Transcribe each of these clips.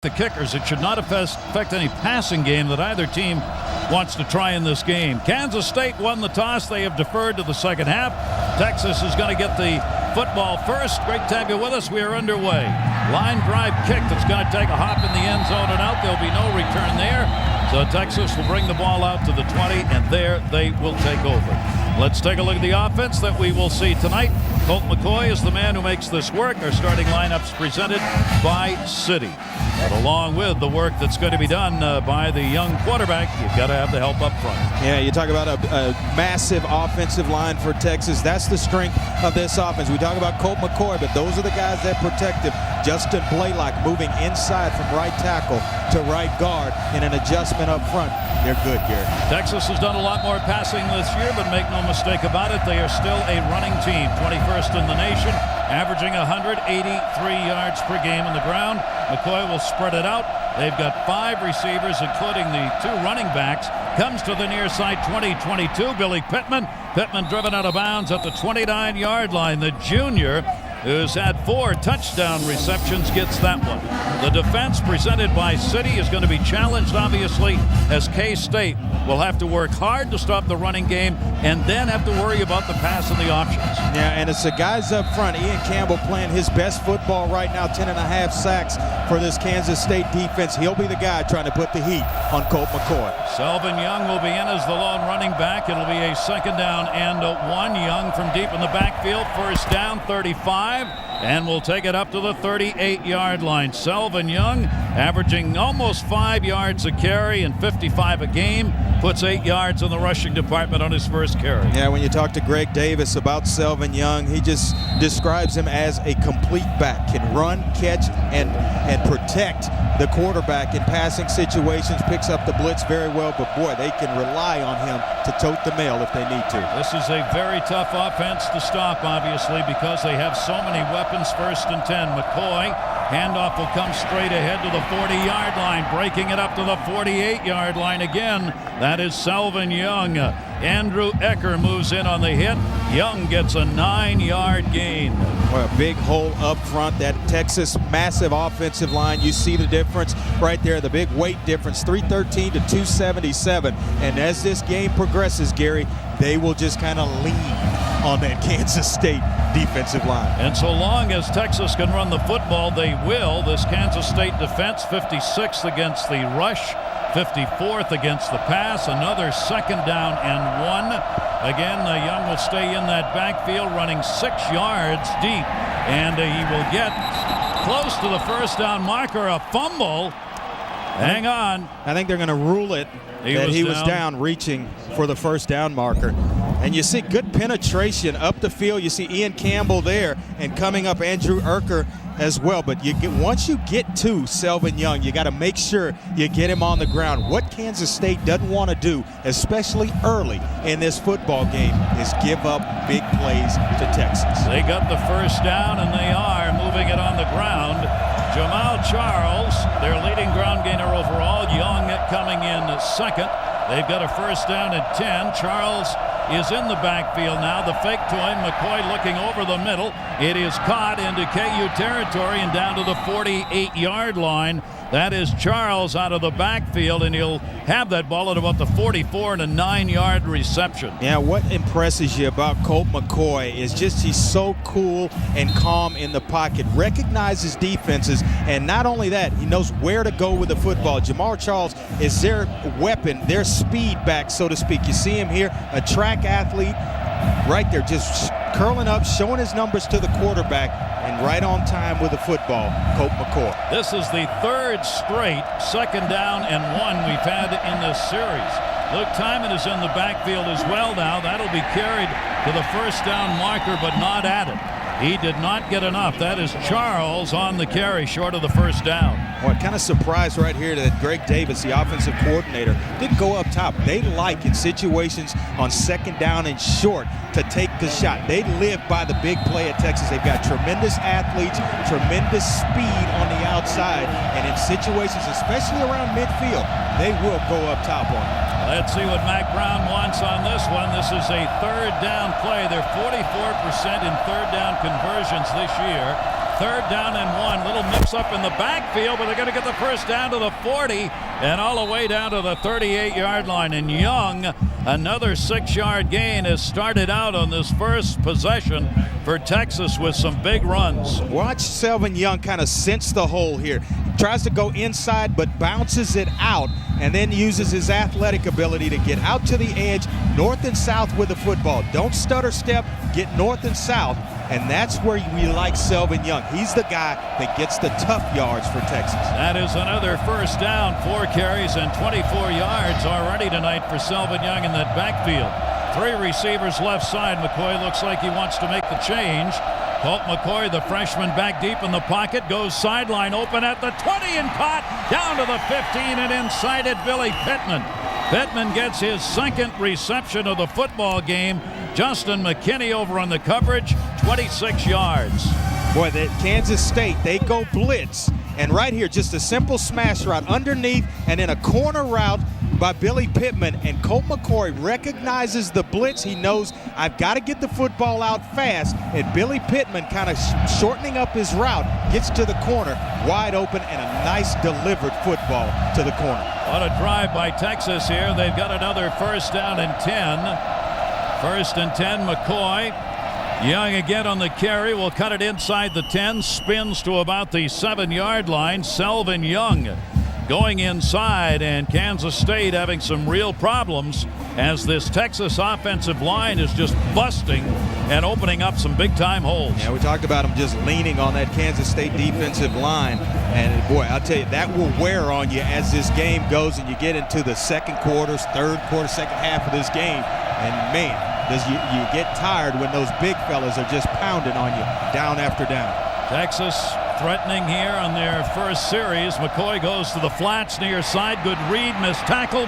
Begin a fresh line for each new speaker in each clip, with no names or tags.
The kickers. It should not affect any passing game that either team wants to try in this game. Kansas State won the toss. They have deferred to the second half. Texas is going to get the football first. Great to have you with us. We are underway. Line drive kick that's going to take a hop in the end zone and out. There'll be no return there. So Texas will bring the ball out to the 20, and there they will take over. Let's take a look at the offense that we will see tonight. Colt McCoy is the man who makes this work. Our starting lineups presented by City. But along with the work that's going to be done by the young quarterback, you've got to have the help up front.
Yeah, you talk about a massive offensive line for Texas. That's the strength of this offense. We talk about Colt McCoy, but those are the guys that protect him. Justin Blaylock moving inside from right tackle to right guard in an adjustment up front. They're good here.
Texas has done a lot more passing this year, but make no mistake about it, they are still a running team. 21st in the nation, averaging 183 yards per game on the ground. McCoy will spread it out. They've got 5 receivers, including the 2 running backs. Comes to the near side, 20-22, Billy Pittman. Pittman driven out of bounds at the 29-yard line. The junior, who's had 4 touchdown receptions, gets that one. The defense presented by City is going to be challenged, obviously, as K-State will have to work hard to stop the running game and then have to worry about the pass and the options.
Yeah, and it's the guys up front. Ian Campbell playing his best football right now, 10.5 sacks for this Kansas State defense. He'll be the guy trying to put the heat on Colt McCoy.
Selvin Young will be in as the lone running back. It'll be a second down and 1. Young from deep in the backfield, first down, 35. And we'll take it up to the 38-yard line. Selvin Young averaging almost 5 yards a carry and 55 a game. Puts 8 yards in the rushing department on his first carry.
Yeah, when you talk to Greg Davis about Selvin Young, he just describes him as a complete back. Can run, catch, and protect the quarterback in passing situations. Picks up the blitz very well, but boy, they can rely on him to tote the mail if they need to.
This is a very tough offense to stop, obviously, because they have so many weapons. First and 10. McCoy, handoff will come straight ahead to the 40-yard line, breaking it up to the 48-yard line again. That is Selvin Young. Andrew Ecker moves in on the hit. Young gets a 9-yard gain.
Well, a big hole up front. That Texas massive offensive line. You see the difference right there, the big weight difference, 313 to 277. And as this game progresses, Gary, they will just kind of lean on that Kansas State defensive line.
And so long as Texas can run the football, they will. This Kansas State defense, 56th against the rush, 54th against the pass. Another second down and 1. Again, Young will stay in that backfield, running 6 yards deep, and he will get close to the first down marker. A fumble. Hang on.
I think they're going to rule it that he was down reaching for the first down marker. And you see good penetration up the field. You see Ian Campbell there, and coming up Andrew Ecker as well. But once you get to Selvin Young, you got to make sure you get him on the ground. What Kansas State doesn't want to do, especially early in this football game, is give up big plays to Texas.
They got the first down, and they are moving it on the ground. Jamal Charles, their leading ground gainer overall. Young coming in second. They've got a first down at 10. Charles is in the backfield now. The fake to him. McCoy looking over the middle. It is caught into KU territory and down to the 48-yard line. That is Charles out of the backfield, and he'll have that ball at about the 44 and a 9-yard reception.
Yeah, what impresses you about Colt McCoy is just he's so cool and calm in the pocket, recognizes defenses, and not only that, he knows where to go with the football. Jamal Charles is their weapon, their speed back, so to speak. You see him here, a track athlete right there, just curling up, showing his numbers to the quarterback, and right on time with the football, Colt McCoy.
This is the 3rd straight second down and 1 we've had in this series. Luke Timon is in the backfield as well now. That'll be carried to the first down marker, but not at it. He did not get enough. That is Charles on the carry, short of the first down.
Well, kind of surprised right here that Greg Davis, the offensive coordinator, didn't go up top. They like in situations on second down and short to take the shot. They live by the big play at Texas. They've got tremendous athletes, tremendous speed on the outside, and in situations, especially around midfield, they will go up top on it.
Let's see what Mac Brown wants on this one. This is a third down play. They're 44% in third down conversions this year. 3rd down and 1. Little mix up in the backfield, but they're going to get the first down to the 40 and all the way down to the 38-yard line. And Young, another 6-yard gain, has started out on this first possession for Texas with some big runs.
Watch Selvin Young kind of sense the hole here. Tries to go inside but bounces it out and then uses his athletic ability to get out to the edge, north and south with the football. Don't stutter step, get north and south, and that's where we like Selvin Young. He's the guy that gets the tough yards for Texas.
That is another first down, 4 carries and 24 yards already tonight for Selvin Young in that backfield. 3 receivers left side. McCoy looks like he wants to make the change. Colt McCoy, the freshman, back deep in the pocket, goes sideline open at the 20 and caught down to the 15 and inside it, Billy Pittman. Pittman gets his 2nd reception of the football game. Justin McKinney over on the coverage, 26 yards.
Boy, the Kansas State, they go blitz. And right here, just a simple smash route underneath and then a corner route by Billy Pittman, and Colt McCoy recognizes the blitz. He knows I've got to get the football out fast, and Billy Pittman kind of shortening up his route, gets to the corner, wide open, and a nice delivered football to the corner.
What a drive by Texas here. They've got another first down and 10. 1st and 10, McCoy. Young again on the carry, will cut it inside the 10, spins to about the 7-yard line. Selvin Young going inside, and Kansas State having some real problems as this Texas offensive line is just busting and opening up some big-time holes.
Yeah, we talked about them just leaning on that Kansas State defensive line, and boy, I'll tell you, that will wear on you as this game goes and you get into the 2nd quarters, 3rd quarter, 2nd half of this game, and man, does you get tired when those big fellas are just pounding on you down after down.
Texas threatening here on their first series. McCoy goes to the flats near side. Good read, missed tackle,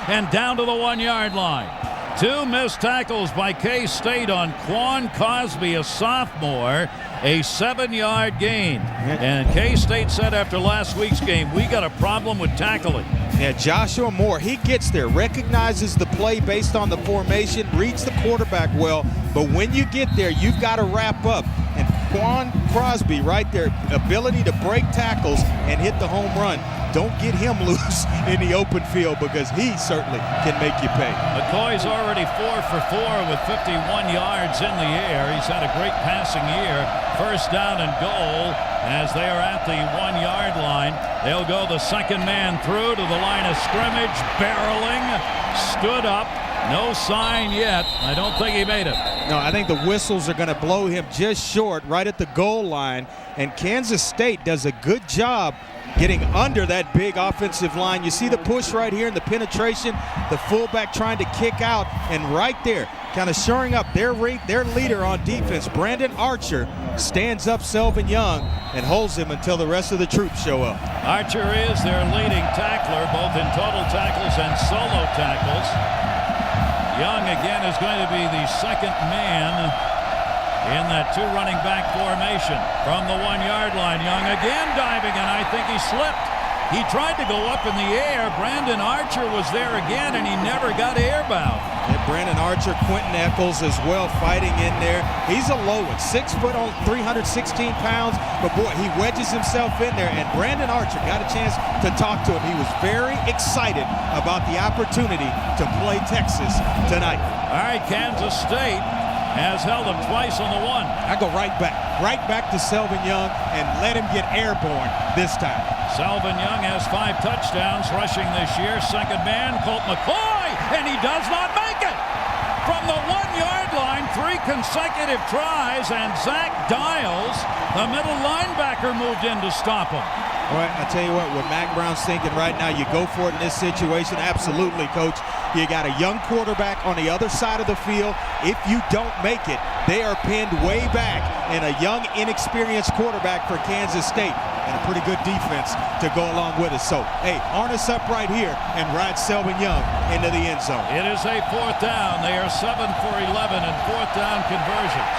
and down to the 1-yard line. 2 missed tackles by K-State on Quan Cosby, a sophomore. A 7-yard gain. And K-State said after last week's game, we got a problem with tackling.
Yeah, Joshua Moore, he gets there, recognizes the play based on the formation, reads the quarterback well, but when you get there, you've got to wrap up. And Quan Crosby right there, ability to break tackles and hit the home run. Don't get him loose in the open field because he certainly can make you pay.
McCoy's already 4 for 4 with 51 yards in the air. He's had a great passing year. First down and goal as they are at the 1-yard line. They'll go the 2nd man through to the line of scrimmage, barreling, stood up. No sign yet. I don't think he made it.
No, I think the whistles are going to blow him just short right at the goal line. And Kansas State does a good job getting under that big offensive line. You see the push right here and the penetration, the fullback trying to kick out, and right there, kind of shoring up their leader on defense, Brandon Archer, stands up Selvin Young and holds him until the rest of the troops show up.
Archer is their leading tackler, both in total tackles and solo tackles. Young again is going to be the 2nd man in that 2 running back formation. From the 1-yard line, Young again diving, and I think he slipped. He tried to go up in the air. Brandon Archer was there again, and he never got airbound.
And Brandon Archer, Quentin Eccles as well fighting in there. He's a low one, 6 foot on 316 pounds, but boy, he wedges himself in there, and Brandon Archer got a chance to talk to him. He was very excited about the opportunity to play Texas tonight.
All right, Kansas State has held him twice on the 1.
I go right back to Selvin Young and let him get airborne this time.
Selvin Young has 5 touchdowns rushing this year. 2nd man, Colt McCoy, and he does not make it. From the 1-yard line, 3 consecutive tries, and Zach Dials, the middle linebacker, moved in to stop him.
All right, I tell you what Mac Brown's thinking right now, you go for it in this situation. Absolutely, Coach. You got a young quarterback on the other side of the field. If you don't make it, they are pinned way back, and a young, inexperienced quarterback for Kansas State, and a pretty good defense to go along with it. So, hey, harness up right here and ride Selvin Young into the end zone.
It is a 4th down. They are 7 for 11 in 4th down conversions.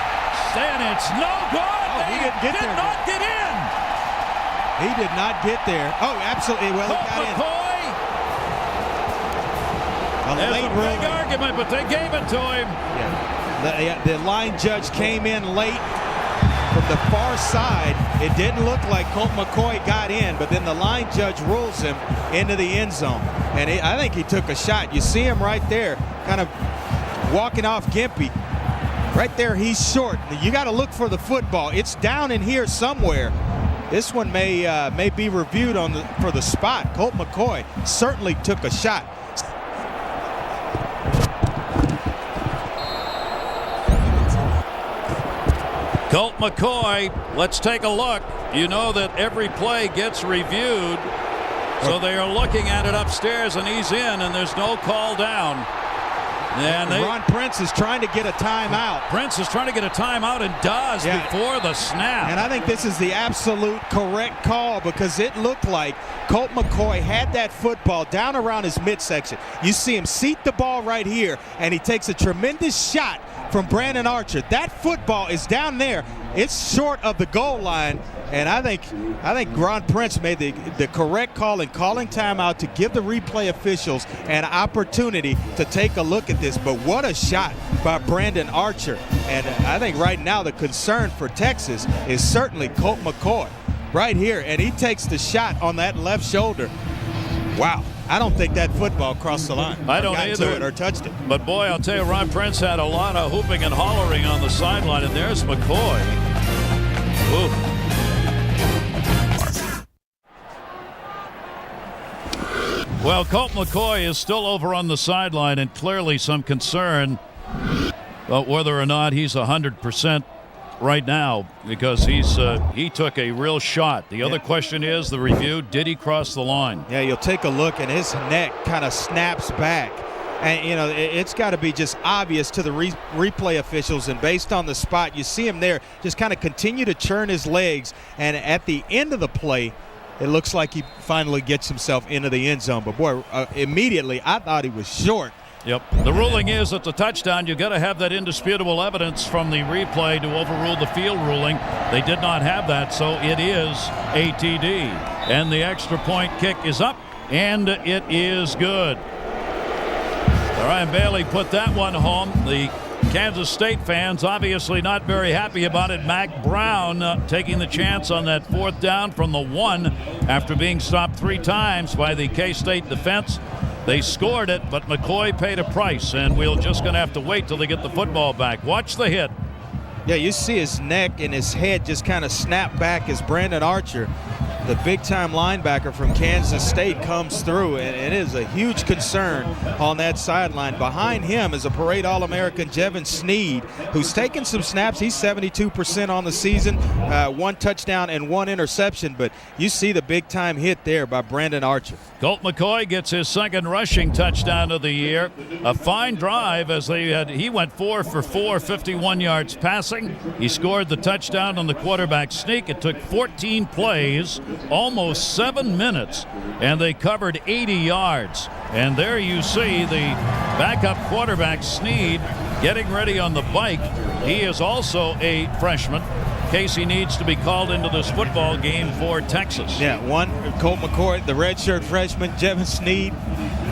And it's no good.
He did
not get in.
He did not get there. Oh, absolutely. Well, he got in.
There's a big argument, but they gave it to him.
Yeah. The line judge came in late. from the far side. It didn't look like Colt McCoy got in, but then the line judge rules him into the end zone. And I think he took a shot. You see him right there, kind of walking off Gimpy. Right there, he's short. You got to look for the football. It's down in here somewhere. This one may be reviewed for the spot. Colt McCoy certainly took a shot.
Colt McCoy, let's take a look. You know that every play gets reviewed. So they are looking at it upstairs, and he's in, and there's no call down. And
Ron Prince is trying to get a timeout.
Prince is trying to get a timeout and does before the snap.
And I think this is the absolute correct call because it looked like Colt McCoy had that football down around his midsection. You see him seat the ball right here, and he takes a tremendous shot from Brandon Archer. That football is down there. It's short of the goal line. And I think Ron Prince made the correct call in calling timeout to give the replay officials an opportunity to take a look at this. But what a shot by Brandon Archer. And I think right now the concern for Texas is certainly Colt McCoy right here. And he takes the shot on that left shoulder. Wow. I don't think that football crossed the line.
I don't either.
Or touched it.
But boy, I'll tell you, Ron Prince had a lot of hooping and hollering on the sideline. And there's McCoy. Ooh. Well, Colt McCoy is still over on the sideline, and clearly some concern about whether or not he's 100% right now because he took a real shot. The other question is the review, did he cross the line?
Yeah, you'll take a look, and his neck kind of snaps back. And, you know, it's got to be just obvious to the replay officials, and based on the spot, you see him there just kind of continue to churn his legs, and at the end of the play, it looks like he finally gets himself into the end zone. But, boy, immediately I thought he was short.
Yep. The ruling is it's a touchdown. You've got to have that indisputable evidence from the replay to overrule the field ruling. They did not have that, so it is ATD. And the extra point kick is up, and it is good. Ryan Bailey put that one home. The Kansas State fans obviously not very happy about it. Mac Brown taking the chance on that fourth down from the 1 after being stopped 3 times by the K-State defense. They scored it, but McCoy paid a price, and we're just going to have to wait till they get the football back. Watch the hit.
Yeah, you see his neck and his head just kind of snap back as Brandon Archer, the big-time linebacker from Kansas State, comes through, and it is a huge concern on that sideline. Behind him is a parade All-American Jevin Sneed, who's taken some snaps. He's 72% on the season, 1 touchdown and 1 interception, but you see the big-time hit there by Brandon Archer.
Colt McCoy gets his 2nd rushing touchdown of the year. A fine drive as he went 4 for 4, 51 yards passing. He scored the touchdown on the quarterback sneak. It took 14 plays, almost 7 minutes, and they covered 80 yards. And there you see the backup quarterback Sneed getting ready on the bike. He is also a freshman. Casey needs to be called into this football game for Texas.
Yeah, Colt McCoy, the redshirt freshman, Jevin Sneed,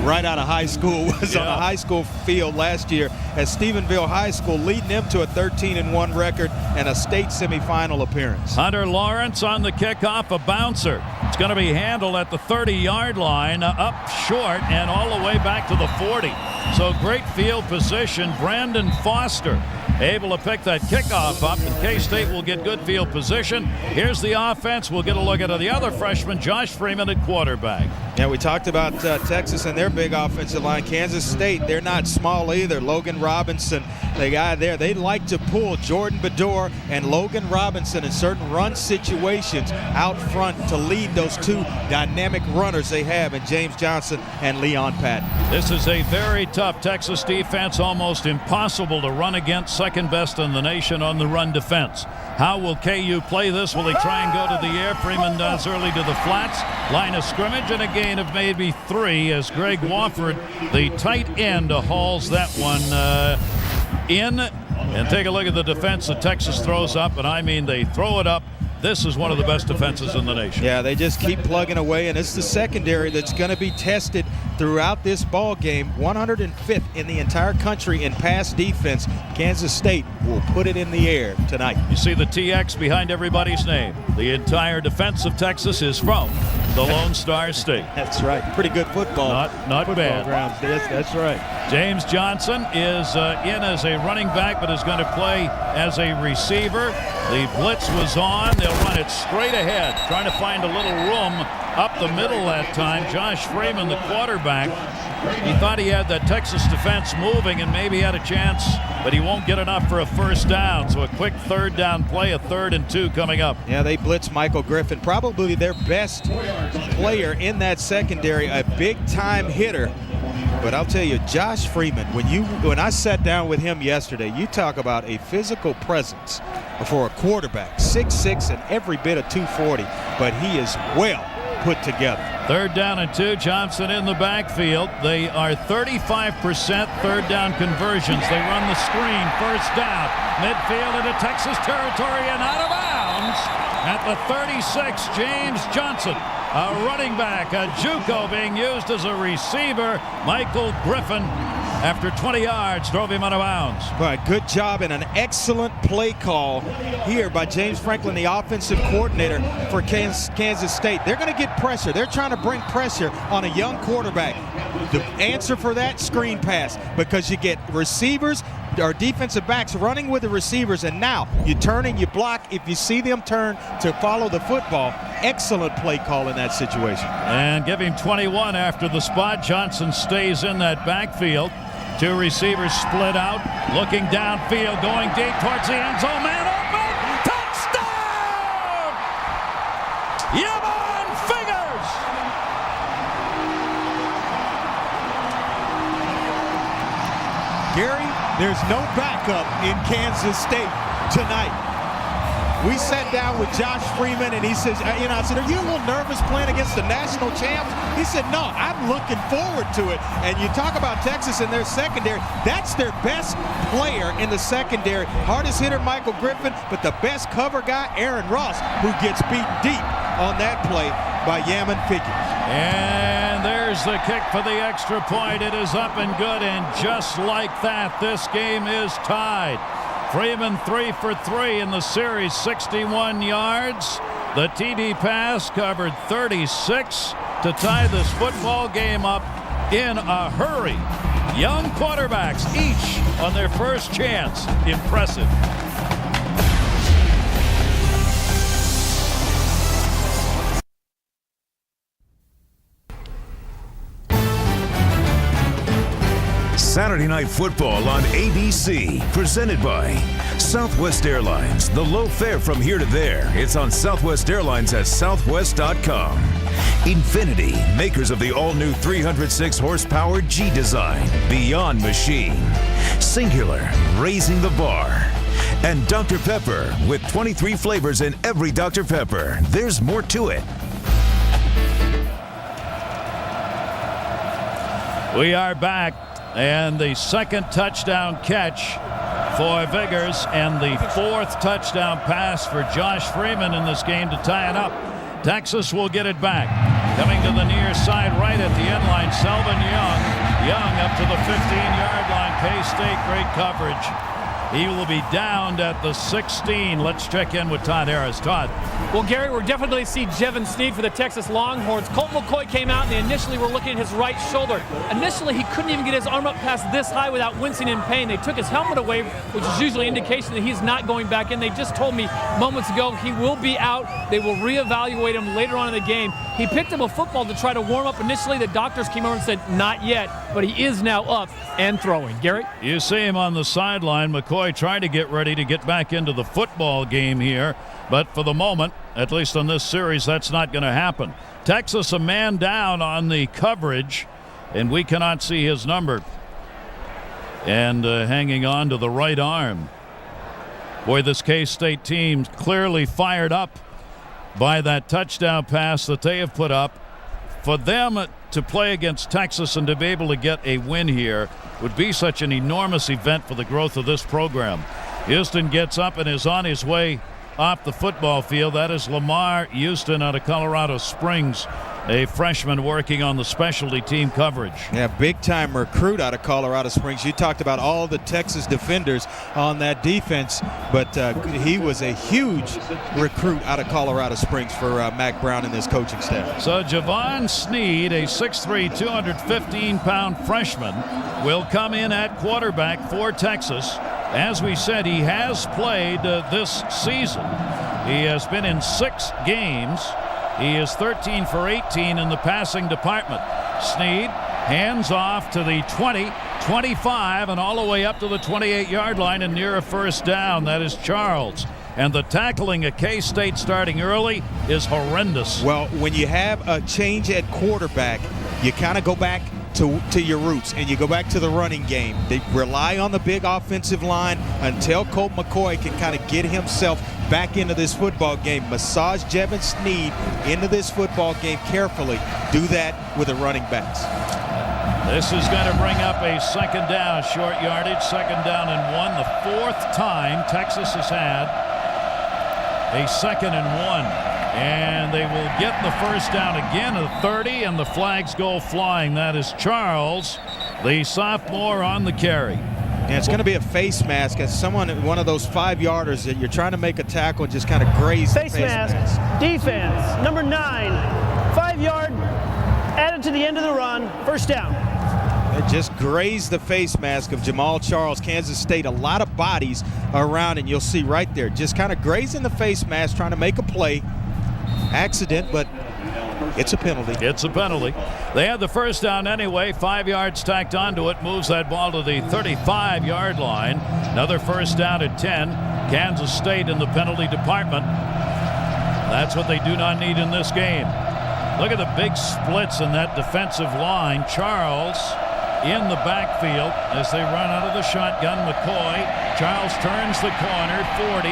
right out of high school, was on a high school field last year at Stephenville High School, leading them to a 13-1 record and a state semifinal appearance.
Hunter Lawrence on the kickoff, a bouncer. It's going to be handled at the 30-yard line, up short and all the way back to the 40. So great field position. Brandon Foster able to pick that kickoff up, and K-State will get good field position. Here's the offense. We'll get a look at the other freshman, Josh Freeman, at quarterback.
Yeah, we talked about Texas and their big offensive line. Kansas State, they're not small either. Logan Robinson, the guy there, they like to pull Jordan Bedore and Logan Robinson in certain run situations out front to lead those 2 dynamic runners they have in James Johnson and Leon Patton.
This is a very tough Texas defense, almost impossible to run against, second best in the nation on the run defense. How will KU play this? Will they try and go to the air? Freeman does early to the flats. Line of scrimmage and a gain of maybe 3 as Greg Wofford, the tight end, hauls that one in. And take a look at the defense that Texas throws up, and I mean they throw it up this is one of the best defenses in the nation.
Yeah, they just keep plugging away, and it's the secondary that's going to be tested throughout this ball game. 105th in the entire country in pass defense. Kansas State will put it in the air tonight.
You see the TX behind everybody's name. The entire defense of Texas is from the Lone Star State.
That's right. Pretty good football.
Not bad.
Grounds. Yes, that's right.
James Johnson is in as a running back, but is going to play as a receiver. The blitz was on. They'll run it straight ahead, trying to find a little room up the middle that time. Josh Freeman, the quarterback, he thought he had that Texas defense moving and maybe had a chance, but he won't get enough for a first down. So a quick third down play, a 3rd and 2 coming up.
Yeah, they blitz Michael Griffin, probably their best player in that secondary, a big-time hitter. But I'll tell you, Josh Freeman, when I sat down with him yesterday, you talk about a physical presence for a quarterback, 6'6" and every bit of 240, but he is well put together.
3rd down and 2, Johnson in the backfield. They are 35% third down conversions. They run the screen, first down, midfield into Texas territory and out of bounds at the 36. James Johnson, a running back, a JUCO being used as a receiver. Michael Griffin, after 20 yards, drove him out of bounds.
Right, good job and an excellent play call here by James Franklin, the offensive coordinator for Kansas State. They're going to get pressure. They're trying to bring pressure on a young quarterback. The answer for that, screen pass, because you get receivers or defensive backs running with the receivers, and now you turn and you block if you see them turn to follow the football. Excellent play call in that situation.
And give him 21 after the spot. Johnson stays in that backfield. 2 receivers split out, looking downfield, going deep towards the end zone. Man open! Touchdown! Yaman Figures!
Gary, there's no backup in Kansas State tonight. We sat down with Josh Freeman, and he says, I said, are you a little nervous playing against the national champs? He said, no, I'm looking forward to it. And you talk about Texas and their secondary, that's their best player in the secondary. Hardest hitter, Michael Griffin, but the best cover guy, Aaron Ross, who gets beat deep on that play by Yaman Figures.
And there's the kick for the extra point. It is up and good, and just like that, this game is tied. Freeman 3 for 3 in the series, 61 yards. The TD pass covered 36 to tie this football game up in a hurry. Young quarterbacks, each on their first chance. Impressive.
Saturday Night Football on ABC, presented by Southwest Airlines. The low fare from here to there. It's on Southwest Airlines at southwest.com. Infinity, makers of the all-new 306 horsepower G design, Beyond Machine. Singular, raising the bar. And Dr. Pepper, with 23 flavors in every Dr. Pepper. There's more to it.
We are back. And the second touchdown catch for Vigors and the 4th touchdown pass for Josh Freeman in this game to tie it up. Texas will get it back. Coming to the near side right at the end line, Selvin Young. Young up to the 15-yard line. K-State, great coverage. He will be downed at the 16. Let's check in with Todd Harris. Todd.
Well, Gary, we're definitely see Jevin Sneed for the Texas Longhorns. Colt McCoy came out, and they initially were looking at his right shoulder. Initially, he couldn't even get his arm up past this high without wincing in pain. They took his helmet away, which is usually an indication that he's not going back in. They just told me moments ago he will be out. They will reevaluate him later on in the game. He picked up a football to try to warm up. Initially, the doctors came over and said, not yet, but he is now up and throwing. Gary?
You see him on the sideline. McCoy trying to get ready to get back into the football game here. But for the moment, at least on this series, that's not going to happen. Texas a man down on the coverage, and we cannot see his number. And hanging on to the right arm. Boy, this K-State team clearly fired up by that touchdown pass that they have put up. For them to play against Texas and to be able to get a win here would be such an enormous event for the growth of this program. Houston gets up and is on his way off the football field. That is Lamar Houston out of Colorado Springs, a freshman working on the specialty team coverage.
Yeah, big-time recruit out of Colorado Springs. You talked about all the Texas defenders on that defense, but he was a huge recruit out of Colorado Springs for Mack Brown and his coaching staff.
So Javon Sneed, a 6'3", 215-pound freshman, will come in at quarterback for Texas. As we said, he has played this season. He has been in 6 games. He is 13 for 18 in the passing department. Sneed hands off to the 20, 25, and all the way up to the 28-yard line and near a first down. That is Charles. And the tackling at K-State starting early is horrendous.
Well, when you have a change at quarterback, you kind of go back to your roots, and you go back to the running game. They rely on the big offensive line until Colt McCoy can kind of get himself back into this football game. Massage Jevin Sneed into this football game carefully. Do that with the running backs.
This is going to bring up a second down, short yardage, second down and 1. The 4th time Texas has had a 2nd and 1. And they will get the first down again at 30, and the flags go flying. That is Charles, the sophomore, on the carry.
And it's going to be a face mask as one of those 5-yarders that you're trying to make a tackle and just kind of graze
face
the face
mask. Defense, number 9, 5-yard, added to the end of the run, first down.
It just grazed the face mask of Jamal Charles. Kansas State, a lot of bodies around, and you'll see right there, just kind of grazing the face mask, trying to make a play. Accident, but it's a penalty.
It's a penalty. They had the first down anyway. 5 yards tacked onto it. Moves that ball to the 35-yard line. Another first down at 10. Kansas State in the penalty department. That's what they do not need in this game. Look at the big splits in that defensive line. Charles in the backfield as they run out of the shotgun. McCoy. Charles turns the corner, 40.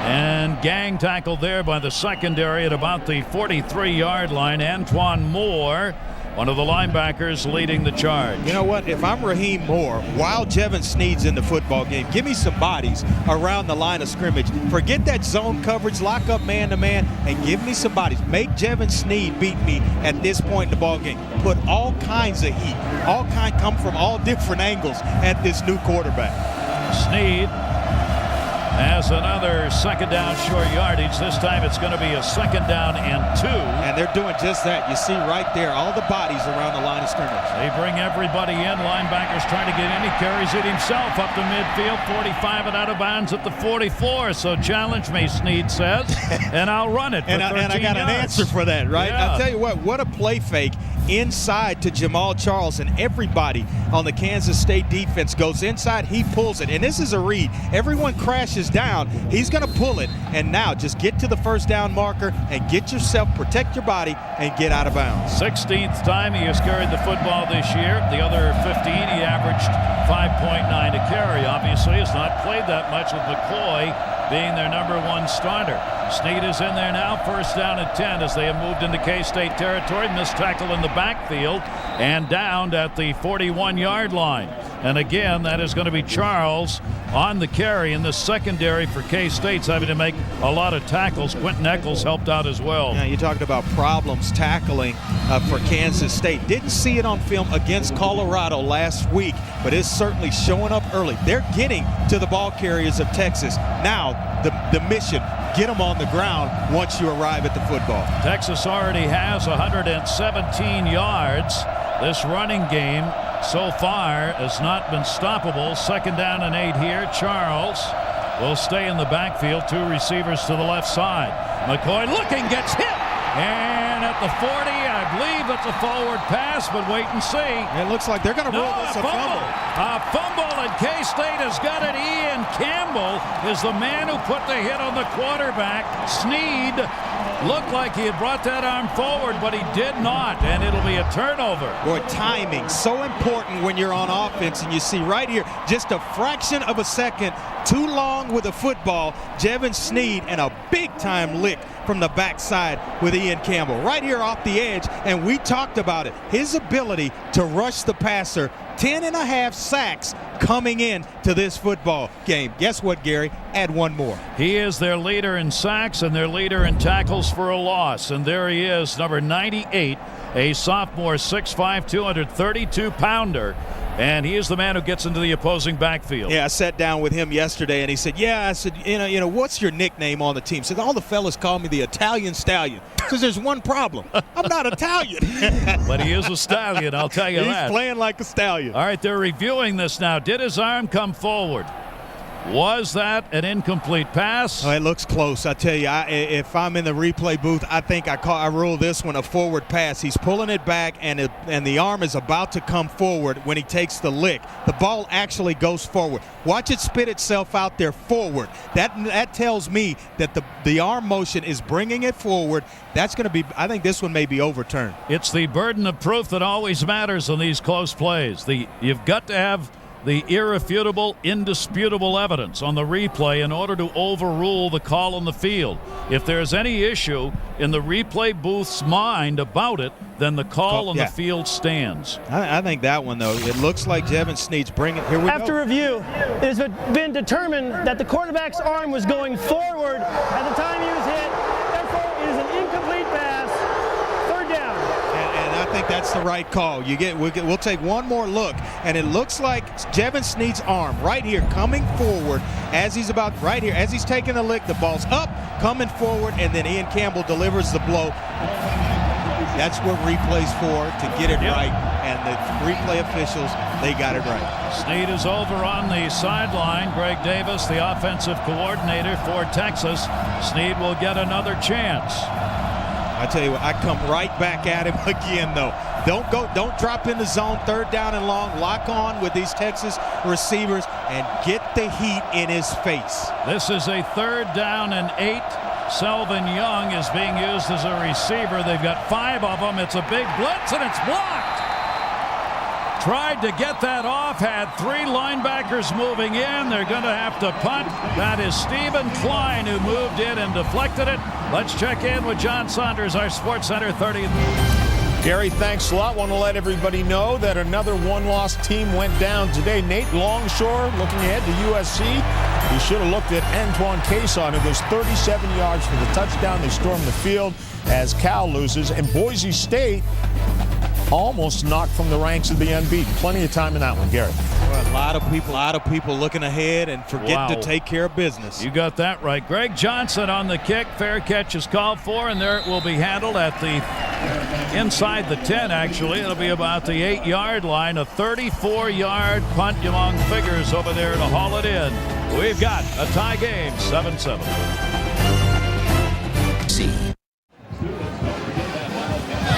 And gang tackled there by the secondary at about the 43-yard line. Antoine Moore, one of the linebackers, leading the charge.
You know what? If I'm Raheem Moore, while Jevin Sneed's in the football game, give me some bodies around the line of scrimmage. Forget that zone coverage, lock up man-to-man, and give me some bodies. Make Jevin Sneed beat me at this point in the ball game. Put all kinds of heat, come from all different angles at this new quarterback.
Sneed has another second down, short yardage. This time it's going to be a second down and 2.
And they're doing just that. You see right there all the bodies around the line of scrimmage.
They bring everybody in. Linebackers trying to get in. He carries it himself up to midfield, 45 and out of bounds at the 44. So challenge me, Sneed says, and I'll run it for 13
and I got
yards.
an answer for that, right?
Yeah.
I'll tell you what a play fake inside to Jamal Charles, and everybody on the Kansas State defense goes inside. He pulls it, and this is a read. Everyone crashes down. He's going to pull it, and now just get to the first down marker and get yourself, protect your body, and get out of bounds.
16th time he has carried the football this year. The other 15, he averaged 5.9 a carry. Obviously has not played that much with McCoy being their number 1 starter. Sneed is in there now, first down at 10 as they have moved into K-State territory. Missed tackle in the backfield and downed at the 41-yard line. And again, that is going to be Charles on the carry, in the secondary for K-State's having to make a lot of tackles. Quentin Eccles helped out as well.
Yeah, you talked about problems tackling for Kansas State. Didn't see it on film against Colorado last week, but it's certainly showing up early. They're getting to the ball carriers of Texas. Now the mission, get them on the ground once you arrive at the football.
Texas already has 117 yards. This running game so far has not been stoppable. Second down and 8 here. Charles will stay in the backfield. 2 receivers to the left side. McCoy looking, gets hit. And at the 40, I believe it's a forward pass, but wait and see.
It looks like they're going to roll this a fumble.
A fumble, and K-State has got it. Ian Campbell is the man who put the hit on the quarterback. Sneed looked like he had brought that arm forward, but he did not, and it'll be a turnover.
Boy, timing, so important when you're on offense, and you see right here, just a fraction of a second too long with the football. Jevin Sneed, and a big-time lick from the backside with Ian Campbell. Right here off the edge, and We talked about it. His ability to rush the passer, 10.5 sacks coming in to this football game. Guess what, Gary? Add one more.
He is their leader in sacks and their leader in tackles for a loss. And there he is, number 98, a sophomore, 6'5", 232-pounder. And he is the man who gets into the opposing backfield.
Yeah, I sat down with him yesterday, and he said, yeah, I said, you know, what's your nickname on the team? He said, all the fellas call me the Italian Stallion. Because there's one problem. I'm not Italian.
But he is a stallion, I'll tell you that.
He's playing like a stallion.
All right, they're reviewing this now. Did his arm come forward? Was that an incomplete pass?
Oh, it looks close. I tell you, if I'm in the replay booth, I think I rule this one a forward pass. He's pulling it back, and the arm is about to come forward when he takes the lick. The ball actually goes forward. Watch it spit itself out there forward. That tells me that the arm motion is bringing it forward. That's going to be, I think this one may be overturned.
It's the burden of proof that always matters in these close plays. You've got to have the irrefutable, indisputable evidence on the replay in order to overrule the call on the field. If there's any issue in the replay booth's mind about it, then the call on the field stands.
I think that one, though, it looks like Jevin Snead's bringing. Here we go.
After review, it has been determined that the quarterback's arm was going forward at the time he was hit. Therefore, it is an incomplete pass. Third down.
And I think that's the right call. We'll take one more look, and it looks like Jevin Snead's arm right here coming forward as he's taking the lick. The ball's up, coming forward, and then Ian Campbell delivers the blow. That's what replay's for, to get it right, and the replay officials, they got it right.
Snead is over on the sideline. Greg Davis, the offensive coordinator for Texas. Snead will get another chance.
I tell you what, I come right back at him again, though. Don't drop in the zone, third down and long. Lock on with these Texas receivers and get the heat in his face.
This is a 3rd down and 8. Selvin Young is being used as a receiver. They've got 5 of them. It's a big blitz, and it's blocked. Tried to get that off, had 3 linebackers moving in. They're going to have to punt. That is Stephen Klein who moved in and deflected it. Let's check in with John Saunders, our Sports Center 30.
Gary, thanks a lot. Want to let everybody know that another one-loss team went down today. Nate Longshore looking ahead to USC. He should have looked at Antoine Cason, who goes 37 yards for the touchdown. They storm the field as Cal loses. And Boise State almost knocked from the ranks of the unbeaten. Plenty of time in that one, Gary.
Well, a lot of people looking ahead and forget to take care of business.
You got that right. Greg Johnson on the kick. Fair catch is called for, and there it will be handled at the inside the 10, actually. It'll be about the 8-yard line. A 34-yard punt among figures over there to haul it in. We've got a tie game, 7-7.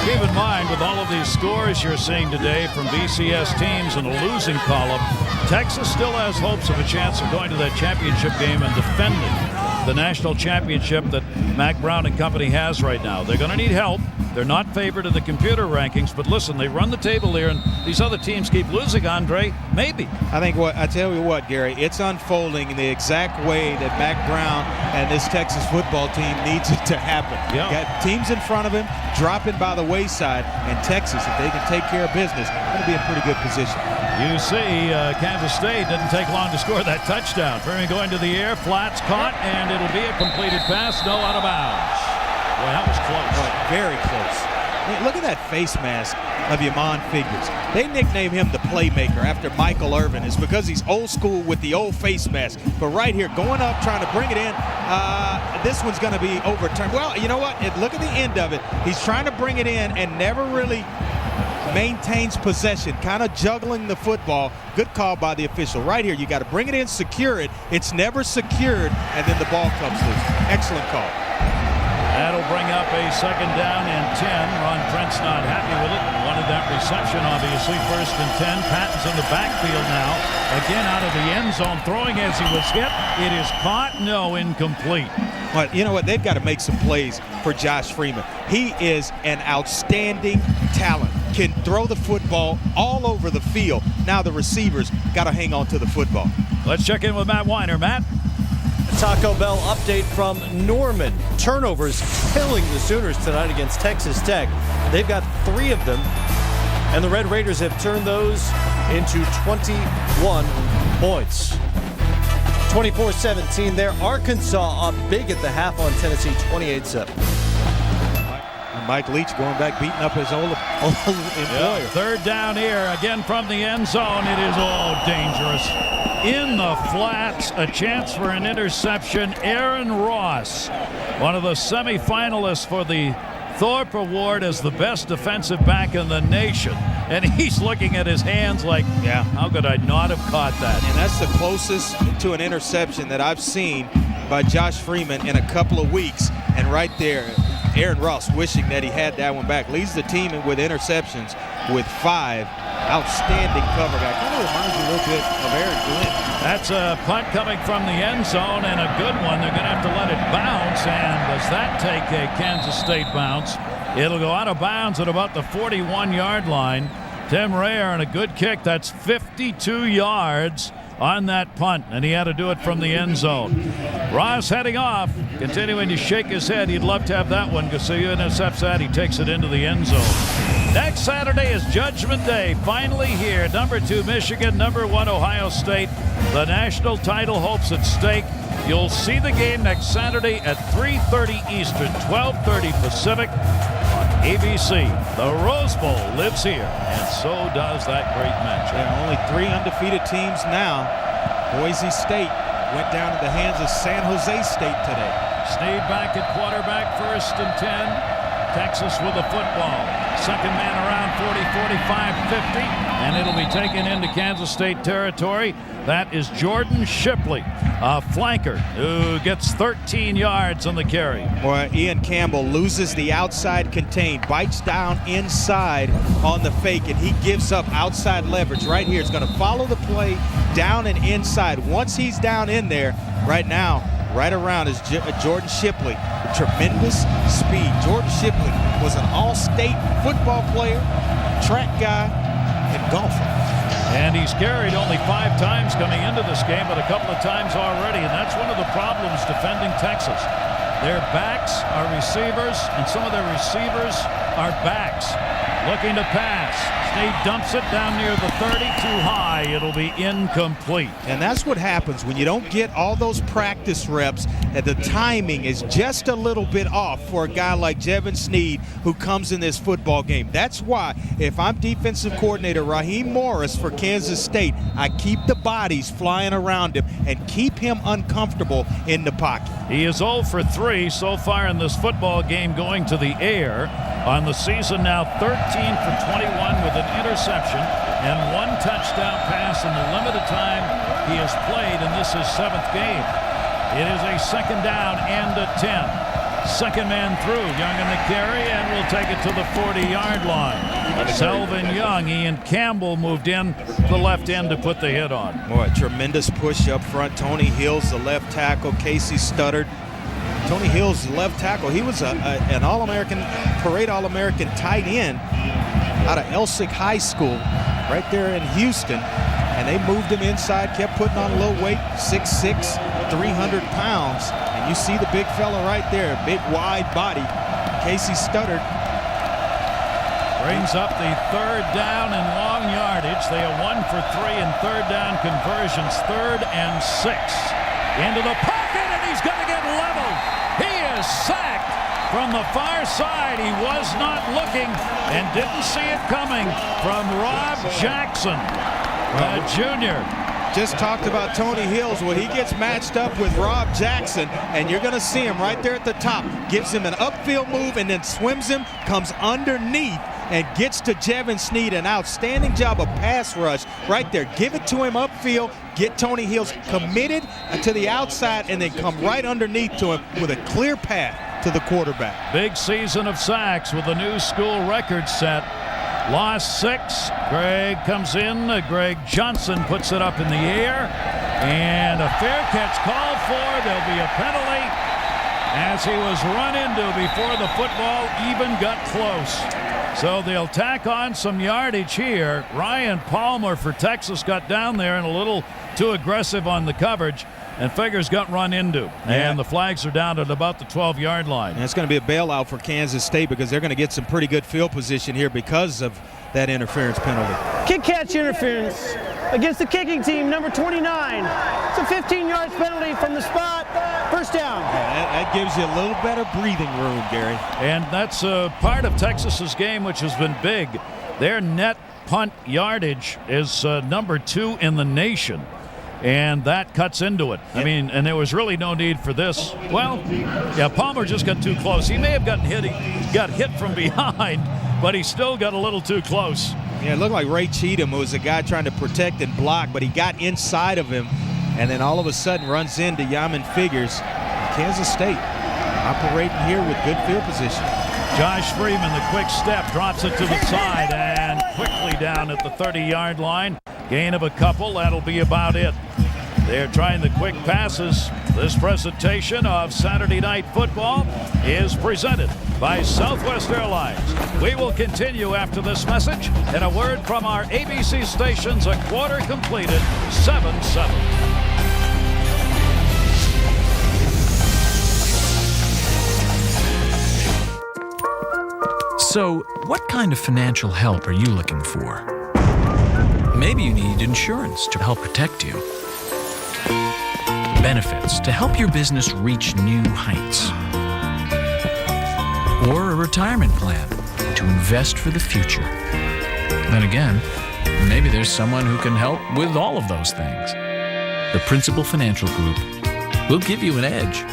Keep in mind, with all of these scores you're seeing today from BCS teams in a losing column, Texas still has hopes of a chance of going to that championship game and defending the national championship that Mac Brown and company has right now. They're going to need help. They're not favored in the computer rankings, but listen, they run the table here, and these other teams keep losing, Andre. Maybe.
I tell you what, Gary, it's unfolding in the exact way that Mac Brown and this Texas football team needs it to happen.
Yeah.
Got teams in front of him, dropping by the wayside, and Texas, if they can take care of business, going to be in pretty good position.
You see, Kansas State didn't take long to score that touchdown. Fermi going to the air, flats caught, and it'll be a completed pass, no out of bounds. Boy, that was close.
Very close. Look at that face mask of Yamon Figures. They nickname him the playmaker after Michael Irvin. It's because he's old school with the old face mask. But right here, going up, trying to bring it in, this one's going to be overturned. Well, you know what? Look at the end of it. He's trying to bring it in and never really maintains possession, kind of juggling the football. Good call by the official. Right here, you got to bring it in, secure it. It's never secured, and then the ball comes loose. Excellent call.
That'll bring up a 2nd down and 10. Ron Trent's not happy with it. Wanted that reception, obviously. 1st and 10. Patton's in the backfield now. Again, out of the end zone, throwing as he was hit. It is caught. No, incomplete.
But you know what? They've got to make some plays for Josh Freeman. He is an outstanding talent. Can throw the football all over the field. Now the receivers got to hang on to the football.
Let's check in with Matt Weiner. Matt?
Taco Bell update from Norman. Turnovers killing the Sooners tonight against Texas Tech. They've got 3 of them, and the Red Raiders have turned those into 21 points. 24-17 there. Arkansas up big at the half on Tennessee, 28-7.
Mike Leach going back, beating up his old employer.
Yeah, 3rd down here, again from the end zone. It is all dangerous. In the flats, a chance for an interception. Aaron Ross, one of the semifinalists for the Thorpe Award as the best defensive back in the nation. And he's looking at his hands like, yeah, how could I not have caught that?
And that's the closest to an interception that I've seen by Josh Freeman in a couple of weeks. And right there, Aaron Ross wishing that he had that one back. Leads the team with interceptions with 5. Outstanding cover guy. Kind of reminds me a little bit of Aaron Glenn.
That's a punt coming from the end zone, and a good one. They're going to have to let it bounce, and does that take a Kansas State bounce? It'll go out of bounds at about the 41-yard line. Tim Rayer and a good kick. That's 52 yards on that punt, and he had to do it from the end zone. Ross heading off, continuing to shake his head. He'd love to have that one because he intercepts that. He takes it into the end zone. Next Saturday is Judgment Day. Finally here. Number 2 Michigan, number 1 Ohio State. The national title hopes at stake. You'll see the game next Saturday at 3:30 Eastern, 12:30 Pacific on ABC. The Rose Bowl lives here, and so does that great matchup.
There are only 3 undefeated teams now. Boise State went down to the hands of San Jose State today.
Snead back at quarterback, 1st and 10. Texas with the football. Second man around 40, 45, 50, and it'll be taken into Kansas State territory. That is Jordan Shipley, a flanker who gets 13 yards on the carry.
Boy, Ian Campbell loses the outside contain, bites down inside on the fake, and he gives up outside leverage right here. It's going to follow the play down and inside. Once he's down in there, right now, right around is Jordan Shipley. Tremendous speed. Jordan Shipley was an all-state football player, track guy, and golfer.
And he's carried only 5 times coming into this game, but a couple of times already, and that's one of the problems defending Texas. Their backs are receivers, and some of their receivers are backs. Looking to pass. Snead dumps it down near the 30, too high. It'll be incomplete.
And that's what happens when you don't get all those practice reps, and the timing is just a little bit off for a guy like Jevin Snead who comes in this football game. That's why, if I'm defensive coordinator Raheem Morris for Kansas State, I keep the bodies flying around him and keep him uncomfortable in the pocket.
He is 0 for 3 so far in this football game going to the air. On the season now, 13 for 21 with an interception and 1 touchdown pass in the limited time he has played, and this is 7th game. It is a 2nd down and a 10. Second man through, Young in the carry, and will take it to the 40-yard line. Selvin Young, Ian Campbell moved in to the left end to put the hit on.
Boy, tremendous push up front. Tony Hills, the left tackle. Casey Studdard. Tony Hills, left tackle. He was an All-American, parade All-American tight end out of Elsik High School right there in Houston. And they moved him inside, kept putting on a little weight, 6'6", 300 pounds. And you see the big fella right there, big wide body. Casey Studdard
brings up the 3rd down and long yardage. They are 1 for 3 in 3rd down conversions, 3rd and 6. Into the pocket, and he's going to get leveled. He is sacked from the far side. He was not looking and didn't see it coming from Rob Jackson, Jr.
Just talked about Tony Hills. Well, he gets matched up with Rob Jackson, and you're going to see him right there at the top. Gives him an upfield move and then swims him, comes underneath, and gets to Jevin Snead. An outstanding job of pass rush right there. Give it to him upfield, get Tony Hills committed to the outside, and then come right underneath to him with a clear path to the quarterback.
Big season of sacks with a new school record set. Lost 6. Greg comes in. Greg Johnson puts it up in the air. And a fair catch called for. There'll be a penalty as he was run into before the football even got close. So they'll tack on some yardage here. Ryan Palmer for Texas got down there and a little too aggressive on the coverage. and Figurs got run into. And the flags are down at about the 12-yard line.
And it's going to be a bailout for Kansas State because they're going to get some pretty good field position here because of that interference penalty.
Kick catch interference against the kicking team, number 29. It's a 15-yard penalty from the spot. First down.
That gives you a little better breathing room, Gary.
And that's part of Texas's game, which has been big. Their net punt yardage is number 2 in the nation. And that cuts into it. I mean, and there was really no need for this. Well, yeah, Palmer just got too close. He may have gotten hit. He got hit from behind, but he still got a little too close.
Yeah, it looked like Ray Cheatham was the guy trying to protect and block, but he got inside of him and then all of a sudden runs into Yaman Figurs. Kansas State operating here with good field position.
Josh Freeman, the quick step, drops it to the side and quickly down at the 30-yard line. Gain of a couple, that'll be about it. They're trying the quick passes. This presentation of Saturday Night Football is presented by Southwest Airlines. We will continue after this message and a word from our ABC stations. A quarter completed, 7-7.
So, what kind of financial help are you looking for? Maybe you need insurance to help protect you. Benefits to help your business reach new heights. Or a retirement plan to invest for the future. Then again, maybe there's someone who can help with all of those things. The Principal Financial Group will give you an edge.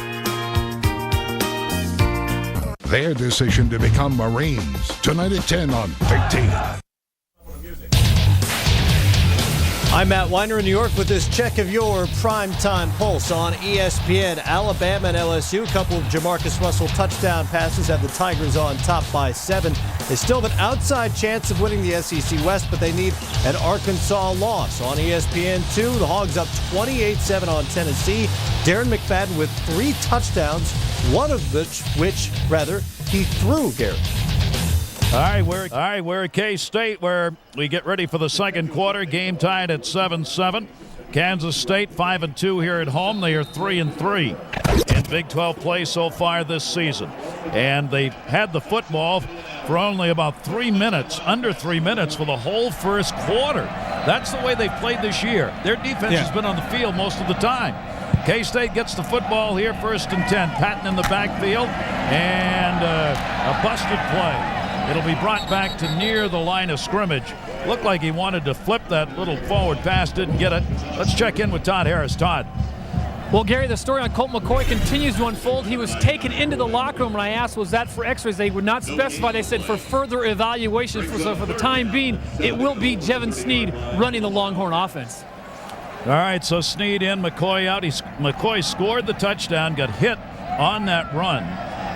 Their decision to become Marines. Tonight at 10 on 13.
I'm Matt Weiner in New York with this check of your primetime pulse on ESPN. Alabama and LSU, a couple of Jamarcus Russell touchdown passes have the Tigers on top by 7. They still have an outside chance of winning the SEC West, but they need an Arkansas loss. On ESPN2, the Hogs up 28-7 on Tennessee. Darren McFadden with 3 touchdowns, one of which he threw, Gary.
All right, we're at K-State where we get ready for the second quarter. Game tied at 7-7. Kansas State 5-2 here at home. They are 3-3 in Big 12 play so far this season. And they've had the football for only about 3 minutes, under 3 minutes for the whole first quarter. That's the way they've played this year. Their defense has been on the field most of the time. K-State gets the football here, 1st and 10. Patton in the backfield, and a busted play. It'll be brought back to near the line of scrimmage. Looked like he wanted to flip that little forward pass, didn't get it. Let's check in with Todd Harris. Todd.
Well, Gary, the story on Colt McCoy continues to unfold. He was taken into the locker room, and I asked, was that for x-rays? They would not specify. They said for further evaluation. So for the time being, it will be Jevon Sneed running the Longhorn offense.
All right, so Sneed in, McCoy out. McCoy scored the touchdown, got hit on that run,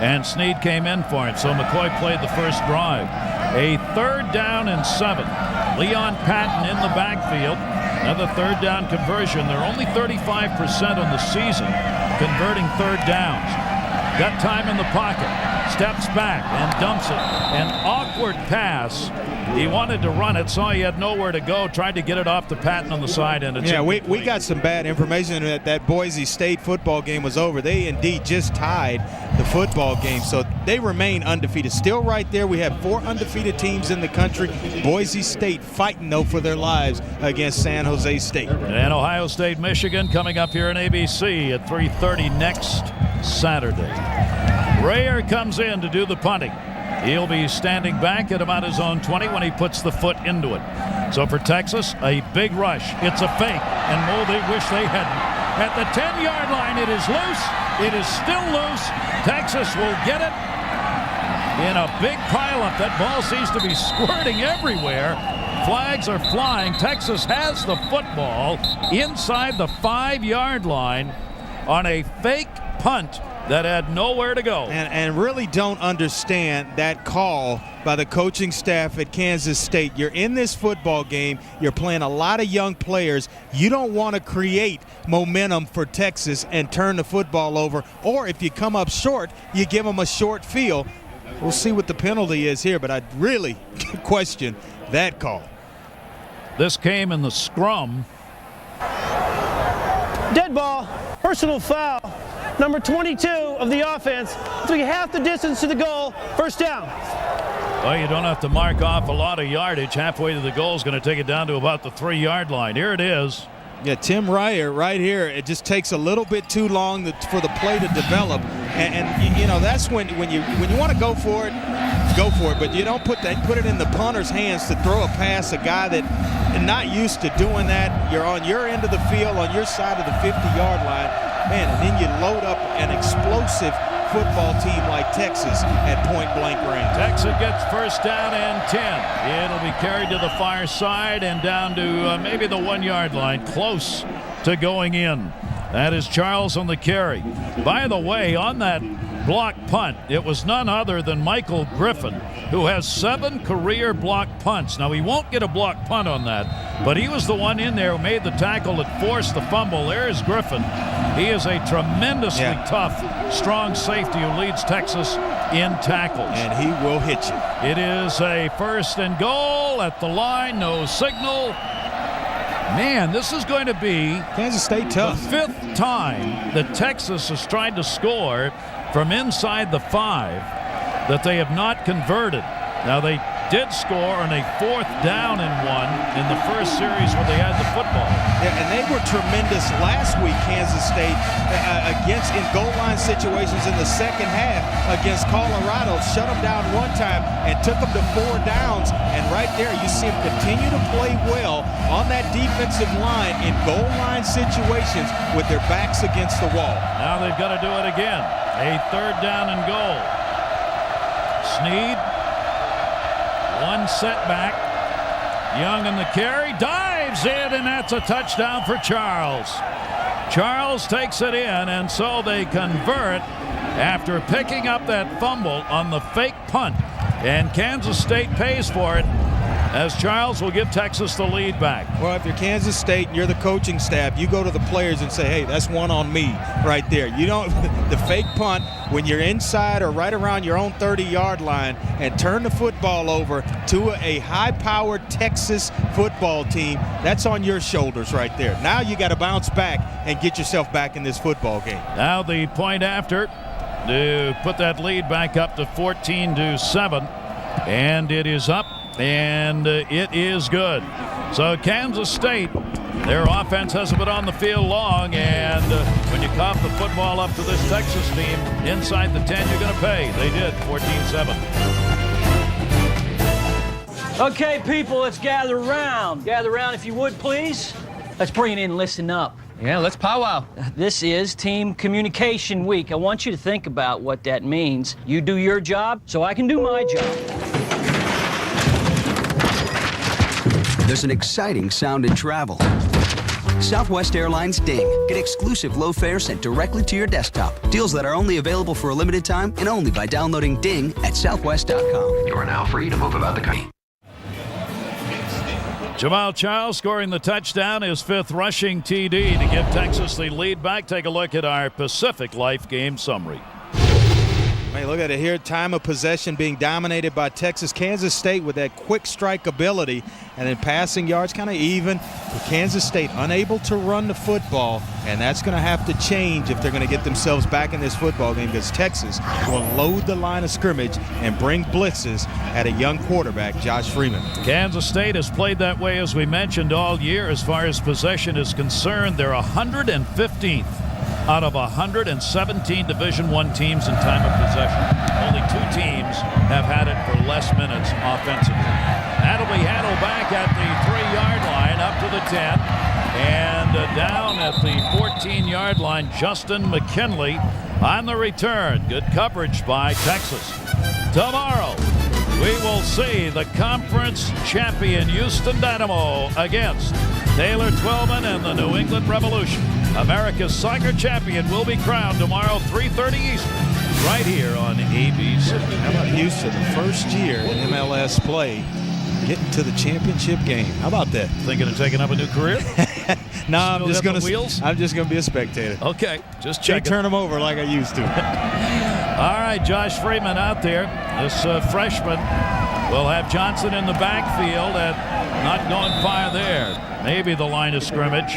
and Sneed came in for him. So McCoy played the first drive. A 3rd down and 7. Leon Patton in the backfield. Another 3rd down conversion. They're only 35% on the season converting 3rd downs. Got time in the pocket. Steps back and dumps it. An awkward pass. He wanted to run it, saw he had nowhere to go, tried to get it off to Patton on the side, and it's
we got some bad information that Boise State football game was over. They indeed just tied the football game, so they remain undefeated. Still right there. We have 4 undefeated teams in the country. Boise State fighting, though, for their lives against San Jose State.
And Ohio State, Michigan coming up here in ABC at 3:30 next Saturday. Rayer comes in to do the punting. He'll be standing back at about his own 20 when he puts the foot into it. So for Texas, a big rush. It's a fake, and they wish they hadn't. At the 10-yard line, it is loose. It is still loose. Texas will get it in a big pileup. That ball seems to be squirting everywhere. Flags are flying. Texas has the football inside the 5-yard line on a fake punt that had nowhere to go.
And really don't understand that call by the coaching staff at Kansas State. You're in this football game. You're playing a lot of young players. You don't want to create momentum for Texas and turn the football over. Or if you come up short, you give them a short field. We'll see what the penalty is here, but I really question that call.
This came in the scrum.
Dead ball. personal foul, number 22 of the offense. So we half the distance to the goal, first down.
Well, you don't have to mark off a lot of yardage. Halfway to the goal is going to take it down to about the 3-yard line. Here it is.
Yeah, Tim Ryer right here. It just takes a little bit too long for the play to develop, and you know that's when you want to go for it, but you don't put it in the punter's hands to throw a pass. A guy that is not used to doing that. You're on your end of the field, on your side of the 50-yard line, man, and then you load up an explosive football team like Texas at point-blank range.
Texas gets first down and 10. It'll be carried to the far side and down to maybe the 1-yard line, close to going in. That is Charles on the carry. By the way, on that block punt, it was none other than Michael Griffin, who has 7 career block punts. Now, he won't get a block punt on that, but he was the one in there who made the tackle that forced the fumble. There's Griffin. He is a tremendously tough, strong safety who leads Texas in tackles.
And he will hit you.
It is a first and goal at the line. No signal. Man, this is going to be
Kansas State tough.
The 5th time that Texas has tried to score from inside the 5 that they have not converted. Now, they did score on a 4th down and 1 in the first series when they had the football.
Yeah, and they were tremendous last week, Kansas State, against in goal line situations in the second half against Colorado. Shut them down one time and took them to 4 downs. And right there, you see them continue to play well on that defensive line in goal line situations with their backs against the wall.
Now they've got to do it again. A 3rd down and goal. Snead. One setback. Young in the carry, dives in, and that's a touchdown for Charles. Charles takes it in, and so they convert after picking up that fumble on the fake punt. And Kansas State pays for it, as Charles will give Texas the lead back.
Well, if you're Kansas State and you're the coaching staff, you go to the players and say, hey, that's one on me right there. You don't the fake punt when you're inside or right around your own 30-yard line and turn the football over to a high-powered Texas football team, that's on your shoulders right there. Now you got to bounce back and get yourself back in this football game.
Now the point after to put that lead back up to 14-7, and it is up. And it is good. So Kansas State, their offense hasn't been on the field long, and when you cough the football up to this Texas team inside the 10, you're going to pay. They did, 14-7.
Okay, people, let's gather around. Gather around if you would, please. Let's bring it in and listen up.
Yeah, let's powwow.
This is Team Communication Week. I want you to think about what that means. You do your job, so I can do my job.
There's an exciting sound in travel. Southwest Airlines Ding. Get exclusive low fares sent directly to your desktop. Deals that are only available for a limited time and only by downloading Ding at southwest.com.
You are now free to move about the country.
Jamal Charles scoring the touchdown, his 5th rushing TD to give Texas the lead back. Take a look at our Pacific Life game summary.
Hey, look at it here. Time of possession being dominated by Texas. Kansas State with that quick strike ability, and then passing yards kind of even. But Kansas State unable to run the football, and that's going to have to change if they're going to get themselves back in this football game, because Texas will load the line of scrimmage and bring blitzes at a young quarterback, Josh Freeman.
Kansas State has played that way, as we mentioned, all year. As far as possession is concerned, they're 115th. Out of 117 Division I teams in time of possession. Only 2 teams have had it for less minutes offensively. That'll be handled back at the 3-yard line up to the 10. And down at the 14-yard line, Justin McKinley on the return. Good coverage by Texas. Tomorrow, we will see the conference champion Houston Dynamo against Taylor Twellman and the New England Revolution. America's soccer champion will be crowned tomorrow, 3:30 Eastern, right here on ABC.
How about Houston, the first year in MLS play, getting to the championship game? How about that?
Thinking of taking up a new career?
No, I'm just going to be a spectator.
Okay, just check.
Turn them over like I used to.
All right, Josh Freeman out there. This freshman We'll have Johnson in the backfield and not going far there. Maybe the line of scrimmage.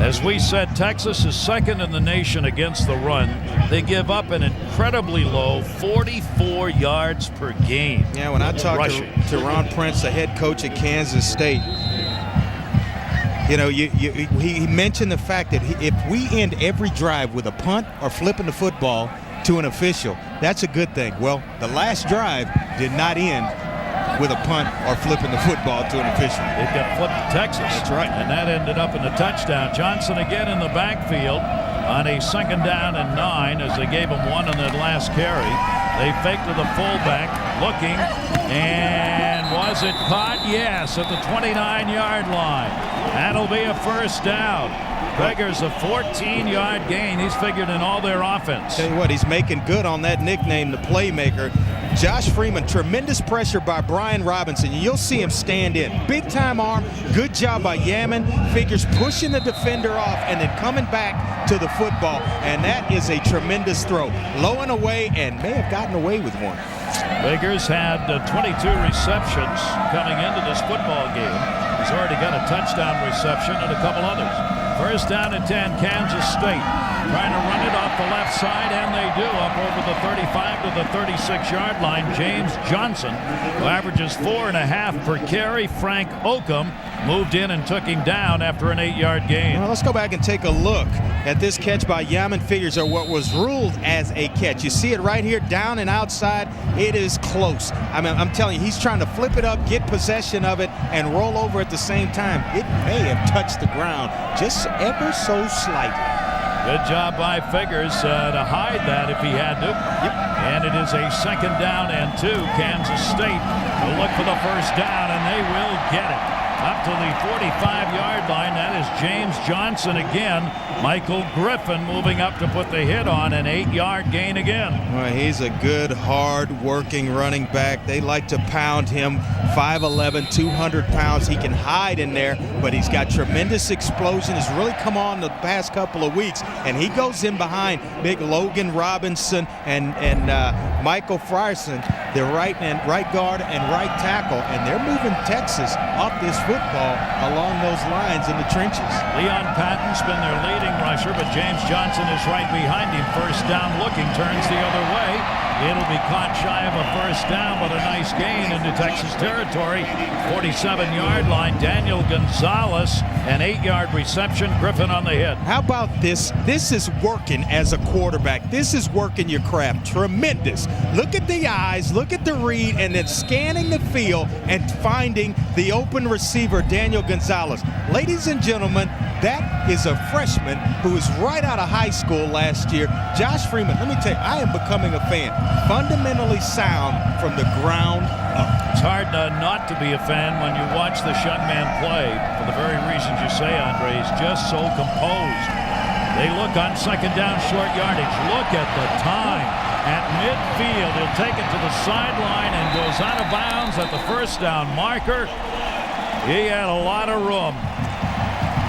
As we said, Texas is second in the nation against the run. They give up an incredibly low 44 yards per game.
Yeah, when I talked to Ron Prince, the head coach at Kansas State, you know, he mentioned the fact that if we end every drive with a punt or flipping the football to an official, that's a good thing. Well, the last drive did not end with a punt or flipping the football to an official.
It got flipped to Texas.
That's right.
And that ended up in a touchdown. Johnson again in the backfield on a 2nd down and 9 as they gave him 1 on that last carry. They faked to the fullback, looking, and was it caught? Yes, at the 29-yard line. That'll be a first down. Figures a 14-yard gain. He's figured in all their offense.
Tell you what, he's making good on that nickname, the playmaker. Josh Freeman, tremendous pressure by Brian Robinson. You'll see him stand in. Big time arm, good job by Yaman. Figures pushing the defender off and then coming back to the football. And that is a tremendous throw. Low and away, and may have gotten away with one.
Figures had 22 receptions coming into this football game. He's already got a touchdown reception and a couple others. First down and 10, Kansas State. Trying to run it off the left side, and they do, up over the 35 to the 36-yard line. James Johnson, who averages 4.5 per carry. Frank Oakham moved in and took him down after an 8-yard gain.
Well, let's go back and take a look at this catch by Yaman. Figures are what was ruled as a catch. You see it right here, down and outside. It is close. I mean, I'm telling you, he's trying to flip it up, get possession of it, and roll over at the same time. It may have touched the ground just ever so slightly.
Good job by Figures to hide that if he had to.
Yep.
And it is a 2nd down and 2. Kansas State will look for the first down, and they will get it. Up to the 45-yard line. That is James Johnson again. Michael Griffin moving up to put the hit on, an 8-yard gain again.
Well, he's a good, hard-working running back. They like to pound him. 5'11", 200 pounds. He can hide in there, but he's got tremendous explosion. Has really come on the past couple of weeks, and he goes in behind big Logan Robinson and Michael Frierson, the right guard and right tackle, and they're moving Texas off this football along those lines in the trenches.
Leon Patton's been their leading rusher, but James Johnson is right behind him. First down looking, turns the other way. It'll be caught shy of a first down, but a nice gain into Texas territory. 47-yard line. Daniel Gonzalez, an 8-yard reception. Griffin on the hit.
How about this? This is working as a quarterback. This is working your craft. Tremendous. Look at the eyes, look at the read, and then scanning the field and finding the open receiver, Daniel Gonzalez. Ladies and gentlemen, that is a freshman who was right out of high school last year. Josh Freeman, let me tell you, I am becoming a fan. Fundamentally sound from the ground up.
It's hard not to be a fan when you watch this young man play, for the very reasons you say, Andre. He's just so composed. They look on 2nd down, short yardage. Look at the time. At midfield, he'll take it to the sideline and goes out of bounds at the first down marker. He had a lot of room.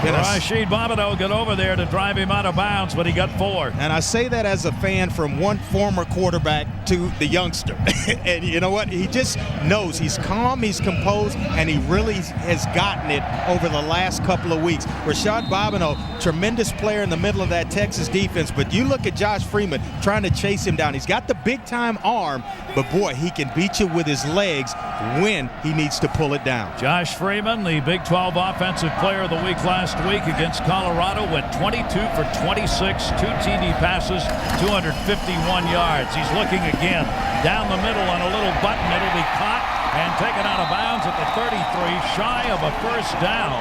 Rashid Bobineau got over there to drive him out of bounds, but he got 4.
And I say that as a fan from one former quarterback to the youngster. And you know what? He just knows. He's calm, he's composed, and he really has gotten it over the last couple of weeks. Rashad Bobineau, tremendous player in the middle of that Texas defense, but you look at Josh Freeman trying to chase him down. He's got the big-time arm, but boy, he can beat you with his legs when he needs to pull it down.
Josh Freeman, the Big 12 Offensive Player of the Week last week against Colorado, went 22 for 26, 2 TD passes, 251 yards. He's looking again down the middle on a little button. It'll be caught and taken out of bounds at the 33, shy of a first down.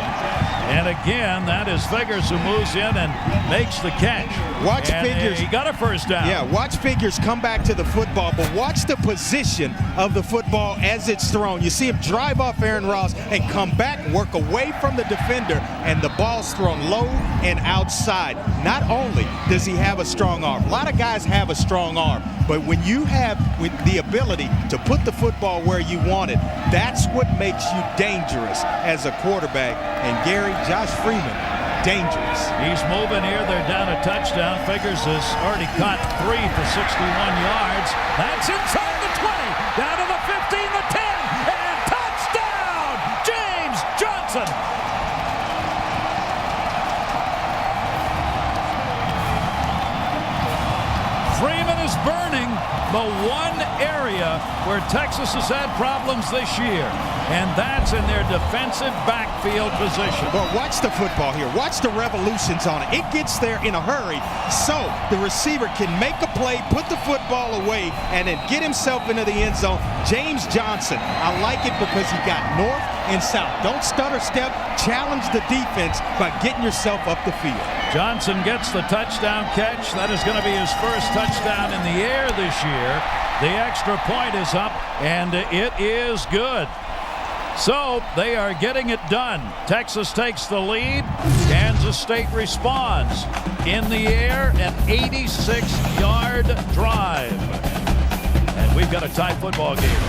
And again, that is Figures who moves in and makes the catch.
Watch Figures.
He got a first down.
Yeah, watch Figures come back to the football, but watch the position of the football as it's thrown. You see him drive off Aaron Ross and come back, work away from the defender, and the ball's thrown low and outside. Not only does he have a strong arm, a lot of guys have a strong arm, but when you have the ability to put the football where you want it, that's what makes you dangerous as a quarterback. And Gary, Josh Freeman, dangerous.
He's moving here. They're down a touchdown. Figures has already caught 3 for 61 yards. That's inside the 20, down to the 15, the 10. the one area where Texas has had problems this year, and that's in their defensive backfield position.
Well, watch the football here. Watch the revolutions on it. It gets there in a hurry, so the receiver can make a play, put the football away, and then get himself into the end zone. James Johnson, I like it because he got north and south. Don't stutter step. Challenge the defense by getting yourself up the field.
Johnson gets the touchdown catch. That is going to be his first touchdown in the air this year. The extra point is up, and it is good. So they are getting it done. Texas takes the lead. Kansas State responds. In the air, an 86-yard drive. And we've got a tie football game.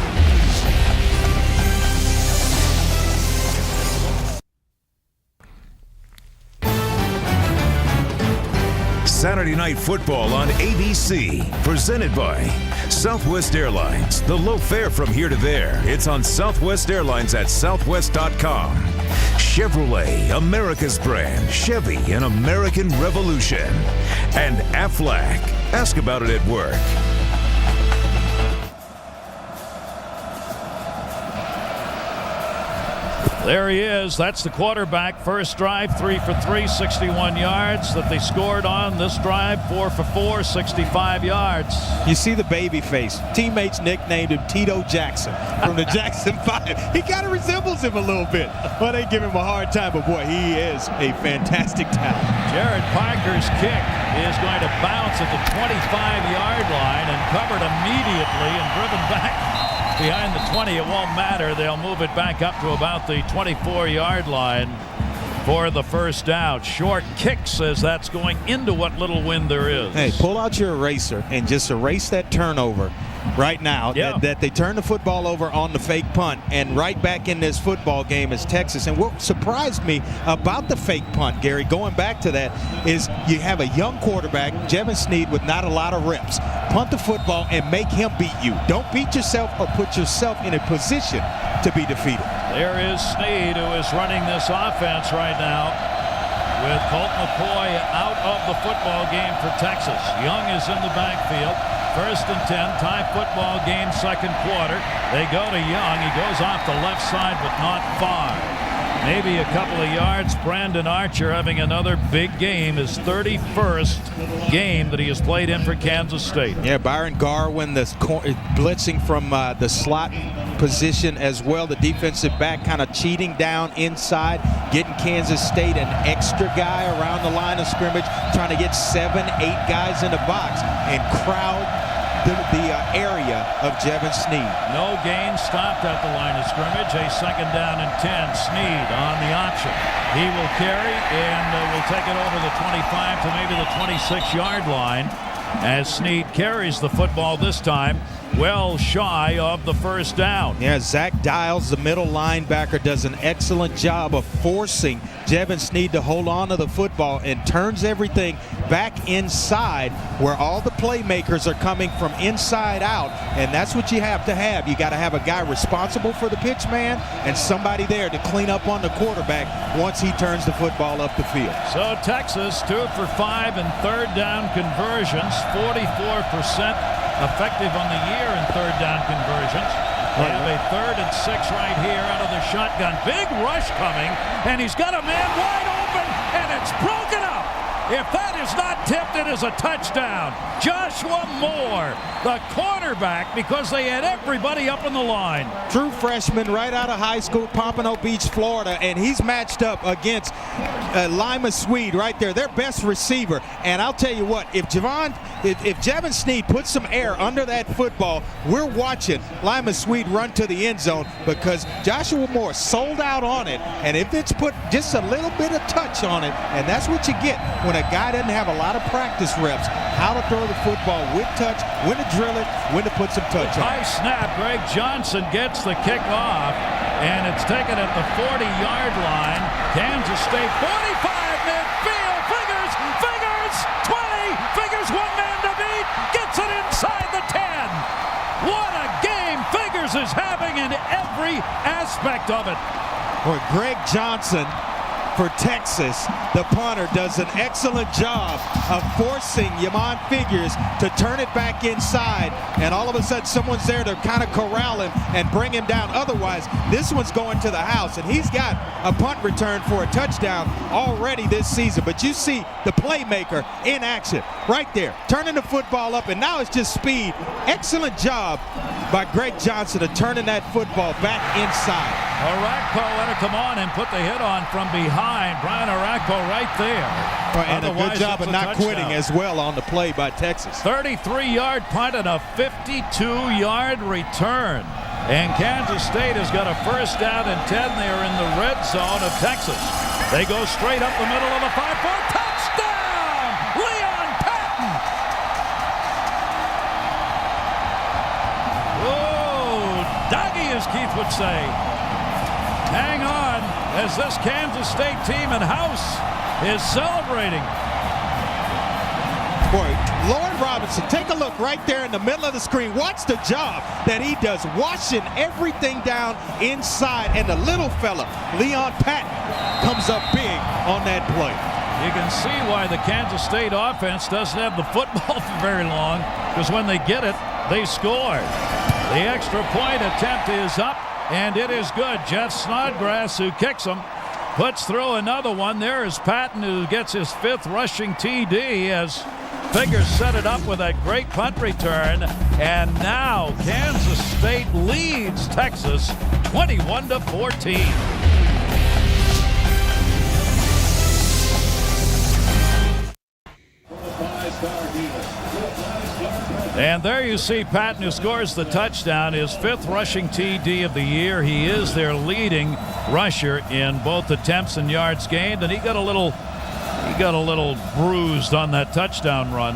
Saturday Night Football on ABC, presented by Southwest Airlines. The low fare from here to there. It's on Southwest Airlines at southwest.com. Chevrolet, America's brand. Chevy, an American revolution. And Aflac. Ask about it at work.
There he is. That's the quarterback. First drive, 3 for 3, 61 yards that they scored on. This drive, 4 for 4, 65 yards.
You see the baby face. Teammates nicknamed him Tito Jackson from the Jackson 5. He kind of resembles him a little bit. Well, they give him a hard time, but boy, he is a fantastic talent.
Jared Parker's kick is going to bounce at the 25-yard line and covered immediately and driven back behind the 20. It won't matter. They'll move it back up to about the 24-yard line for the first down. Short kick says that's going into what little wind there is.
Hey, pull out your eraser and just erase that turnover right now.
Yeah.
That they turn the football over on the fake punt, and right back in this football game is Texas. And what surprised me about the fake punt, Gary, going back to that, is you have a young quarterback, Jevin Sneed, with not a lot of reps. Punt the football and make him beat you. Don't beat yourself or put yourself in a position to be defeated.
There is Sneed, who is running this offense right now with Colt McCoy out of the football game for Texas. Young is in the backfield. First and 10, tie football game, second quarter. They go to Young. He goes off the left side, but not far. Maybe a couple of yards. Brandon Archer having another big game, his 31st game that he has played in for Kansas State.
Yeah, Byron Garwin, blitzing from the slot position as well. The defensive back kind of cheating down inside, getting Kansas State an extra guy around the line of scrimmage, trying to get 7, 8 guys in the box and crowd the area of Jevin Sneed.
No gain, stopped at the line of scrimmage. A second down and 10. Sneed on the option. He will carry and will take it over the 25 to maybe the 26-yard line as Sneed carries the football this time well shy of the first down.
Yeah, Zach Dials, the middle linebacker, does an excellent job of forcing Jevin Sneed to hold on to the football and turns everything back inside where all the playmakers are coming from inside out, and that's what you have to have. You got to have a guy responsible for the pitch man and somebody there to clean up on the quarterback once he turns the football up the field.
So Texas 2 for 5 in third down conversions, 44% effective on the year in third down conversions. They have a 3rd and 6 right here out of the shotgun. Big rush coming, and he's got a man wide open, and it's broken up. If that is not tipped, it is a touchdown. Joshua Moore, the cornerback, because they had everybody up on the line.
True freshman right out of high school, Pompano Beach, Florida, and he's matched up against Lima Swede right there, their best receiver. And I'll tell you what, if Jevin Sneed puts some air under that football, we're watching Lima Swede run to the end zone because Joshua Moore sold out on it. And if it's put just a little bit of touch on it, and that's what you get when a guy doesn't have a lot of practice reps, how to throw the football with touch, when to drill it, when to put some touch on it.
High snap. Greg Johnson gets the kick off, and it's taken at the 40-yard line. Kansas State 45 midfield. Figures, 20, figures one man to beat, gets it inside the 10. What a game Figures is having in every aspect of it.
Boy, Greg Johnson for Texas. The punter does an excellent job of forcing Yamon Figures to turn it back inside, and all of a sudden someone's there to kind of corral him and bring him down. Otherwise, this one's going to the house, and he's got a punt return for a touchdown already this season. But you see the playmaker in action right there, turning the football up, and now it's just speed. Excellent job by Greg Johnson of turning that football back inside.
Arakpo had to come on and put the hit on from behind. Brian Arakpo right there.
And a good job of not quitting as well on the play by Texas.
33-yard punt and a 52-yard return. And Kansas State has got a first down and 10 there in the red zone of Texas. They go straight up the middle of the 5-4. Touchdown! Leon Patton! Oh, doggy, as Keith would say. Hang on as this Kansas State team in house is celebrating.
Boy, Lauren Robinson, take a look right there in the middle of the screen. Watch the job that he does, washing everything down inside. And the little fella, Leon Patton, comes up big on that play.
You can see why the Kansas State offense doesn't have the football for very long, because when they get it, they score. The extra point attempt is up, and it is good. Jeff Snodgrass, who kicks him, puts through another one. There is Patton, who gets his 5th rushing TD as Figures set it up with a great punt return. And now Kansas State leads Texas 21-14. And there you see Patton, who scores the touchdown, his 5th rushing TD of the year. He is their leading rusher in both attempts and yards gained, and he got a little bruised on that touchdown run.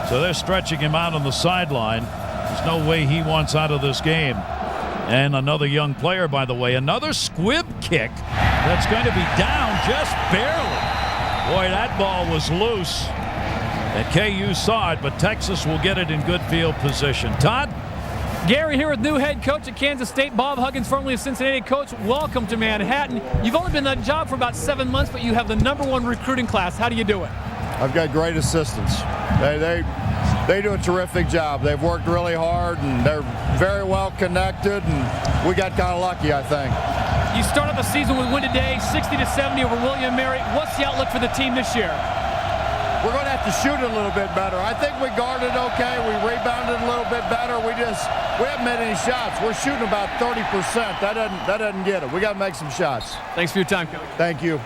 So they're stretching him out on the sideline. There's no way he wants out of this game. And another young player, by the way, another squib kick that's going to be down just barely. Boy, that ball was loose. And KU saw it, but Texas will get it in good field position. Todd?
Gary here with new head coach at Kansas State, Bob Huggins, formerly of Cincinnati. Coach, welcome to Manhattan. You've only been in that job for about 7 months, but you have the #1 recruiting class. How do you do it?
I've got great assistants. They do a terrific job. They've worked really hard, and they're very well connected, and we got kind of lucky, I think.
You start off the season with win today, 60-70 over William & Mary. What's the outlook for the team this year?
We're going to have to shoot it a little bit better. I think we guarded okay. We rebounded a little bit better. We haven't made any shots. We're shooting about 30%. That doesn't get it. We got to make some shots.
Thanks for your time, Coach.
Thank you.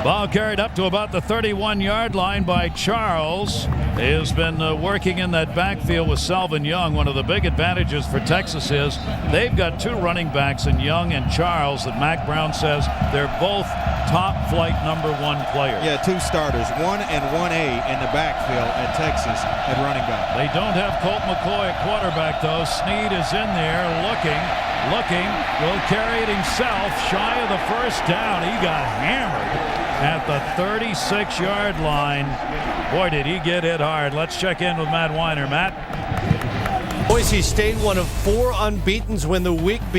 Ball carried up to about the 31-yard line by Charles. He has been working in that backfield with Selvin Young. One of the big advantages for Texas is they've got 2 running backs in Young and Charles that Mac Brown says they're both top-flight #1 players.
Yeah, 2 starters, 1 and 1A in the backfield at Texas at running back.
They don't have Colt McCoy at quarterback, though. Snead is in there looking, will carry it himself, shy of the first down. He got hammered at the 36-yard line. Boy, did he get hit hard. Let's check in with Matt Weiner. Matt?
Boise State, one of 4 unbeatens when the weekend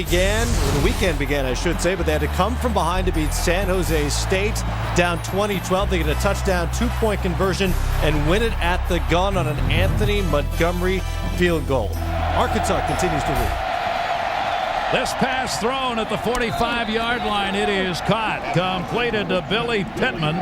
began, I should say, but they had to come from behind to beat San Jose State down 20-12. They get a touchdown, 2-point conversion, and win it at the gun on an Anthony Montgomery field goal. Arkansas continues to lead.
This pass thrown at the 45-yard line. It is caught. Completed to Billy Pittman.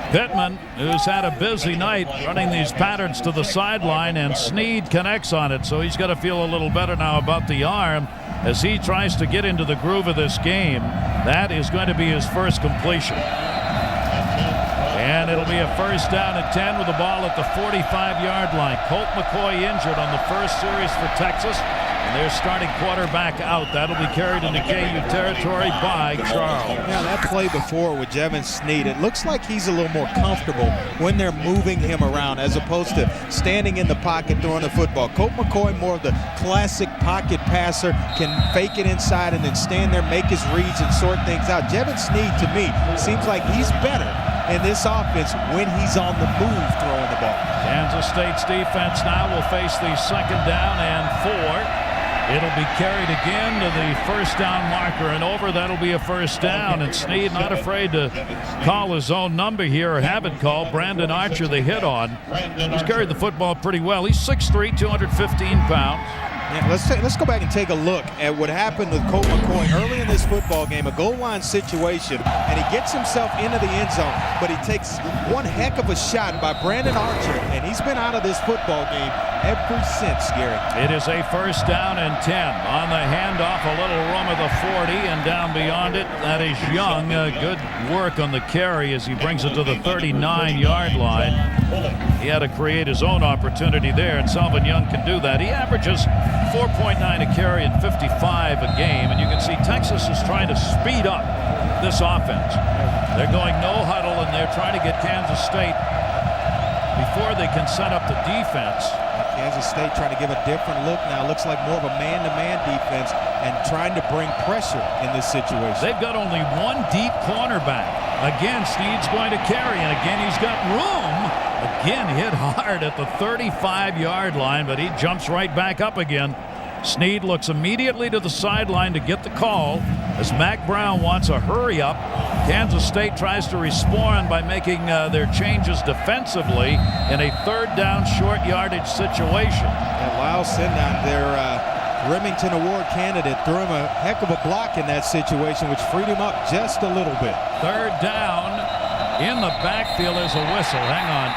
Pittman, who's had a busy night running these patterns to the sideline, and Snead connects on it. So he's got to feel a little better now about the arm as he tries to get into the groove of this game. That is going to be his first completion. And it'll be a first down at 10 with the ball at the 45-yard line. Colt McCoy injured on the first series for Texas. And they're starting quarterback out. That'll be carried into KU territory by Charles.
Yeah, that play before with Jevin Snead, it looks like he's a little more comfortable when they're moving him around as opposed to standing in the pocket throwing the football. Colt McCoy, more of the classic pocket passer, can fake it inside and then stand there, make his reads, and sort things out. Jevin Snead, to me, seems like he's better in this offense when he's on the move throwing the ball.
Kansas State's defense now will face the 2nd down and 4. It'll be carried again to the first down marker and over. That'll be a first down. And Snead not afraid to call his own number here or have it called. Brandon Archer, the hit on. He's carried the football pretty well. He's 6'3", 215 pounds.
Yeah, let's go back and take a look at what happened with Colt McCoy early in this football game, a goal line situation, and he gets himself into the end zone, but he takes one heck of a shot by Brandon Archer, and he's been out of this football game ever since, Gary.
It is a first down and 10. On the handoff, a little room of the 40, and down beyond it, that is Young. Good work on the carry as he brings it to the 39-yard line. He had to create his own opportunity there, and Selvin Young can do that. He averages 4.9 a carry and 55 a game, and you can see Texas is trying to speed up this offense. They're going no huddle, and they're trying to get Kansas State before they can set up the defense.
Kansas State trying to give a different look now. Looks like more of a man-to-man defense and trying to bring pressure in this situation.
They've got only one deep cornerback. Again, Snead's going to carry, and again he's got room. Again hit hard at the 35-yard line, but he jumps right back up again. Snead looks immediately to the sideline to get the call as Mac Brown wants a hurry up. Kansas State tries to respond by making their changes defensively in a third down short yardage situation.
And Lyle Sindown, their Remington Award candidate, threw him a heck of a block in that situation, which freed him up just a little bit.
Third down in the backfield. There's a whistle. Hang on.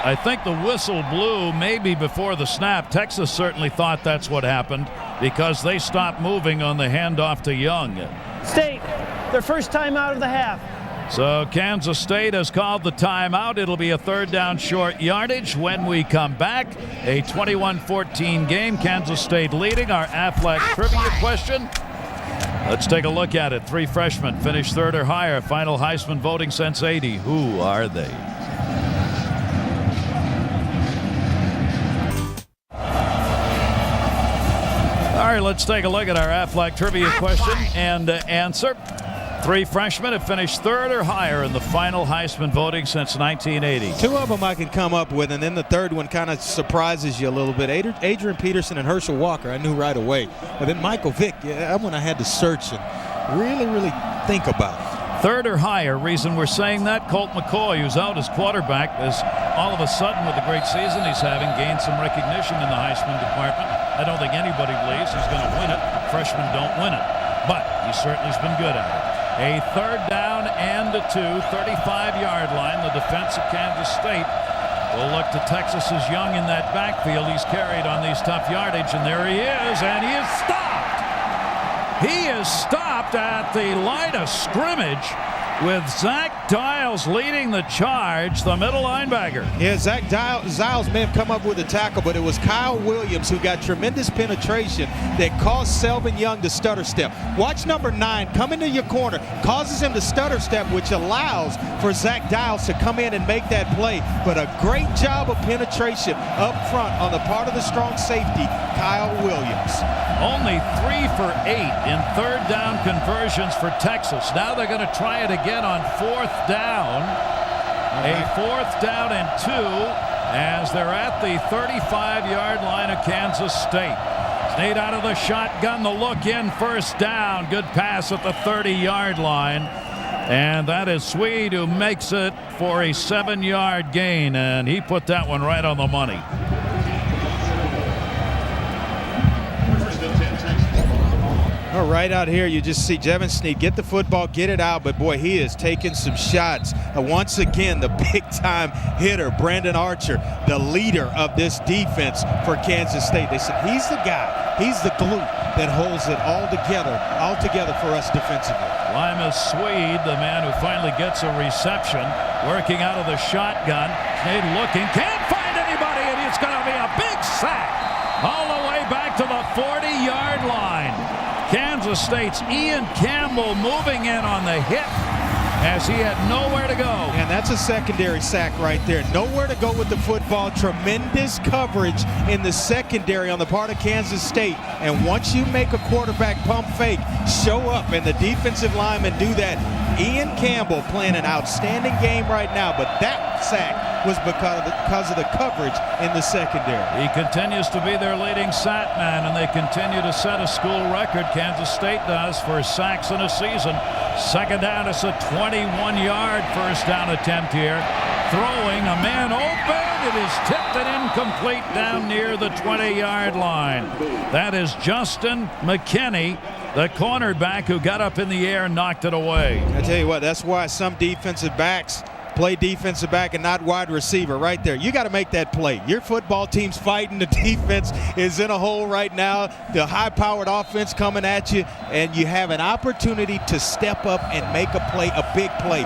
I think the whistle blew maybe before the snap. Texas certainly thought that's what happened because they stopped moving on the handoff to Young.
State, their first time out of the half.
So Kansas State has called the timeout. It'll be a third down short yardage when we come back. A 21-14 game. Kansas State leading. Our Aflac trivia question. Let's take a look at it. 3 freshmen finished third or higher. Final Heisman voting since '80. Who are they? All right, let's take a look at our Aflac trivia question and answer. 3 freshmen have finished third or higher in the final Heisman voting since 1980.
2 of them I can come up with, and then the third one kind of surprises you a little bit. Adrian Peterson and Herschel Walker, I knew right away. But then Michael Vick, that one I had to search and really think about.
Third or higher. Reason we're saying that, Colt McCoy, who's out as quarterback, is all of a sudden with the great season he's having gained some recognition in the Heisman department. I don't think anybody believes he's going to win it. Freshmen don't win it. But he certainly has been good at it. A third down and 2, 35-yard line. The defense of Kansas State will look to Texas's Young in that backfield. He's carried on these tough yardage, and there he is, and he is stopped. He is stopped at the line of scrimmage with Zach Dials leading the charge, the middle linebacker.
Yeah, Zach Dials may have come up with a tackle, but it was Kyle Williams who got tremendous penetration that caused Selvin Young to stutter step. Watch number 9 come into your corner, causes him to stutter step, which allows for Zach Dials to come in and make that play. But a great job of penetration up front on the part of the strong safety, Kyle Williams.
Only 3 for 8 in third down conversions for Texas. Now they're going to try it again on fourth down. A fourth down and 2 as they're at the 35-yard line of Kansas State. Snead out of the shotgun, the look in, first down. Good pass at the 30-yard line. And that is Swede who makes it for a 7-yard gain, and he put that one right on the money.
Well, right out here, you just see Jevin Snead get the football, get it out, but boy, he is taking some shots. Once again, the big-time hitter, Brandon Archer, the leader of this defense for Kansas State. They said he's the guy, he's the glue that holds it all together for us defensively.
Limas Swede, the man who finally gets a reception, working out of the shotgun. Snead looking, can't find anybody, and it's going to be a big sack all the way back to the 40-yard line. Kansas State's Ian Campbell moving in on the hit as he had nowhere to go.
And that's a secondary sack right there. Nowhere to go with the football. Tremendous coverage in the secondary on the part of Kansas State. And once you make a quarterback pump fake, show up, and the defensive linemen do that, Ian Campbell playing an outstanding game right now, but that sack was because of the coverage in the secondary.
He continues to be their leading sack man, and they continue to set a school record. Kansas State does for sacks in a season. Second down, it's a 21-yard first down attempt here. Throwing, a man open. It is tipped and incomplete down near the 20-yard line. That is Justin McKinney, the cornerback who got up in the air and knocked it away.
I tell you what, that's why some defensive backs play defensive back and not wide receiver right there. You got to make that play. Your football team's fighting. The defense is in a hole right now. The high-powered offense coming at you, and you have an opportunity to step up and make a play, a big play.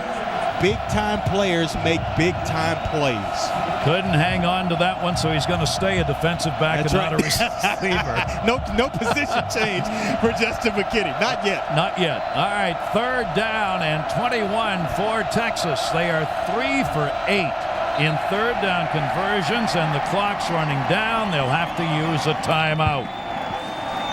Big-time players make big-time plays.
Couldn't hang on to that one, so he's going to stay a defensive back.
That's
and
right.
not a receiver.
No position change for Justin McKinney. Not yet.
Not yet. All right, third down and 21 for Texas. They are 3 for 8 in third down conversions, and the clock's running down. They'll have to use a timeout.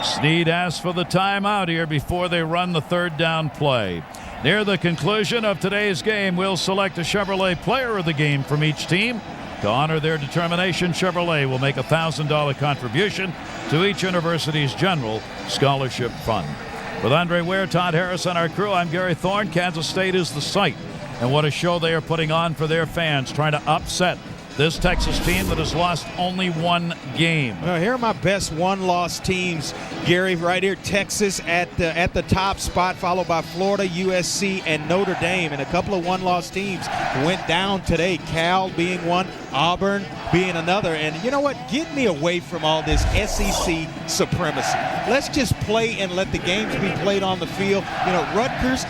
Snead asks for the timeout here before they run the third down play. Near the conclusion of today's game, we'll select a Chevrolet player of the game from each team. To honor their determination, Chevrolet will make a $1,000 contribution to each university's general scholarship fund. With Andre Ware, Todd Harris, and our crew, I'm Gary Thorne. Kansas State is the site. And what a show they are putting on for their fans, trying to upset this Texas team that has lost only one game.
Well, here are my best one-loss teams, Gary. Right here, Texas at the top spot, followed by Florida, USC, and Notre Dame. And a couple of one-loss teams went down today. Cal being one, Auburn being another. And you know what? Get me away from all this SEC supremacy. Let's just play and let the games be played on the field. You know, Rutgers,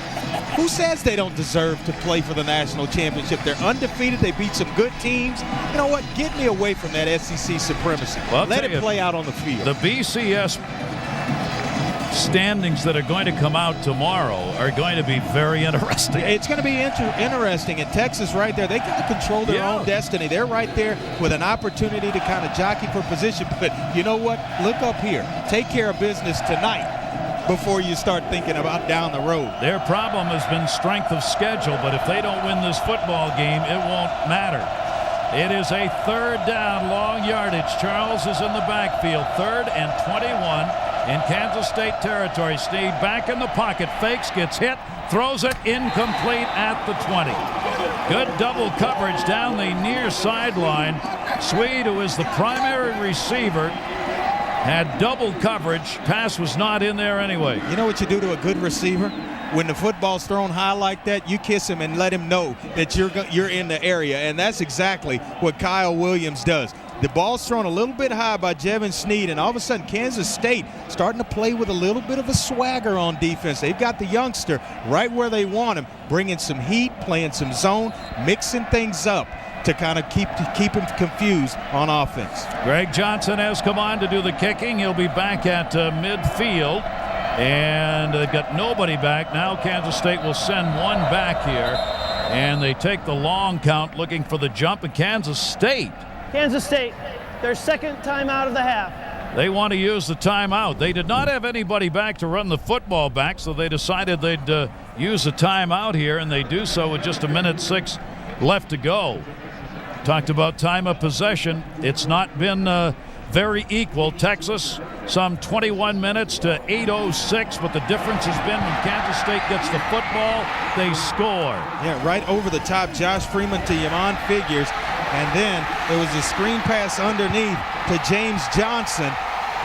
who says they don't deserve to play for the national championship? They're undefeated. They beat some good teams. You know what? Get me away from that SEC supremacy.
Well,
let it play out on the field.
The BCS standings that are going to come out tomorrow are going to be very interesting.
It's going to be interesting. And Texas right there, they got to control their own destiny. They're right there with an opportunity to kind of jockey for position. But you know what? Look up here. Take care of business tonight before you start thinking about down the road.
Their problem has been strength of schedule, but if they don't win this football game, it won't matter. It is a third down, long yardage. Charles is in the backfield. 3rd and 21 in Kansas State territory. Snead back in the pocket, fakes, gets hit, throws it incomplete at the 20. Good double coverage down the near sideline. Swede, who is the primary receiver, had double coverage. Pass was not in there anyway.
You know what you do to a good receiver? When the football's thrown high like that, you kiss him and let him know that you're in the area, and that's exactly what Kyle Williams does. The ball's thrown a little bit high by Jevin Snead, and all of a sudden Kansas State starting to play with a little bit of a swagger on defense. They've got the youngster right where they want him, bringing some heat, playing some zone, mixing things up to kind of keep him confused on offense.
Greg Johnson has come on to do the kicking. He'll be back at midfield. And they've got nobody back. Now Kansas State will send one back here. And they take the long count looking for the jump. And Kansas State,
their second timeout of the half.
They want to use the timeout. They did not have anybody back to run the football back, so they decided they'd use the timeout here, and they do so with just 1:06 left to go. Talked about time of possession. It's not been very equal. Texas, some 21 minutes to 8:06, but the difference has been when Kansas State gets the football, they score.
Yeah, right over the top, Josh Freeman to Yvonne Figures, and then there was a screen pass underneath to James Johnson.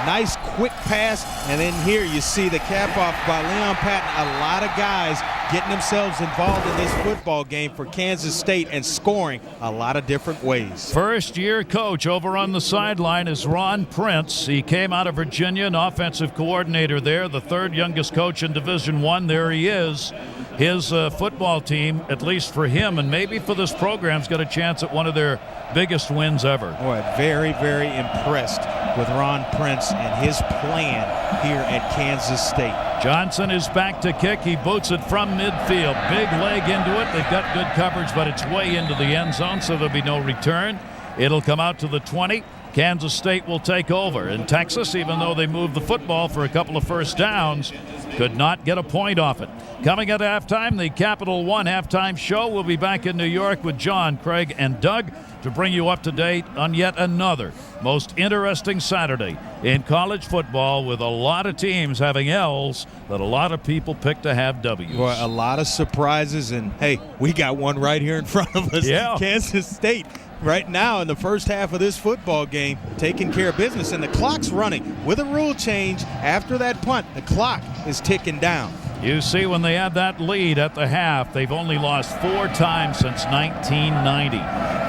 Nice quick pass, and then here you see the cap off by Leon Patton. A lot of guys getting themselves involved in this football game for Kansas State and scoring a lot of different ways.
First-year coach over on the sideline is Ron Prince. He came out of Virginia, an offensive coordinator there, the 3rd youngest coach in Division I. There he is. His football team, at least for him and maybe for this program's got a chance at one of their biggest wins ever.
Boy, very, very impressed with Ron Prince and his plan here at Kansas State.
Johnson is back to kick. He boots it from midfield. Big leg into it. They've got good coverage, but it's way into the end zone, so there'll be no return. It'll come out to the 20. Kansas State will take over. And Texas, even though they moved the football for a couple of first downs, could not get a point off it. Coming at halftime, the Capital One halftime show. Will be back in New York with John, Craig, and Doug to bring you up to date on yet another most interesting Saturday in college football, with a lot of teams having L's that a lot of people pick to have W's.
Well, a lot of surprises, and hey, we got one right here in front of us.
Yeah.
Kansas State right now in the first half of this football game taking care of business, and the clock's running. With a rule change after that punt, the clock is ticking down.
You see, when they had that lead at the half, they've only lost 4 times since 1990.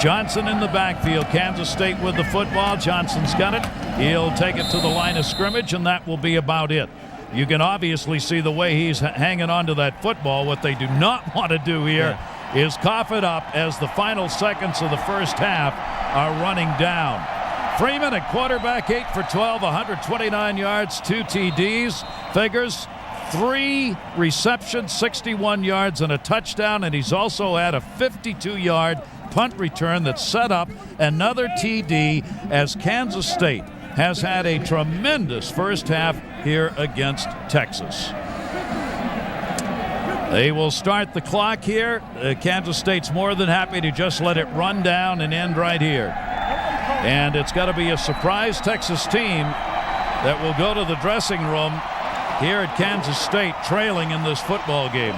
Johnson in the backfield. Kansas State with the football. Johnson's got it. He'll take it to the line of scrimmage, and that will be about it. You can obviously see the way he's hanging on to that football. What they do not want to do here is cough it up as the final seconds of the first half are running down. Freeman at quarterback, 8 for 12, 129 yards, 2 TDs. Figures 3 receptions, 61 yards, and a touchdown, and he's also had a 52-yard punt return that set up another TD, as Kansas State has had a tremendous first half here against Texas. They will start the clock here. Kansas State's more than happy to just let it run down and end right here. And it's got to be a surprise Texas team that will go to the dressing room here at Kansas State trailing in this football game.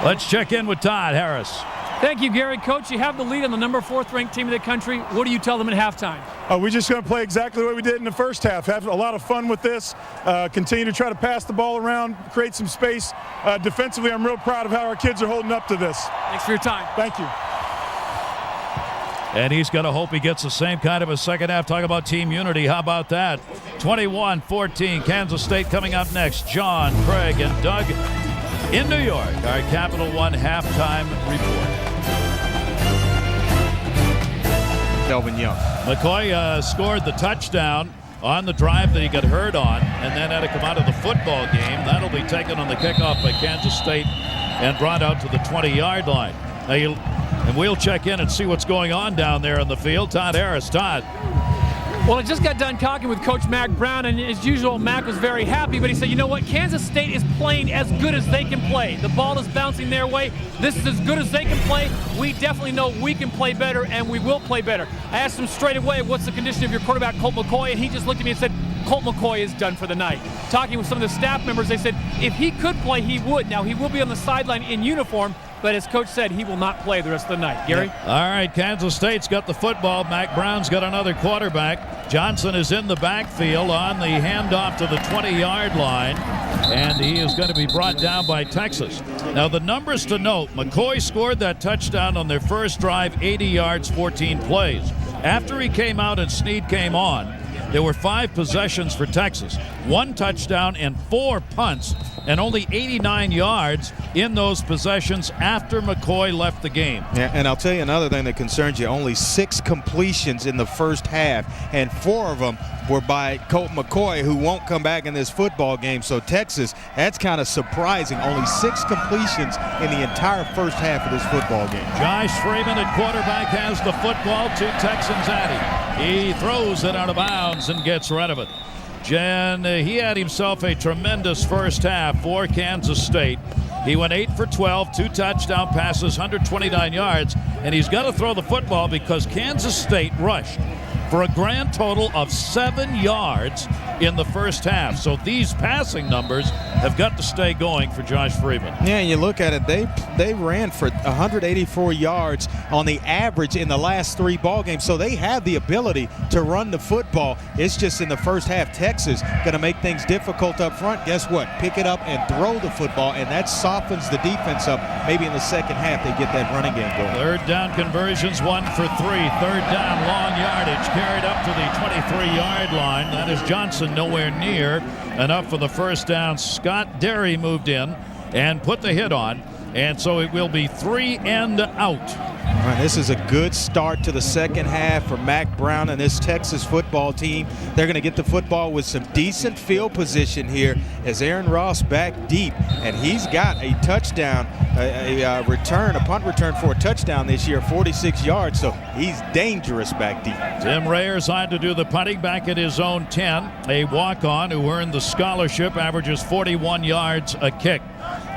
Let's check in with Todd Harris.
Thank you, Gary. Coach, you have the lead on the number 4th ranked team in the country. What do you tell them at halftime?
We're just going to play exactly what we did in the first half. Have a lot of fun with this. Continue to try to pass the ball around, create some space. Defensively, I'm real proud of how our kids are holding up to this.
Thanks for your time.
Thank you.
And he's going to hope he gets the same kind of a second half. Talk about team unity. How about that? 21-14. Kansas State coming up next. John, Craig, and Doug in New York. Our Capital One halftime report.
Kelvin Young.
McCoy scored the touchdown on the drive that he got hurt on, and then had to come out of the football game. That'll be taken on the kickoff by Kansas State and brought out to the 20-yard line. And we'll check in and see what's going on down there in the field. Todd Harris. Todd.
Well, I just got done talking with Coach Mack Brown, and as usual, Mack was very happy, but he said, you know what, Kansas State is playing as good as they can play. The ball is bouncing their way. This is as good as they can play. We definitely know we can play better, and we will play better. I asked him straight away, what's the condition of your quarterback, Colt McCoy, and he just looked at me and said, Colt McCoy is done for the night. Talking with some of the staff members, they said if he could play, he would. Now, he will be on the sideline in uniform, but as Coach said, he will not play the rest of the night. Gary?
Yeah. All right, Kansas State's got the football. Mack Brown's got another quarterback. Johnson is in the backfield on the handoff to the 20-yard line, and he is going to be brought down by Texas. Now, the numbers to note, McCoy scored that touchdown on their first drive, 80 yards, 14 plays. After he came out and Snead came on, there were 5 possessions for Texas, 1 touchdown and 4 punts, and only 89 yards in those possessions after McCoy left the game.
Yeah, and I'll tell you another thing that concerns you. Only 6 completions in the first half, and 4 of them were by Colt McCoy, who won't come back in this football game. So Texas, that's kind of surprising. Only 6 completions in the entire first half of this football game.
Josh Freeman at quarterback has the football. 2 Texans at him. He throws it out of bounds and gets rid of it. He had himself a tremendous first half for Kansas State. He went 8 for 12, 2 touchdown passes, 129 yards, and he's got to throw the football because Kansas State rushed for a grand total of 7 yards in the first half. So these passing numbers have got to stay going for Josh Freeman.
Yeah, and you look at it, they ran for 184 yards on the average in the last 3 ball games. So they have the ability to run the football. It's just in the first half, Texas going to make things difficult up front. Guess what? Pick it up and throw the football, and that softens the defense up. Maybe in the second half they get that running game going.
Third down conversions, 1 for 3. Third down, long yardage, carried up to the 23-yard line. That is Johnson nowhere near enough for the first down. Scott Derry moved in and put the hit on. And so it will be 3 and out.
All right, this is a good start to the second half for Mack Brown and this Texas football team. They're going to get the football with some decent field position here as Aaron Ross back deep, and he's got a touchdown, a punt return for a touchdown this year, 46 yards, so he's dangerous back deep.
Tim Rayer's on to do the punting back at his own 10. A walk-on who earned the scholarship, averages 41 yards a kick.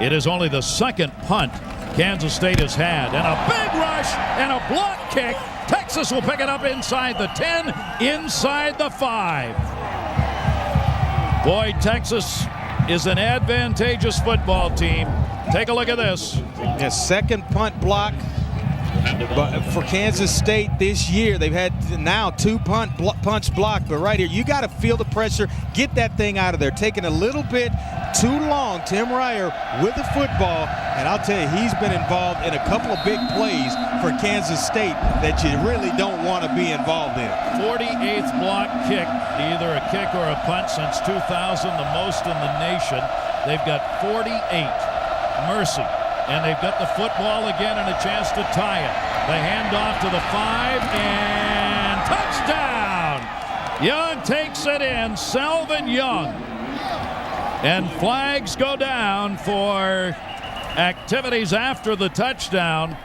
It is only the second punt Kansas State has had, and a big rush and a block kick. Texas will pick it up inside the 10, inside the 5. Boy, Texas is an advantageous football team. Take a look at this.
A second punt block for Kansas State this year. They've had now 2 punts blocked, but right here, you got to feel the pressure, get that thing out of there. Taking a little bit too long, Tim Ryer with the football, and I'll tell you, he's been involved in a couple of big plays for Kansas State that you really don't want to be involved in.
48th block kick, either a kick or a punt since 2000, the most in the nation. They've got 48. Mercy. And they've got the football again and a chance to tie it. The handoff to the 5 and touchdown! Young takes it in, Selvin Young. And flags go down for activities after the touchdown.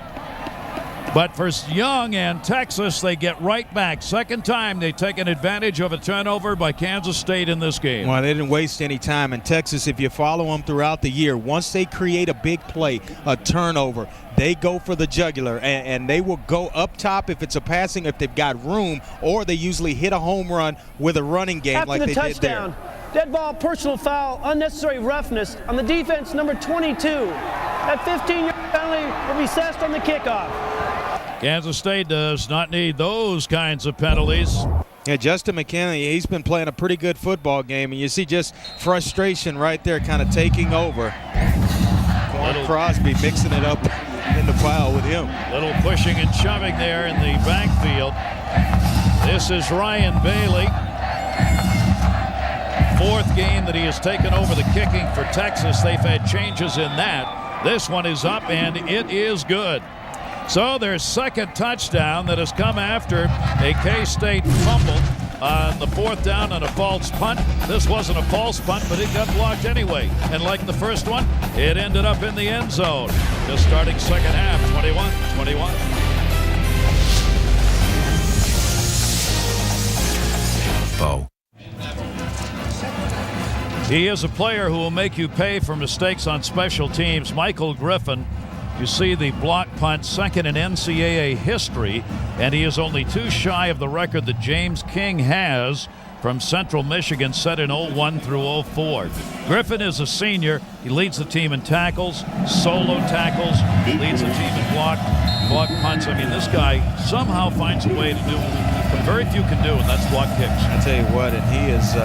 But for Young and Texas, they get right back. Second time they take an advantage of a turnover by Kansas State in this game.
Well, they didn't waste any time. And Texas, if you follow them throughout the year, once they create a big play, a turnover, they go for the jugular. And they will go up top if it's a passing, if they've got room, or they usually hit a home run with a running game
after
like
the
they
touchdown,
did there.
Dead ball, personal foul, unnecessary roughness on the defense, number 22. That 15-yard penalty will be assessed on the kickoff.
Kansas State does not need those kinds of penalties.
Yeah, Justin McKinney, he's been playing a pretty good football game, and you see just frustration right there kind of taking over. Quan Crosby mixing it up in the pile with him.
Little pushing and shoving there in the backfield. This is Ryan Bailey. 4th game that he has taken over the kicking for Texas. They've had changes in that. This one is up, and it is good. So their second touchdown that has come after a K-State fumble on the 4th down and a false punt. This wasn't a false punt, but it got blocked anyway. And like the first one, it ended up in the end zone. Just starting second half, 21-21.
Bo.
He is a player who will make you pay for mistakes on special teams. Michael Griffin. You see the block punt, second in NCAA history, and he is only 2 shy of the record that James King has from Central Michigan, set in 01 through 04. Griffin is a senior. He leads the team in tackles, solo tackles, leads the team in block punts. I mean, this guy somehow finds a way to do what very few can do, and that's block kicks.
I tell you what, and he is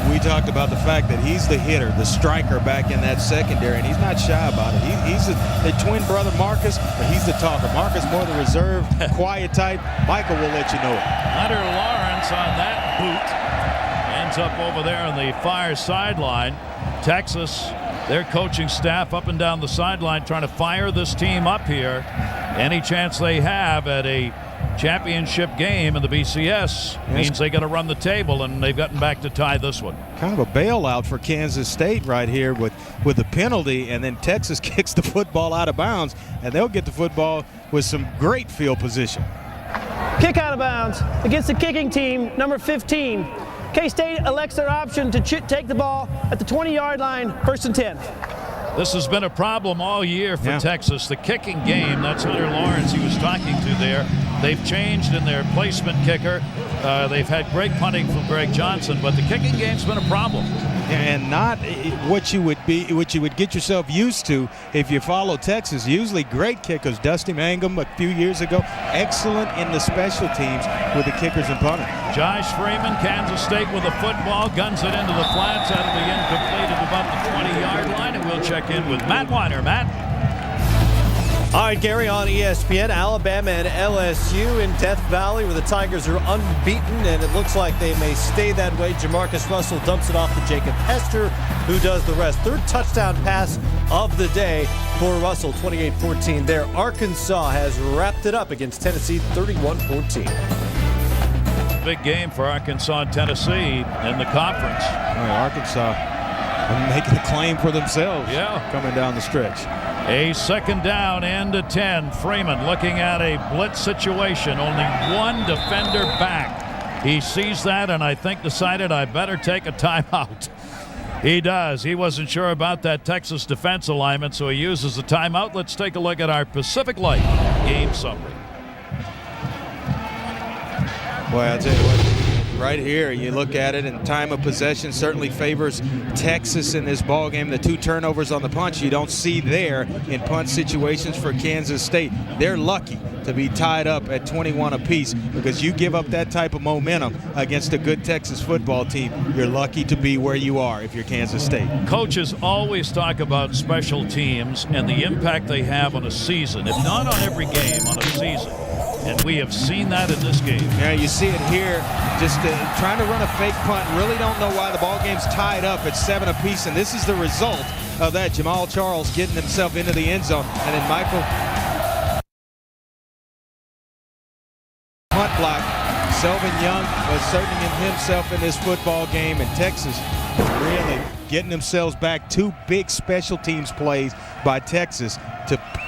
we talked about the fact that he's the hitter, the striker back in that secondary, and he's not shy about it. He's the twin brother Marcus, but he's the talker. Marcus more the reserved, quiet type. Michael will let you know it.
Hunter Lawrence on that boot ends up over there on the far sideline. Texas, their coaching staff up and down the sideline trying to fire this team up here. Any chance they have at a championship game in the BCS means they got to run the table, and they've gotten back to tie this one.
Kind of a bailout for Kansas State right here with the penalty, and then Texas kicks the football out of bounds, and they'll get the football with some great field position.
Kick out of bounds against the kicking team, number 15. K-State elects their option to take the ball at the 20-yard line, 1st and 10.
This has been a problem all year for Texas. The kicking game, that's Hunter Lawrence he was talking to there. They've changed in their placement kicker. They've had great punting from Greg Johnson, but the kicking game's been a problem.
And not what you would get yourself used to if you follow Texas. Usually great kickers. Dusty Mangum a few years ago, excellent in the special teams with the kickers and punting.
Josh Freeman, Kansas State with the football, guns it into the flats out of the incomplete at about the 20-yard line, and we'll check in with Matt Weiner. Matt?
All right, Gary, on ESPN, Alabama and LSU in Death Valley, where the Tigers are unbeaten, and it looks like they may stay that way. Jamarcus Russell dumps it off to Jacob Hester, who does the rest. Third touchdown pass of the day for Russell, 28-14 there. Arkansas has wrapped it up against Tennessee, 31-14.
Big game for Arkansas and Tennessee in the conference.
Arkansas making a claim for themselves. Coming down the stretch.
A second down and a 10. Freeman looking at a blitz situation. Only one defender back. He sees that and I think decided I better take a timeout. He does. He wasn't sure about that Texas defense alignment, so he uses the timeout. Let's take a look at our Pacific Light game summary.
Boy, I'll tell you what. Right here, you look at it, and time of possession certainly favors Texas in this ball game. The 2 turnovers on the punch you don't see there in punt situations for Kansas State. They're lucky to be tied up at 21 apiece, because you give up that type of momentum against a good Texas football team, you're lucky to be where you are if you're Kansas State.
Coaches always talk about special teams and the impact they have on a season, if not on every game, on a season. And we have seen that in this game.
Yeah, you see it here, just trying to run a fake punt. Really don't know why the ball game's tied up at 7 apiece, and this is the result of that. Jamal Charles getting himself into the end zone, and then Michael punt block. Selvin Young asserting himself in this football game, and Texas really getting themselves back. 2 big special teams plays by Texas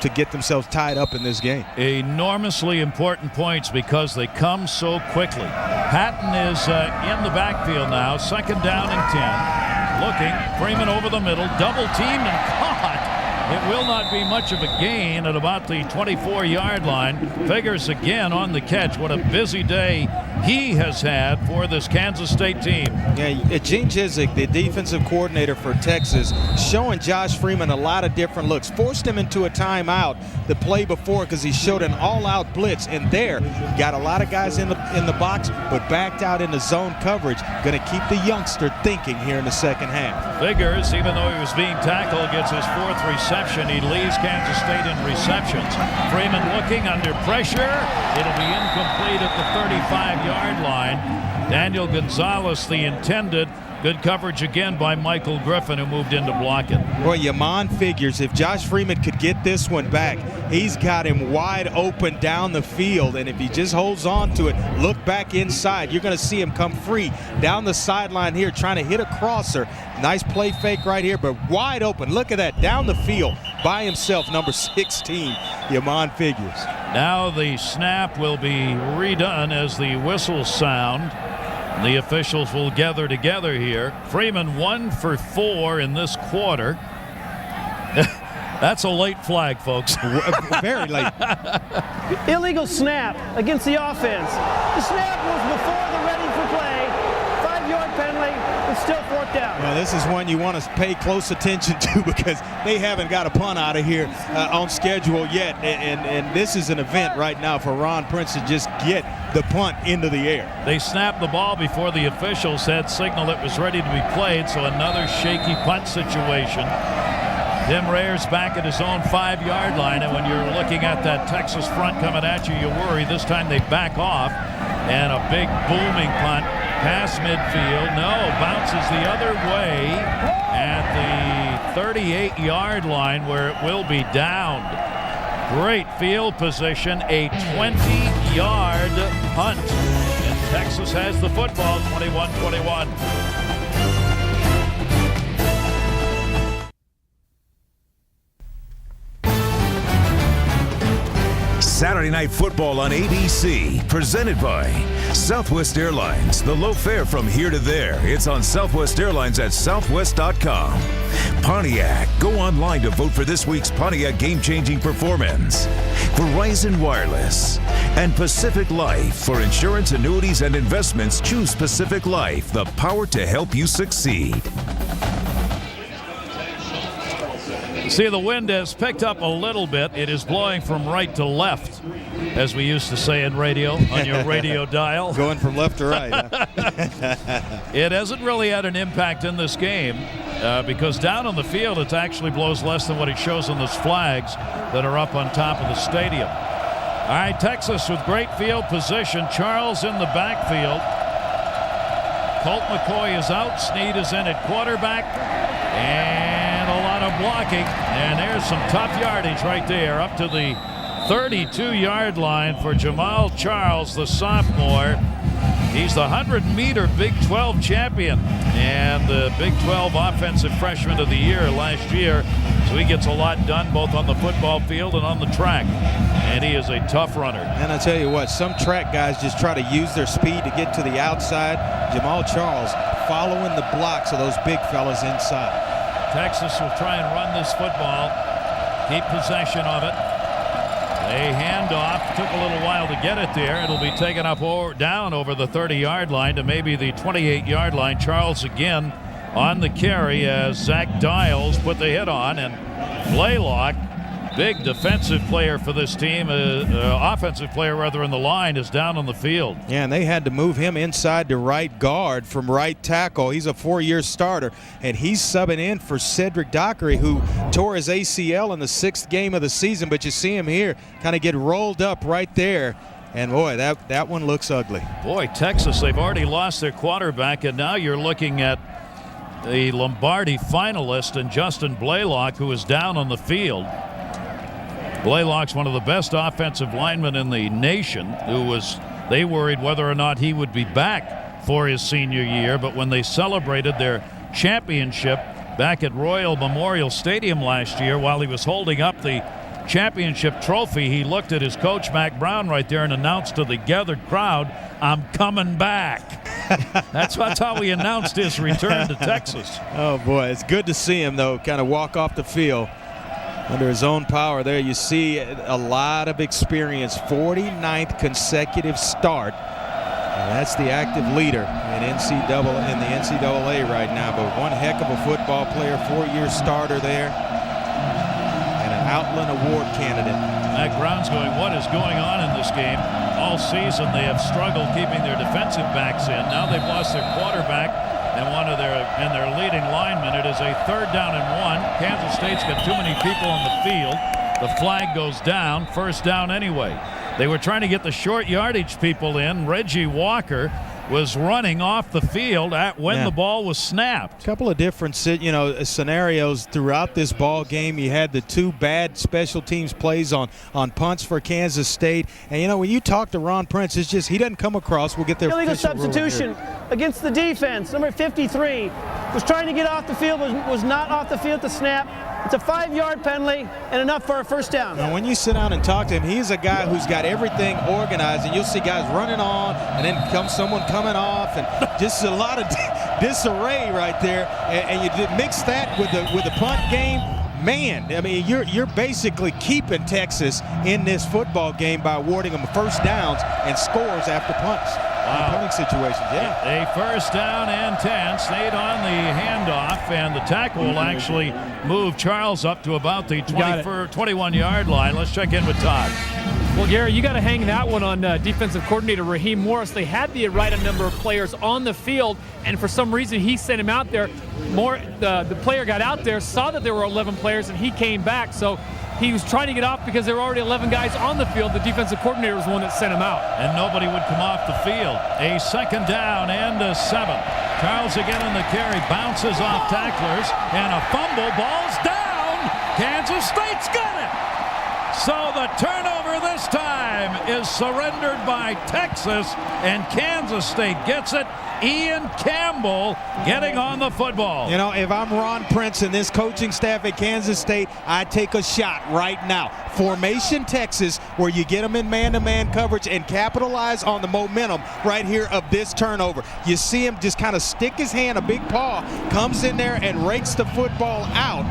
to get themselves tied up in this game.
Enormously important points because they come so quickly. Patton is in the backfield now, second down and 10. Looking, Freeman over the middle, double teamed and caught. It will not be much of a gain at about the 24-yard line. Figures again on the catch. What a busy day he has had for this Kansas State team.
Yeah, Gene Chizik, the defensive coordinator for Texas, showing Josh Freeman a lot of different looks. Forced him into a timeout the play before because he showed an all-out blitz. And there, got a lot of guys in the box, but backed out in the zone coverage. Going to keep the youngster thinking here in the second half.
Figures, even though he was being tackled, gets his 4th reception. He leads Kansas State in receptions. Freeman looking under pressure. It'll be incomplete at the 35-yard line. Daniel Gonzalez, the intended. Good coverage again by Michael Griffin, who moved into blocking.
Boy, Yaman figures if Josh Freeman could get this one back, he's got him wide open down the field. And if he just holds on to it, look back inside, you're going to see him come free down the sideline here, trying to hit a crosser. Nice play fake right here, but wide open. Look at that, down the field by himself, number 16, Yaman figures.
Now the snap will be redone as the whistles sound. The officials will gather together here. Freeman 1 for 4 in this quarter. That's a late flag, folks.
Very late.
Illegal snap against the offense. The snap was before the ready for play. 5-yard penalty. It's still 4th down.
Now, this is one you want to pay close attention to because they haven't got a punt out of here on schedule yet. And this is an event right now for Ron Prince to just get the punt into the air.
They snapped the ball before the officials had signal it was ready to be played, so another shaky punt situation. Tim Rayer's back at his own 5-yard line, and when you're looking at that Texas front coming at you, you worry. This time they back off, and a big booming punt past midfield. No, bounces the other way at the 38-yard line where it will be downed. Great field position, a 20-yard punt. And Texas has the football, 21-21.
Saturday Night Football on ABC, presented by Southwest Airlines. The low fare from here to there. It's on Southwest Airlines at southwest.com. Pontiac. Go online to vote for this week's Pontiac game-changing performance. Verizon Wireless. And Pacific Life. For insurance, annuities, and investments, choose Pacific Life. The power to help you succeed.
See, the wind has picked up a little bit. It is blowing from right to left, as we used to say in radio, on your radio dial.
Going from left to right. Huh?
It hasn't really had an impact in this game because down on the field it actually blows less than what it shows on those flags that are up on top of the stadium. All right, Texas with great field position. Charles in the backfield. Colt McCoy is out. Snead is in at quarterback. And a lot of blocking. And there's some tough yardage right there up to the 32-yard line for Jamal Charles, the sophomore. He's the 100-meter Big 12 champion and the Big 12 Offensive Freshman of the Year last year. So he gets a lot done both on the football field and on the track. And he is a tough runner.
And I tell you what, some track guys just try to use their speed to get to the outside. Jamal Charles following the blocks of those big fellas inside.
Texas will try and run this football, keep possession of it. A handoff, took a little while to get it there. It'll be taken up down over the 30-yard line to maybe the 28-yard line. Charles again on the carry as Zach Dials put the hit on, and Blaylock, big defensive player for this team, offensive player rather in the line, is down on the field.
Yeah, and they had to move him inside to right guard from right tackle. He's a 4-year starter, and he's subbing in for Cedric Dockery, who tore his ACL in the 6th game of the season. But you see him here kind of get rolled up right there. And boy, that one looks ugly.
Boy, Texas, they've already lost their quarterback, and now you're looking at the Lombardi finalist and Justin Blaylock, who is down on the field. Blaylock's one of the best offensive linemen in the nation, they worried whether or not he would be back for his senior year, but when they celebrated their championship back at Royal Memorial Stadium last year, while he was holding up the championship trophy, he looked at his coach, Mac Brown, right there and announced to the gathered crowd, "I'm coming back." That's how he announced his return to Texas.
Oh, boy, it's good to see him, though, kind of walk off the field under his own power there. You see a lot of experience, 49th consecutive start. And that's the active leader in the NCAA right now. But one heck of a football player, 4-year starter there, and an Outland Award candidate.
Mac Brown's going, what is going on in this game? All season they have struggled keeping their defensive backs in. Now they've lost their quarterback and their leading lineman. It is a 3rd down and 1. Kansas State's got too many people on the field. The flag goes down. 1st down anyway. They were trying to get the short yardage people in. Reggie Walker was running off the field when the ball was snapped.
A couple of different scenarios throughout this ball game. You had the 2 bad special teams plays on punts for Kansas State. And, when you talk to Ron Prince, it's just he doesn't come across. We'll get their
illegal substitution against the defense. Number 53 was trying to get off the field, was not off the field to snap. It's a 5-yard penalty and enough for a 1st down.
Now, when you sit down and talk to him, he's a guy who's got everything organized, and you'll see guys running on, and then comes someone coming off, and just a lot of disarray right there. And you mix that with the punt game. Man, I mean, you're basically keeping Texas in this football game by awarding them 1st downs and scores after punts.
Wow.
Punting situations,
A 1st down and 10. Stayed on the handoff, and the tackle will actually move Charles up to about the 21-yard line. Let's check in with Todd.
Well, Gary, you got to hang that one on defensive coordinator Raheem Morris. They had the right number of players on the field, and for some reason he sent him out there. The player got out there, saw that there were 11 players, and he came back. So he was trying to get off because there were already 11 guys on the field. The defensive coordinator was the one that sent him out.
And nobody would come off the field. A 2nd down and a 7. Charles again on the carry, bounces off tacklers, and a fumble. Ball's down. Kansas State's got it. So the turnover this time is surrendered by Texas, and Kansas State gets it. Ian Campbell getting on the football.
If I'm Ron Prince and this coaching staff at Kansas State, I'd take a shot right now. Formation Texas, where you get them in man-to-man coverage and capitalize on the momentum right here of this turnover. You see him just kind of stick his hand, a big paw, comes in there and rakes the football out.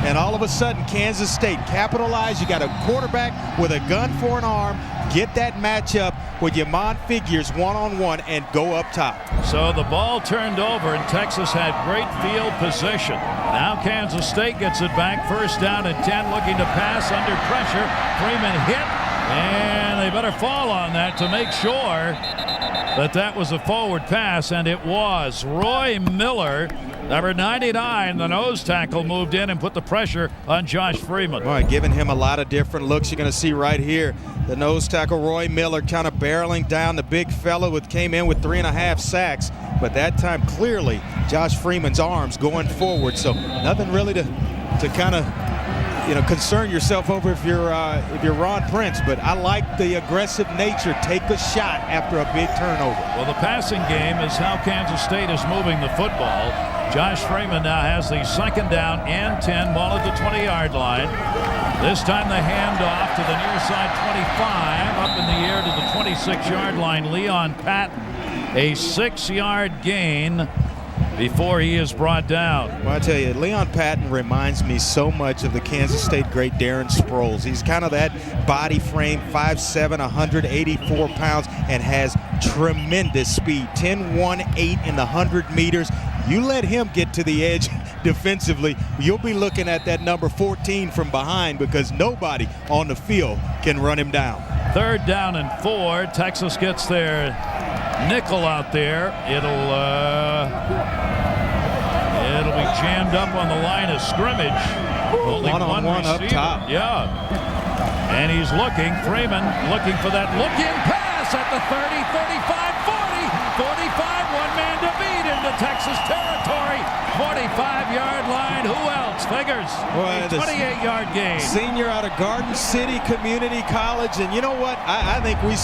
and all of a sudden Kansas State capitalized. You got a quarterback with a gun for an arm. Get that matchup with your figures one-on-one and go up top.
So the ball turned over, and Texas had great field position. Now Kansas State gets it back. First down and 10, looking to pass under pressure. Freeman hit, and they better fall on that to make sure that that was a forward pass, and it was. Roy Miller, number 99, the nose tackle, moved in and put the pressure on Josh Freeman.
All right, giving him a lot of different looks. You're going to see right here the nose tackle, Roy Miller, kind of barreling down the big fella came in with 3.5 sacks. But that time, clearly, Josh Freeman's arms going forward. So nothing really to kind of concern yourself over if you're Ron Prince, but I like the aggressive nature. Take a shot after a big turnover.
Well, the passing game is how Kansas State is moving the football. Josh Freeman now has the second down and 10, ball at the 20-yard line. This time the handoff to the near side 25, up in the air to the 26-yard line. Leon Patton, a 6-yard gain before he is brought down.
Well, I tell you, Leon Patton reminds me so much of the Kansas State great Darren Sproles. He's kind of that body frame, 5'7", 184 pounds, and has tremendous speed. 10-1-8 in the 100 meters. You let him get to the edge defensively, you'll be looking at that number 14 from behind, because nobody on the field can run him down.
Third down and 4. Texas gets their nickel out there. It'll be jammed up on the line of scrimmage. Only one receiver
up top.
Yeah. And he's looking, Freeman looking for that look-in pass at the 30, 35, 40, 45, one man to beat into Texas territory. 45-yard line. Who else? Figures. A 28-yard gain.
Senior out of Garden City Community College, and you know what? I think we're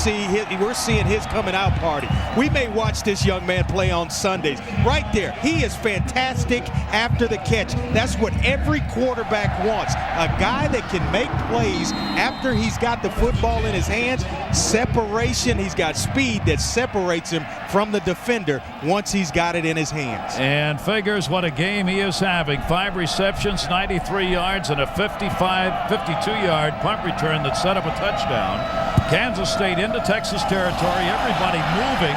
seeing his coming out party. We may watch this young man play on Sundays. Right there, he is fantastic after the catch. That's what every quarterback wants. A guy that can make plays after he's got the football in his hands. Separation. He's got speed that separates him from the defender once he's got it in his hands.
And Figures, what a game he is having. 5 receptions, 93 yards, and a 52-yard punt return that set up a touchdown. Kansas State into Texas territory. Everybody moving.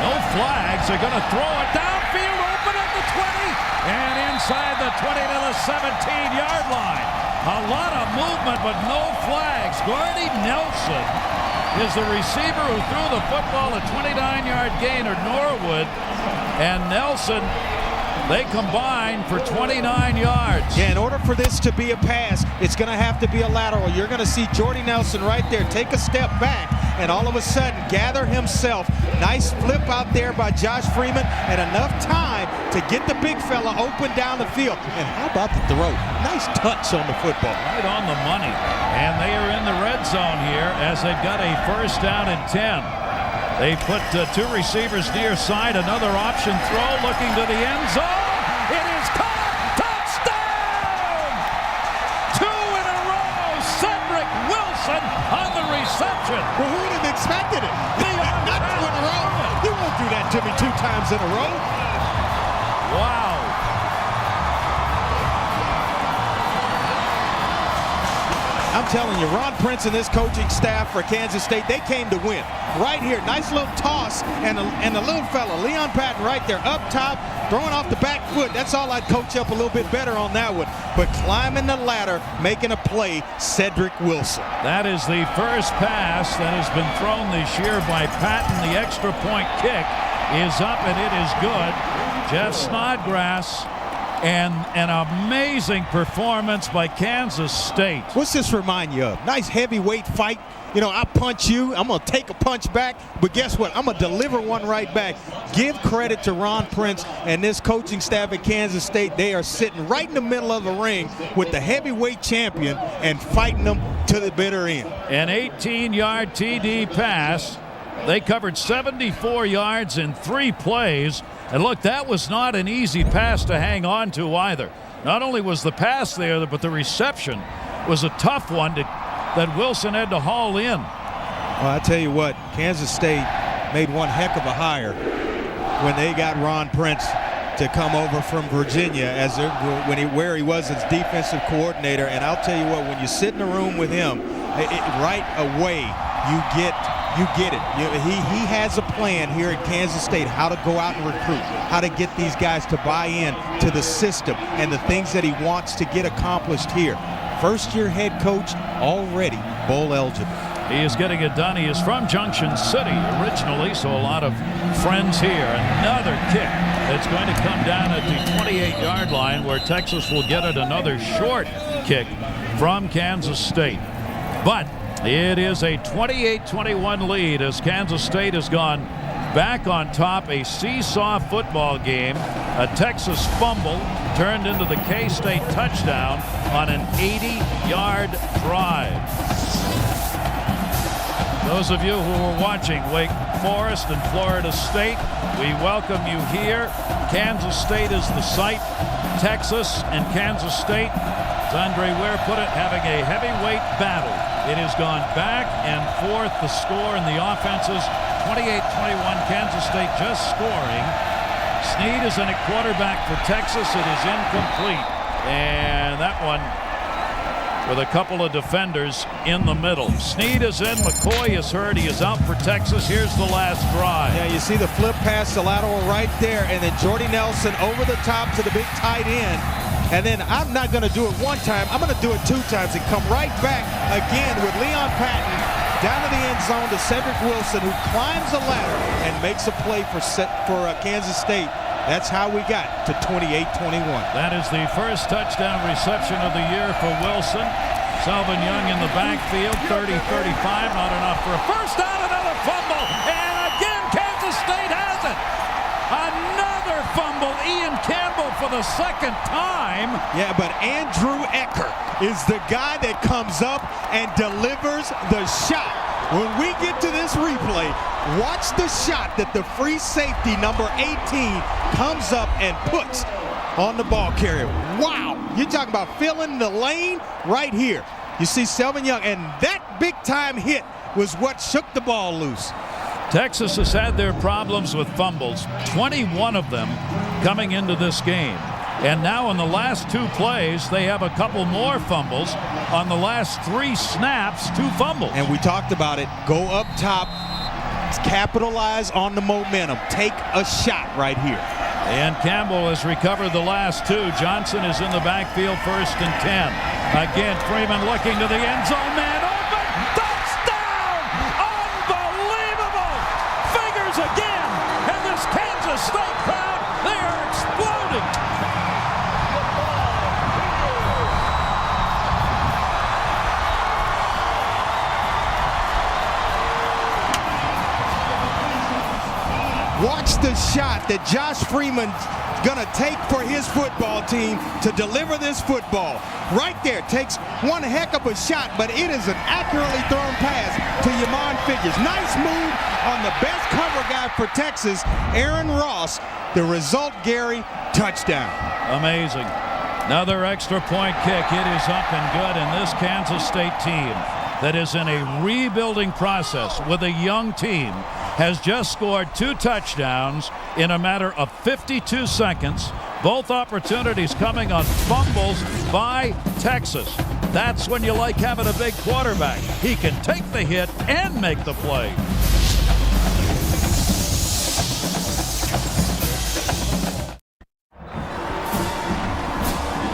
No flags. They're going to throw it downfield, open at the 20, and inside the 20 to the 17-yard line. A lot of movement, but no flags. Gordy Nelson is the receiver who threw the football, a 29-yard gain, or Norwood. And Nelson, they combine for 29 yards.
Yeah, in order for this to be a pass, it's going to have to be a lateral. You're going to see Jordy Nelson right there take a step back and all of a sudden gather himself. Nice flip out there by Josh Freeman, and enough time to get the big fella open down the field. And how about the throw? Nice touch on the football.
Right on the money. And they are in the red zone here as they've got a first down and 10. They put 2 receivers near side. Another option throw looking to the end zone. It is caught. Touchdown! 2 in a row. Cedric Wilson on the reception.
Well, who would have expected it? Not 2 in a row. You won't do that to me 2 times in a row.
Wow.
I'm telling you, Ron Prince and this coaching staff for Kansas State, they came to win. Right here, nice little toss, and the little fella, Leon Patton, right there, up top, throwing off the back foot. That's all I'd coach up a little bit better on that one. But climbing the ladder, making a play, Cedric Wilson.
That is the first pass that has been thrown this year by Patton. The extra point kick is up, and it is good. Jeff Snodgrass. And an amazing performance by Kansas State.
What's this remind you of? Nice heavyweight fight. You know, I punch you, I'm going to take a punch back, but guess what? I'm going to deliver one right back. Give credit to Ron Prince and this coaching staff at Kansas State. They are sitting right in the middle of the ring with the heavyweight champion and fighting them to the bitter end.
An 18-yard TD pass. They covered 74 yards in 3 plays. And look, that was not an easy pass to hang on to either. Not only was the pass there, but the reception was a tough one that Wilson had to haul in.
Well, I tell you what, Kansas State made one heck of a hire when they got Ron Prince to come over from Virginia where he was as defensive coordinator. And I'll tell you what, when you sit in a room with him, right away you get it. He has a plan here at Kansas State, how to go out and recruit, how to get these guys to buy in to the system and the things that he wants to get accomplished here. First-year head coach, already bowl eligible.
He is getting it done. He is from Junction City originally, so a lot of friends here. Another kick that's going to come down at the 28-yard line, where Texas will get it. Another short kick from Kansas State. But it is a 28-21 lead as Kansas State has gone back on top. A seesaw football game. A Texas fumble turned into the K-State touchdown on an 80-yard drive. Those of you who are watching Wake Forest and Florida State, we welcome you here. Kansas State is the site. Texas and Kansas State, as Andre Ware put it, having a heavyweight battle. It has gone back and forth. The score in the offenses, 28-21, Kansas State just scoring. Snead is in at quarterback for Texas. It is incomplete. And that one with a couple of defenders in the middle. Snead is in. McCoy is hurt. He is out for Texas. Here's the last drive.
Yeah, you see the flip pass to lateral right there, and then Jordy Nelson over the top to the big tight end. And then I'm not going to do it one time. I'm going to do it 2 times and come right back again with Leon Patton down to the end zone to Cedric Wilson, who climbs the ladder and makes a play for Kansas State. That's how we got to 28-21.
That is the first touchdown reception of the year for Wilson. Selvin Young in the backfield, 30-35, not enough for a first down, another fumble, and again Kansas State has it. Another fumble, Ian Campbell for the second time.
Yeah, but Andrew Ecker is the guy that comes up and delivers the shot. When we get to this replay, watch the shot that the free safety, number 18, comes up and puts on the ball carrier. Wow, you're talking about filling the lane right here. You see Selvin Young, and that big-time hit was what shook the ball loose.
Texas has had their problems with fumbles, 21 of them coming into this game. And now in the last 2 plays, they have a couple more fumbles. On the last 3 snaps, 2 fumbles.
And we talked about it. Go up top, capitalize on the momentum. Take a shot right here.
And Campbell has recovered the last 2. Johnson is in the backfield, 1st and 10. Again, Freeman looking to the end zone. Man open. Touchdown! Unbelievable! Fingers again. And this Kansas State crowd, they are exploding.
Watch the shot that Josh Freeman's gonna take for his football team to deliver this football. Right there, takes one heck of a shot, but it is an accurately thrown pass to Yamon Figures. Nice move on the best cover guy for Texas, Aaron Ross. The result, Gary, touchdown.
Amazing. Another extra point kick. It is up and good, and this Kansas State team that is in a rebuilding process with a young team has just scored 2 touchdowns in a matter of 52 seconds. Both opportunities coming on fumbles by Texas. That's when you like having a big quarterback. He can take the hit and make the play.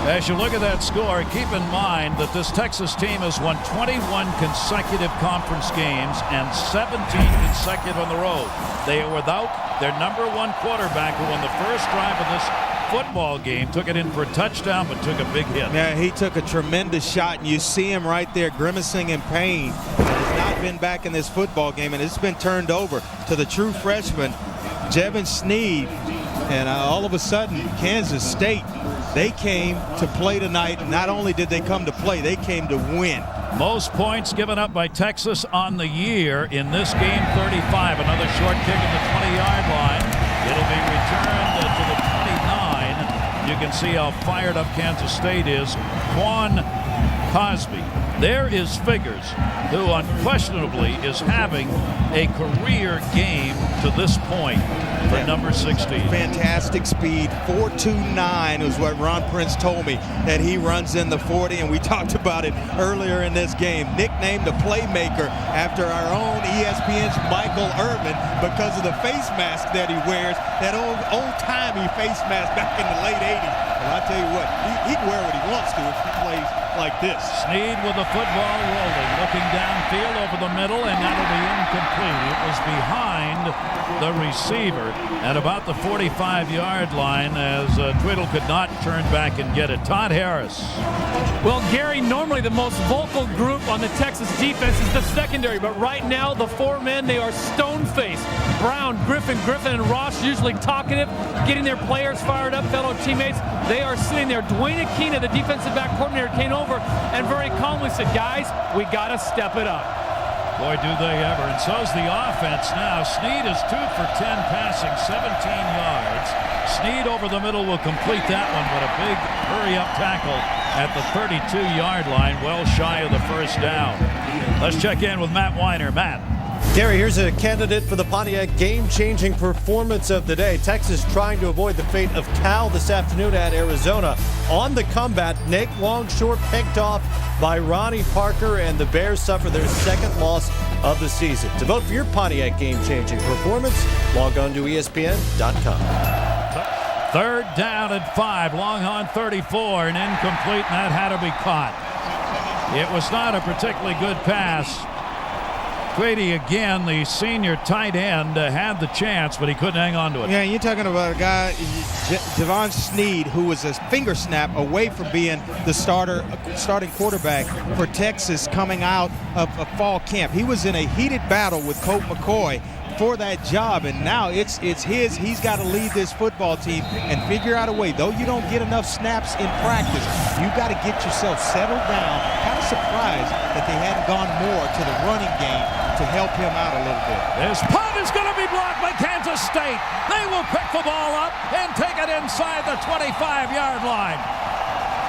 As you look at that score, keep in mind that this Texas team has won 21 consecutive conference games and 17 consecutive on the road. They are without their number 1 quarterback, who on the first drive of this football game took it in for a touchdown but took a big hit.
Yeah, he took a tremendous shot, and you see him right there grimacing in pain. He has not been back in this football game, and it's been turned over to the true freshman, Jevin Snead. And all of a sudden, Kansas State, they came to play tonight. Not only did they come to play, they came to win.
Most points given up by Texas on the year in this game, 35. Another short kick at the 20-yard line. It'll be returned to the 29. You can see how fired up Kansas State is. Quan Cosby. There is Figures, who unquestionably is having a career game to this point for number 16.
Fantastic speed. 4.29 is what Ron Prince told me that he runs in the 40, and we talked about it earlier in this game. Nicknamed the Playmaker after our own ESPN's Michael Irvin because of the face mask that he wears, that old-timey face mask back in the late 80s. Well, I'll tell you what, he can wear what he wants to if he plays like this.
Snead with the football rolling, looking downfield over the middle, and that'll be incomplete. It was behind the receiver at about the 45-yard line as Twiddle could not turn back and get it. Todd Harris.
Well, Gary, normally the most vocal group on the Texas defense is the secondary, but right now the four men, they are stone-faced. Brown, Griffin, and Ross usually talkative, getting their players fired up, fellow teammates. They are sitting there. Dwayne Aquina, the defensive back coordinator, came over and very calmly said, guys, we got to step it up.
Boy, do they ever. And so's the offense now. Snead is 2 for 10 passing, 17 yards. Snead over the middle will complete that one, but a big hurry-up tackle at the 32-yard line, well shy of the first down. Let's check in with Matt Weiner. Matt.
Gary, here's a candidate for the Pontiac game-changing performance of the day. Texas trying to avoid the fate of Cal this afternoon at Arizona. On the comeback, Nate Longshore picked off by Ronnie Parker, and the Bears suffer their second loss of the season. To vote for your Pontiac game-changing performance, log on to ESPN.com.
Third down at 5, long on 34, and incomplete, and that had to be caught. It was not a particularly good pass. Grady again, the senior tight end, had the chance, but he couldn't hang on to it.
Yeah, you're talking about a guy, Javon Snead, who was a finger snap away from being the starting quarterback for Texas coming out of a fall camp. He was in a heated battle with Colt McCoy for that job, and now it's his. He's got to lead this football team and figure out a way. Though you don't get enough snaps in practice, you got to get yourself settled down. Kind of surprised that they hadn't gone more to the running game to help him out a little bit.
This punt is going to be blocked by Kansas State. They will pick the ball up and take it inside the 25-yard line.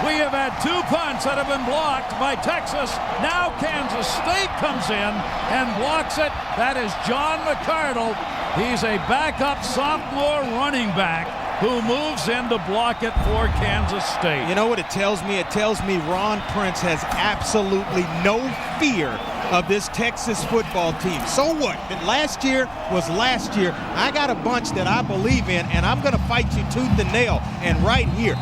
We have had 2 punts that have been blocked by Texas. Now Kansas State comes in and blocks it. That is John McCardle. He's a backup sophomore running back who moves in to block it for Kansas State.
You know what it tells me? It tells me Ron Prince has absolutely no fear of this Texas football team. So what? Last year was last year. I got a bunch that I believe in, and I'm going to fight you tooth and nail. And right here,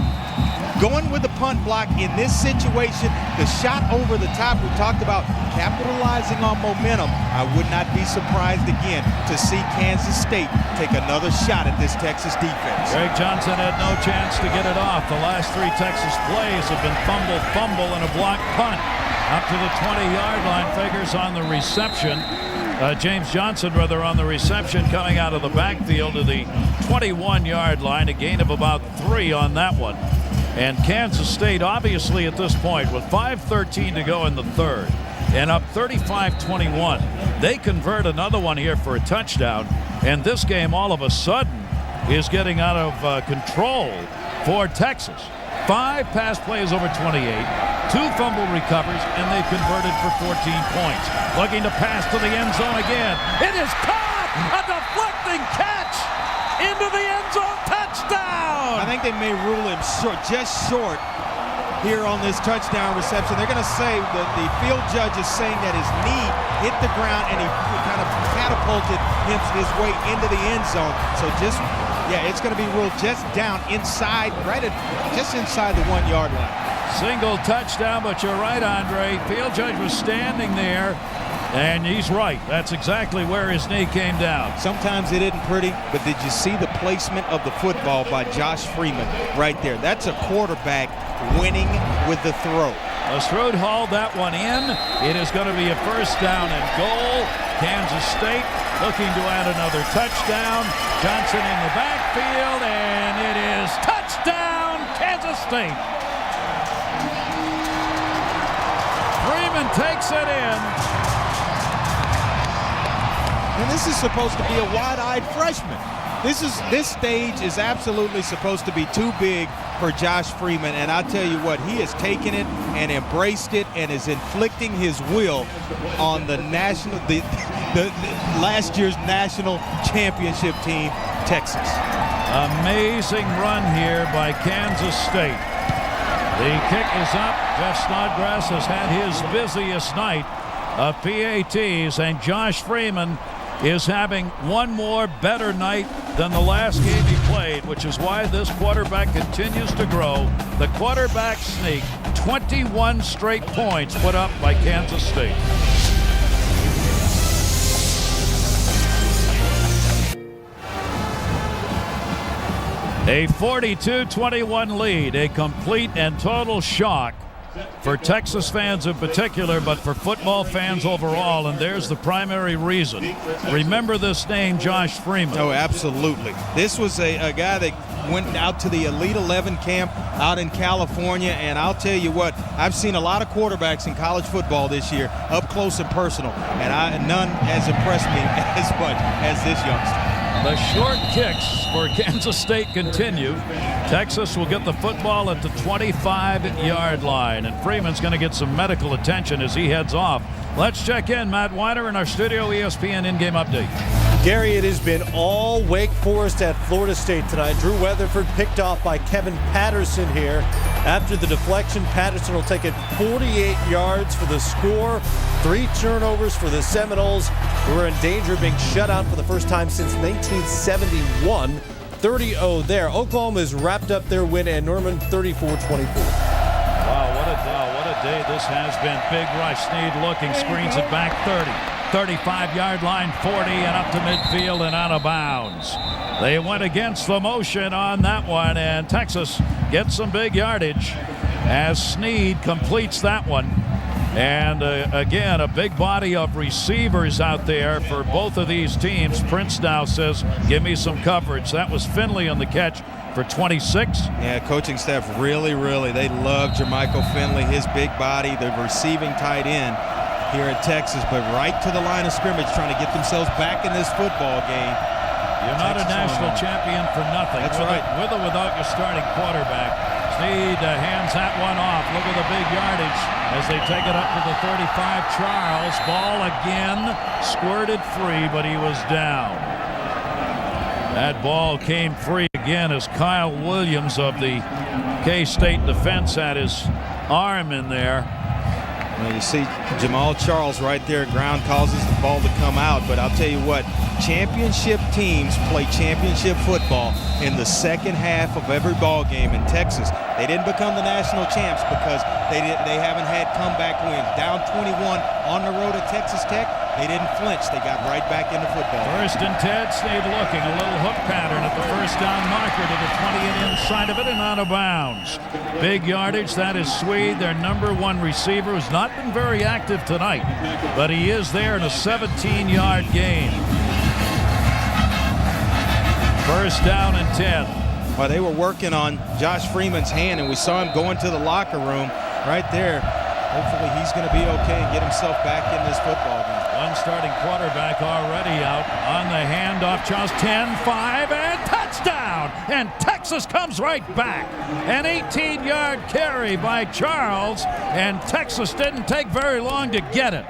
going with the punt block in this situation, the shot over the top, we talked about capitalizing on momentum. I would not be surprised again to see Kansas State take another shot at this Texas defense.
Greg Johnson had no chance to get it off. The last 3 Texas plays have been fumble, and a blocked punt. Up to the 20-yard line. Figures on the reception. James Johnson, rather, on the reception coming out of the backfield to the 21-yard line. A gain of about 3 on that one. And Kansas State, obviously at this point, with 5:13 to go in the third, and up 35-21, they convert another one here for a touchdown. And this game, all of a sudden, is getting out of control for Texas. 5 pass plays over 28, 2 fumble recovers, and they've converted for 14 points. Looking to pass to the end zone again. It is caught! A deflecting catch into the end zone. Touchdown!
I think they may rule him short, just short here on this touchdown reception. They're going to say that the field judge is saying that his knee hit the ground and he kind of catapulted his way into the end zone. So it's going to be ruled just down inside, just inside the 1-yard line.
Single touchdown, but you're right, Andre. Field judge was standing there, and he's right. That's exactly where his knee came down.
Sometimes it isn't pretty, but did you see the placement of the football by Josh Freeman right there? That's a quarterback winning with the throw.
Lestrade hauled that one in. It is going to be a first down and goal. Kansas State looking to add another touchdown. Johnson in the backfield, and it is touchdown, Kansas State. Freeman takes it in.
And this is supposed to be a wide-eyed freshman. This stage is absolutely supposed to be too big for Josh Freeman, and I'll tell you what, he has taken it and embraced it and is inflicting his will on the last year's national championship team, Texas.
Amazing run here by Kansas State. The kick is up. Jeff Snodgrass has had his busiest night of PATs, and Josh Freeman is having one more better night than the last game he played, which is why this quarterback continues to grow. The quarterback sneak, 21 straight points put up by Kansas State. A 42-21 lead, a complete and total shock for Texas fans in particular, but for football fans overall, and there's the primary reason. Remember this name, Josh Freeman.
Oh, absolutely. This was a guy that went out to the Elite 11 camp out in California, and I'll tell you what, I've seen a lot of quarterbacks in college football this year, up close and personal, and none has impressed me as much as this youngster.
The short kicks for Kansas State continue. Texas will get the football at the 25-yard line, and Freeman's going to get some medical attention as he heads off. Let's check in. Matt Weiner in our studio, ESPN in-game update.
Gary, it has been all Wake Forest at Florida State tonight. Drew Weatherford picked off by Kevin Patterson here. After the deflection, Patterson will take it 48 yards for the score. 3 turnovers for the Seminoles, who are in danger of being shut out for the first time since 1971. 30-0 there. Oklahoma has wrapped up their win at Norman 34-24.
Wow, what a day this has been. Big rush. Snead looking, screens it back 30. 35-yard line, 40, and up to midfield and out of bounds. They went against the motion on that one, and Texas gets some big yardage as Snead completes that one. And again, a big body of receivers out there for both of these teams. Prince now says, give me some coverage. That was Finley on the catch for 26.
Yeah, coaching staff really, they love Jermichael Finley, his big body, the receiving tight end here at Texas, but right to the line of scrimmage trying to get themselves back in this football game.
You're not a national champion for nothing.
That's right.
With or without your starting quarterback. Snead hands that one off. Look at the big yardage as they take it up to the 35. Charles, ball again, squirted free, but he was down. That ball came free again as Kyle Williams of the K-State defense had his arm in there.
Well, you see Jamal Charles right there. Ground causes the ball to come out. But I'll tell you what, championship teams play championship football in the second half of every ball game. In Texas, they didn't become the national champs because they haven't had comeback wins. Down 21 on the road at Texas Tech, they didn't flinch. They got right back into football.
First and 10, Snead looking. A little hook pattern at the first down marker to the 20 and inside of it and out of bounds. Big yardage. That is Swede, their number 1 receiver, who's not been very active tonight, but he is there in a 17-yard gain. First down and 10.
Well, they were working on Josh Freeman's hand, and we saw him going to the locker room right there. Hopefully he's going to be okay and get himself back in this football game.
One starting quarterback already out on the handoff. Charles 10-5 and touchdown. And Texas comes right back. An 18-yard carry by Charles, and Texas didn't take very long to get it.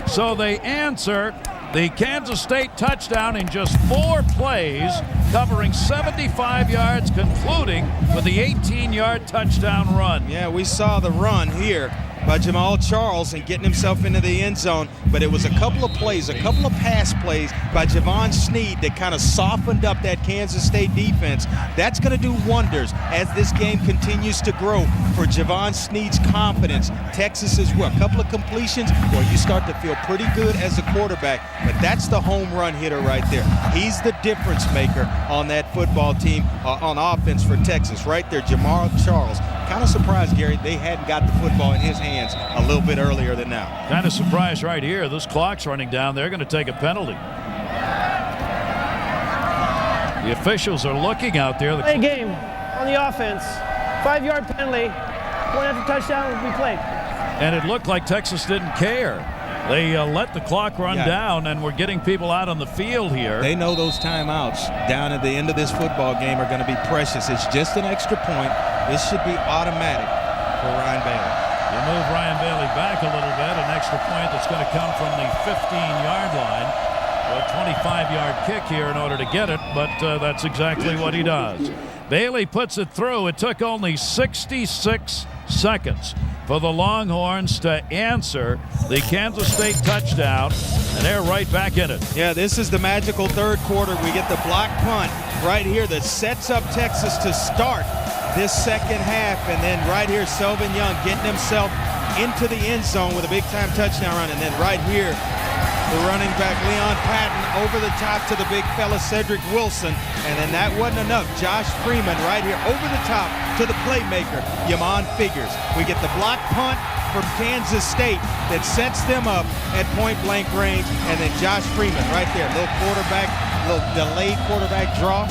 So they answer the Kansas State touchdown in just 4 plays, covering 75 yards, concluding with the 18-yard touchdown run.
Yeah, we saw the run here by Jamal Charles and getting himself into the end zone, but it was a couple of plays, a couple of pass plays by Javon Snead that kind of softened up that Kansas State defense. That's going to do wonders as this game continues to grow for Javon Snead's confidence. Texas as well. A couple of completions where you start to feel pretty good as a quarterback, but that's the home run hitter right there. He's the difference maker on that football team on offense for Texas. Right there, Jamal Charles. Kind of surprised, Gary, they hadn't got the football in his hands a little bit earlier than now.
Kind of surprised right here. This clock's running down. They're going to take a penalty. The officials are looking out there.
Play game on the offense. 5-yard penalty. 1 after touchdown will be played.
And it looked like Texas didn't care. They let the clock run down, and we're getting people out on the field here.
They know those timeouts down at the end of this football game are going to be precious. It's just an extra point. This should be automatic for Ryan Bailey.
You move Ryan Bailey back a little bit, an extra point that's going to come from the 15-yard line. A 25-yard kick here in order to get it, but that's exactly what he does. Bailey puts it through. It took only 66 seconds for the Longhorns to answer the Kansas State touchdown, and they're right back in it.
Yeah, this is the magical third quarter. We get the block punt right here that sets up Texas to start this second half, and then right here, Selvin Young getting himself into the end zone with a big-time touchdown run, and then right here, the running back Leon Patton over the top to the big fella Cedric Wilson, and then that wasn't enough. Josh Freeman right here over the top to the playmaker Yamon Figures. We get the block punt from Kansas State that sets them up at point-blank range, and then Josh Freeman right there, little delayed quarterback draw,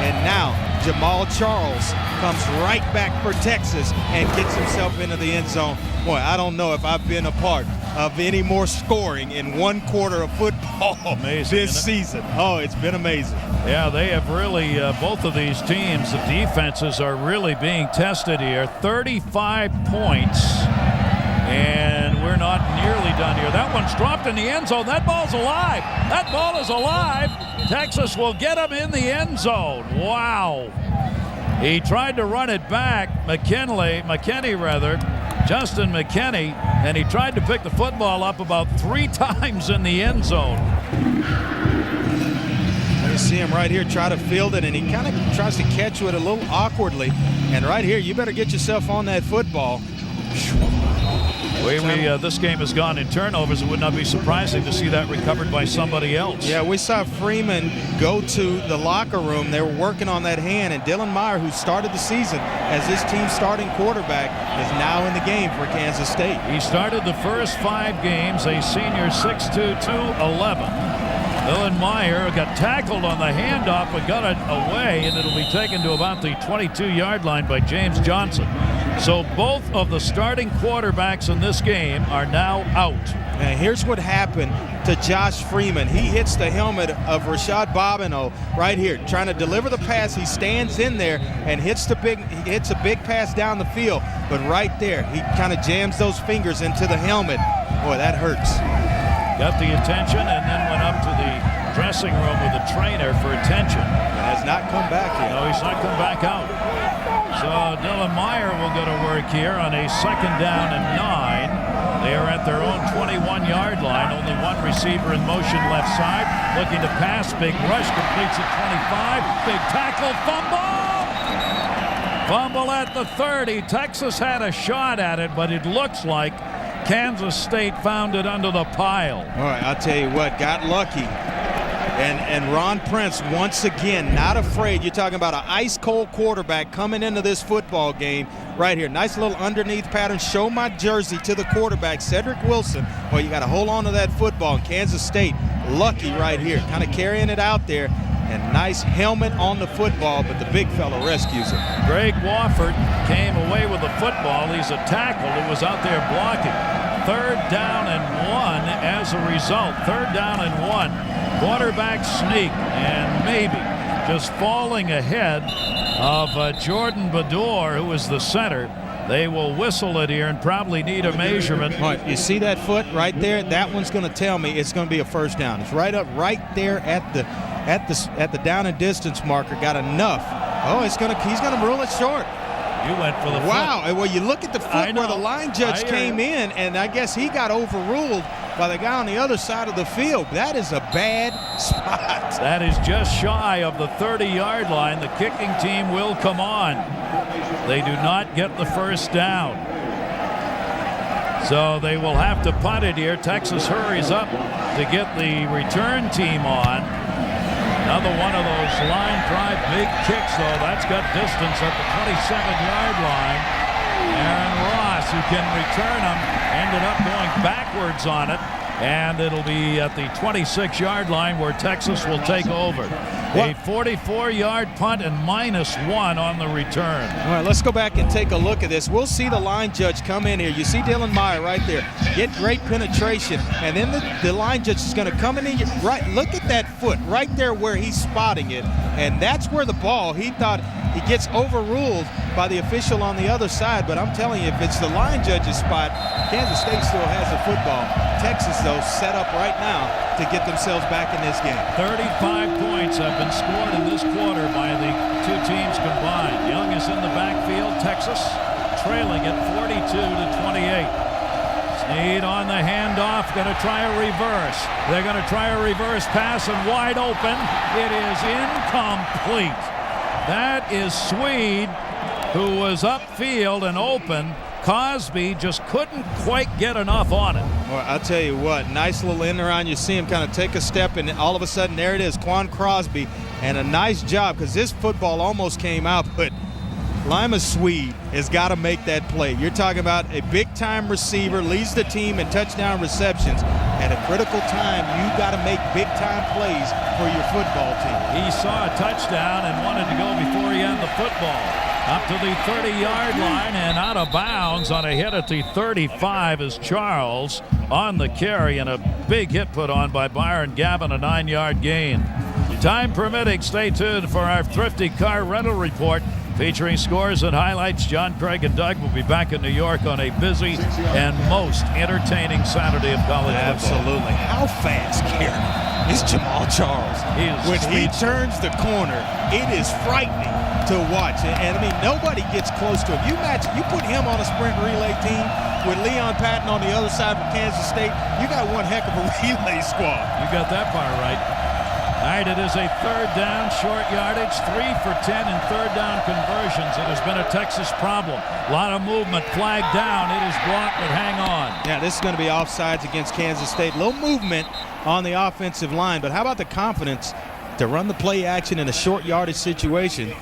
and now Jamal Charles comes right back for Texas and gets himself into the end zone. Boy, I don't know if I've been a part of any more scoring in one quarter of football this season. Oh, it's been amazing.
Yeah, they have really, both of these teams, the defenses are really being tested here. 35 points, and we're not nearly done here. That one's dropped in the end zone. That ball's alive. That ball is alive. Texas will get him in the end zone. Wow. He tried to run it back, Justin McKinney, and he tried to pick the football up about 3 times in the end zone.
You see him right here try to field it, and he kind of tries to catch it a little awkwardly. And right here, you better get yourself on that football.
This game has gone in turnovers. It would not be surprising to see that recovered by somebody else.
Yeah, we saw Freeman go to the locker room. They were working on that hand, and Dylan Meyer, who started the season as this team's starting quarterback, is now in the game for Kansas State.
He started the first 5 games, a senior 6'2", 211. Dylan Meyer got tackled on the handoff but got it away, and it'll be taken to about the 22-yard line by James Johnson. So both of the starting quarterbacks in this game are now out.
And here's what happened to Josh Freeman. He hits the helmet of Rashad Bobineau right here, trying to deliver the pass. He stands in there and hits a big pass down the field. But right there, he kind of jams those fingers into the helmet. Boy, that hurts.
Got the attention and then went up to the dressing room with the trainer for attention.
And has not come back yet.
No, he's not come back out. So Dylan Meyer will go to work here on a 2nd down and 9. They are at their own 21-yard line. Only one receiver in motion left side. Looking to pass. Big rush. Completes at 25. Big tackle. Fumble at the 30. Texas had a shot at it, but it looks like Kansas State found it under the pile.
All right, I'll tell you what, got lucky. And Ron Prince, once again, not afraid. You're talking about an ice-cold quarterback coming into this football game right here. Nice little underneath pattern. Show my jersey to the quarterback, Cedric Wilson. Well, you got to hold on to that football. Kansas State, lucky right here, kind of carrying it out there. And nice helmet on the football, but the big fella rescues it.
Greg Wofford came away with the football. He's a tackle who was out there blocking. 3rd down and 1 as a result. 3rd down and 1. Quarterback sneak, and maybe just falling ahead of Jordan Bador, who is the center. They will whistle it here and probably need a measurement.
All right, you see that foot right there? That one's going to tell me it's going to be a first down. It's right up right there at the down and distance marker. Got enough. Oh, he's going to rule it short.
You went for the foot.
Wow. Well, you look at the foot where the line judge came in, and I guess he got overruled by the guy on the other side of the field. That is a bad spot.
That is just shy of the 30-yard line. The kicking team will come on. They do not get the first down. So they will have to punt it here. Texas hurries up to get the return team on. Another one of those line drive big kicks, though. That's got distance at the 27-yard line. Aaron Ross who can return them ended up going backwards on it, and it'll be at the 26-yard line where Texas will take over. A 44-yard punt and -1 on the return.
All right, let's go back and take a look at this. We'll see the line judge come in here. You see Dylan Meyer right there. Get great penetration, and then the line judge is going to come in here. Right, look at that foot right there where he's spotting it, and that's where the ball, he thought he gets overruled by the official on the other side, but I'm telling you, if it's the line judge's spot, Kansas State still has the football. Texas, though, set up right now to get themselves back in this game.
35 points have been scored in this quarter by the two teams combined. Young is in the backfield. Texas trailing at 42-28. Snead on the handoff, going to try a reverse. They're going to try a reverse pass, and wide open. It is incomplete. That is Swede, who was upfield and open. Cosby just couldn't quite get enough on it.
Well, I'll tell you what, nice little end around. You see him kind of take a step, and all of a sudden, there it is, Quan Crosby. And a nice job, because this football almost came out, but Lima Swede has got to make that play. You're talking about a big-time receiver, leads the team in touchdown receptions. At a critical time, you got to make big-time plays for your football team.
He saw a touchdown and wanted to go before he had the football. Up to the 30-yard line and out of bounds on a hit at the 35 is Charles on the carry, and a big hit put on by Byron Gavin, a 9-yard gain. Time permitting, stay tuned for our Thrifty Car Rental Report featuring scores and highlights. John, Craig, and Doug will be back in New York on a busy and most entertaining Saturday of college football.
Absolutely. How fast, Gary, is Jamal Charles? When he turns the corner, it is frightening to watch. And I mean, nobody gets close to him. You put him on a sprint relay team with Leon Patton on the other side of Kansas State, you got one heck of a relay squad.
You got that part right. All right, it is a third down, short yardage, 3 for 10 in third down conversions. It has been a Texas problem. A lot of movement, flag down. It is blocked, but hang on.
Yeah, this is going to be offsides against Kansas State. Low movement on the offensive line, but how about the confidence to run the play action in a short yardage situation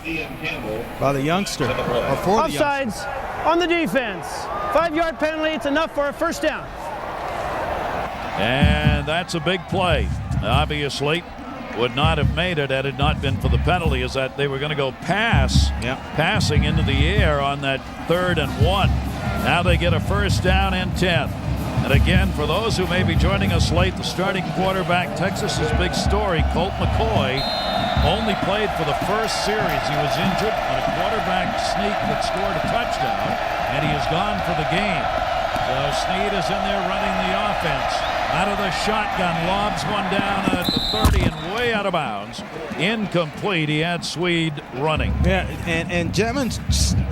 by the youngster, or for the
offsides on the defense. 5-yard penalty, it's enough for a first down.
And that's a big play. Obviously, would not have made it had it not been for the penalty, is that they were going to go passing into the air on that 3rd and 1. Now they get a first down and 10. And again, for those who may be joining us late, the starting quarterback, Texas's big story, Colt McCoy, only played for the first series. He was injured on a quarterback sneak that scored a touchdown, and he is gone for the game. So Snead is in there running the offense. Out of the shotgun, lobs one down at the 30 and way out of bounds. Incomplete. He had Swede running.
Yeah, and Jevon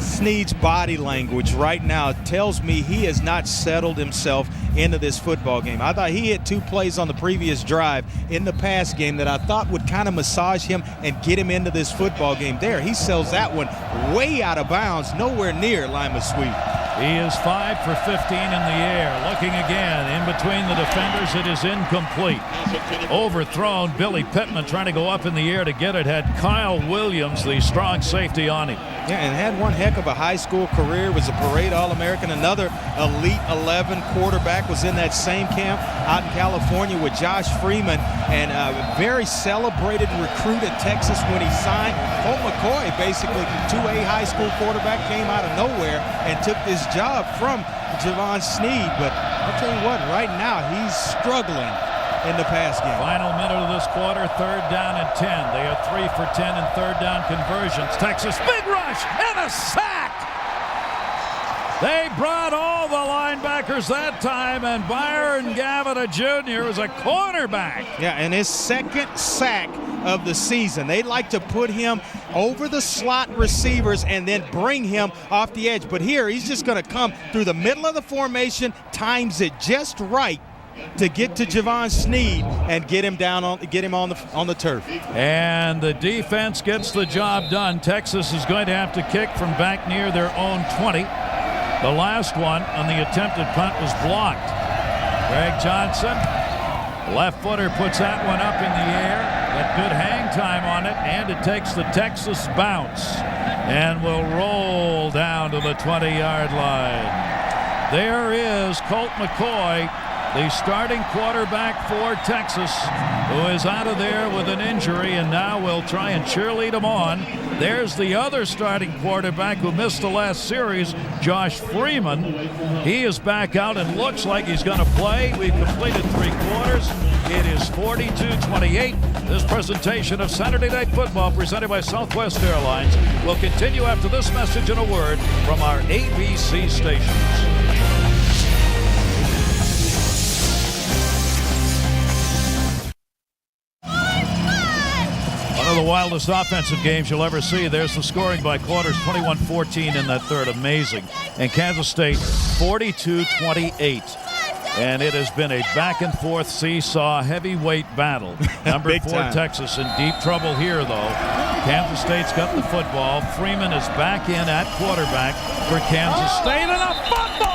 Snead's body language right now tells me he has not settled himself into this football game. I thought he hit 2 plays on the previous drive in the pass game that I thought would kind of massage him and get him into this football game. There, he sells that one way out of bounds, nowhere near Lima Swede.
He is 5 for 15 in the air. Looking again in between the defenders. It is incomplete. Overthrown. Billy Pittman trying to go up in the air to get it. Had Kyle Williams, the strong safety, on him.
Yeah, and had one heck of a high school career. Was a parade All-American. Another Elite 11 quarterback was in that same camp out in California with Josh Freeman, and a very celebrated recruit at Texas when he signed. Colt McCoy, basically 2A high school quarterback, came out of nowhere and took this job from Jevon Snead. But I'll tell you what, right now he's struggling in the pass game.
Final minute of this quarter, 3rd down and 10. They are 3 for 10 in third down conversions. Texas, big rush and a sack. They brought all the linebackers that time, and Byron Gavin Jr. was a cornerback.
Yeah, and his second sack of the season. They'd like to put him over the slot receivers and then bring him off the edge. But here, he's just going to come through the middle of the formation, times it just right to get to Jevon Snead and get him on the turf.
And the defense gets the job done. Texas is going to have to kick from back near their own 20. The last one on the attempted punt was blocked. Greg Johnson, left footer, puts that one up in the air. Got good hang time on it, and it takes the Texas bounce and will roll down to the 20-yard line. There is Colt McCoy, the starting quarterback for Texas, who is out of there with an injury, and now we'll try and cheerlead him on. There's the other starting quarterback who missed the last series, Josh Freeman. He is back out and looks like he's going to play. We've completed 3 quarters. It is 42-28. This presentation of Saturday Night Football presented by Southwest Airlines will continue after this message and a word from our ABC stations. One of the wildest offensive games you'll ever see. There's the scoring by quarters, 21-14 in that third. Amazing. And Kansas State, 42-28. And it has been a back-and-forth seesaw heavyweight battle. Number 4, Texas in deep trouble here, though. Kansas State's got the football. Freeman is back in at quarterback for Kansas State. And a fumble!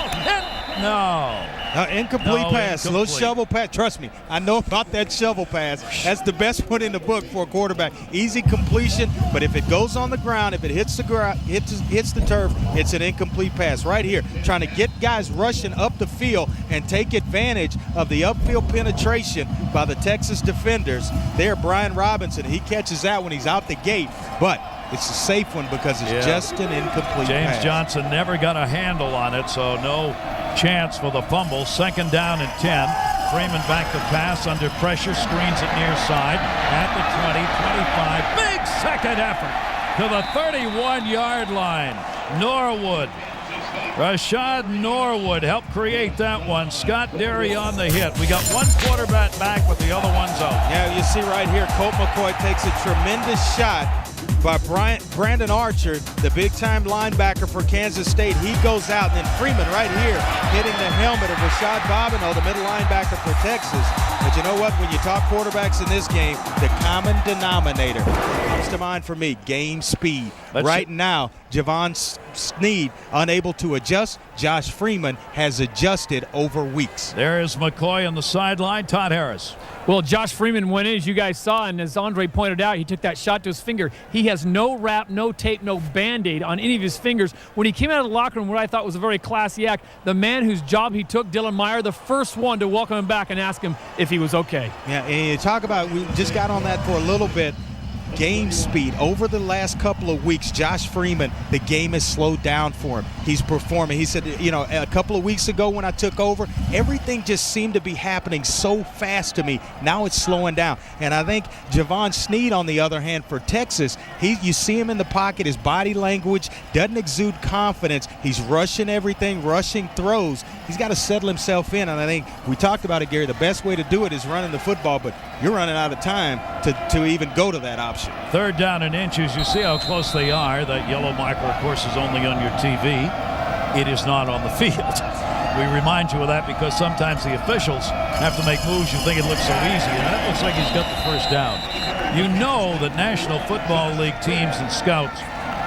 No.
Incomplete pass, little shovel pass. Trust me, I know about that shovel pass. That's the best one in the book for a quarterback. Easy completion, but if it goes on the ground, if it hits the ground, hits the turf, it's an incomplete pass. Right here, trying to get guys rushing up the field and take advantage of the upfield penetration by the Texas defenders. There, Brian Robinson, he catches that when he's out the gate, but it's a safe one because it's just an incomplete pass.
James Johnson never got a handle on it, so no chance for the fumble. 2nd down and 10. Freeman back to pass under pressure, screens it near side at the 20, 25. Big second effort to the 31-yard line. Norwood. Rashad Norwood helped create that one. Scott Derry on the hit. We got one quarterback back, but the other one's out.
Yeah, you see right here, Colt McCoy takes a tremendous shot by Brandon Archer, the big-time linebacker for Kansas State. He goes out, and then Freeman right here hitting the helmet of Rashad Bobineau, the middle linebacker for Texas. But you know what? When you talk quarterbacks in this game, the common denominator comes to mind for me, game speed. Right now, Javon Sneed unable to adjust. Josh Freeman has adjusted over weeks.
There is McCoy on the sideline. Todd Harris.
Well, Josh Freeman went in, as you guys saw, and as Andre pointed out, he took that shot to his finger. He has no wrap, no tape, no Band-Aid on any of his fingers. When he came out of the locker room, what I thought was a very classy act, the man whose job he took, Dylan Meyer, the first one to welcome him back and ask him if he was okay.
Yeah, and you talk about, we just got on that for a little bit. Game speed. Over the last couple of weeks, Josh Freeman, the game has slowed down for him. He's performing. He said, you know, a couple of weeks ago when I took over, everything just seemed to be happening so fast to me. Now it's slowing down. And I think Javon Sneed, on the other hand, for Texas, you see him in the pocket. His body language doesn't exude confidence. He's rushing everything, rushing throws. He's got to settle himself in. And I think we talked about it, Gary. The best way to do it is running the football, but you're running out of time to even go to that option.
3rd down and inches. You see how close they are. That yellow marker, of course, is only on your TV. It is not on the field. We remind you of that because sometimes the officials have to make moves. You think it looks so easy, and that looks like he's got the 1st down. You know that National Football League teams and scouts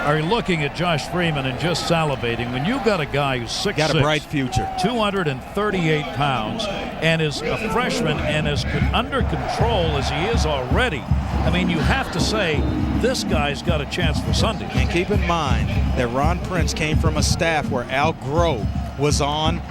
are looking at Josh Freeman and just salivating. When you've got a guy who's 6'6",
got a bright future,
238 pounds, and is a freshman and is under control as he is already, I mean, you have to say this guy's got a chance for Sunday.
And keep in mind that Ron Prince came from a staff where Al Groh was on,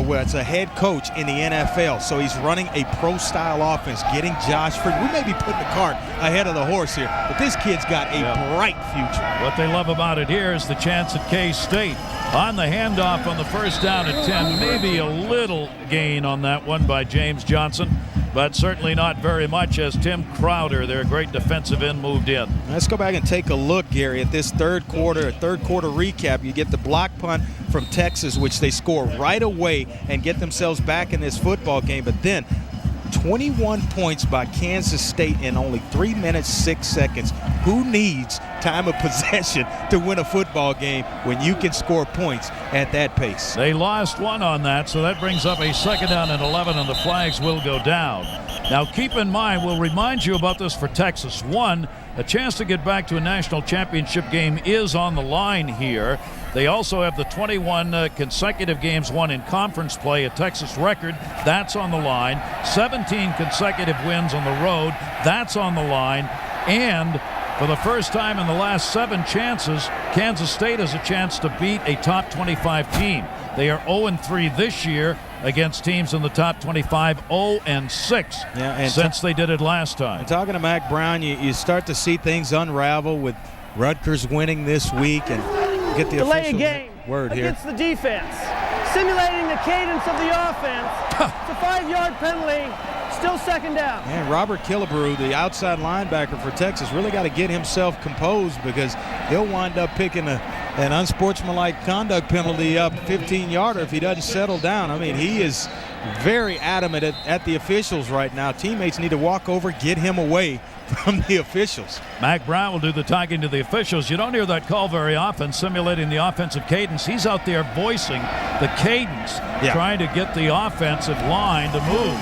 was a head coach in the NFL. So he's running a pro-style offense, getting Josh Freeman. We may be putting the cart ahead of the horse here, but this kid's got a bright future.
What they love about it here is the chance at K-State. On the handoff on the 1st down at 10, maybe a little gain on that one by James Johnson, but certainly not very much as Tim Crowder, their great defensive end, moved in.
Let's go back and take a look, Gary, at this third quarter recap. You get the block punt from Texas, which they score right away and get themselves back in this football game. But then 21 points by Kansas State in only 3 minutes, 6 seconds. Who needs time of possession to win a football game when you can score points at that pace?
They lost one on that, so that brings up a 2nd down and 11, and the flags will go down. Now, keep in mind, we'll remind you about this for Texas. One, a chance to get back to a national championship game is on the line here. They also have the 21 consecutive games won in conference play, a Texas record. That's on the line. 17 consecutive wins on the road. That's on the line. And for the first time in the last 7 chances, Kansas State has a chance to beat a top 25 team. They are 0-3 this year against teams in the top 25, 0-6 since they did it last time.
And talking to Mac Brown, you start to see things unravel with Rutgers winning this week and get the
delay
official
a game
word here.
against the defense, simulating the cadence of the offense. It's a 5-yard penalty, still second down.
And Robert Killebrew, the outside linebacker for Texas, really got to get himself composed because he'll wind up picking an unsportsmanlike conduct penalty up 15-yarder if he doesn't settle down. I mean, he is very adamant at the officials right now. Teammates need to walk over, get him away from the officials.
Mac Brown will do the talking to the officials. You don't hear that call very often, simulating the offensive cadence. He's out there voicing the cadence, trying to get the offensive line to move.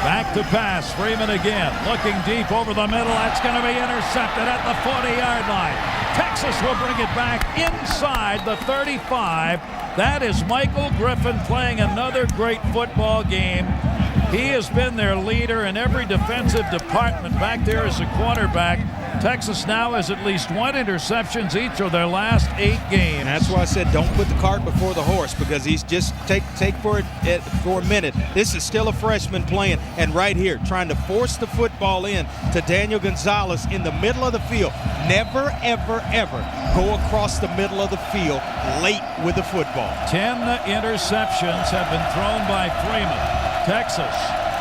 Back to pass, Freeman again, looking deep over the middle. That's going to be intercepted at the 40-yard line. Texas will bring it back inside the 35. That is Michael Griffin playing another great football game. He has been their leader in every defensive department back there as a quarterback. Texas now has at least 1 interception each of their last 8 games.
And that's why I said don't put the cart before the horse, because he's just take for a minute. This is still a freshman playing, and right here trying to force the football in to Daniel Gonzalez in the middle of the field. Never, ever, ever go across the middle of the field late with the football.
10 interceptions have been thrown by Freeman. Texas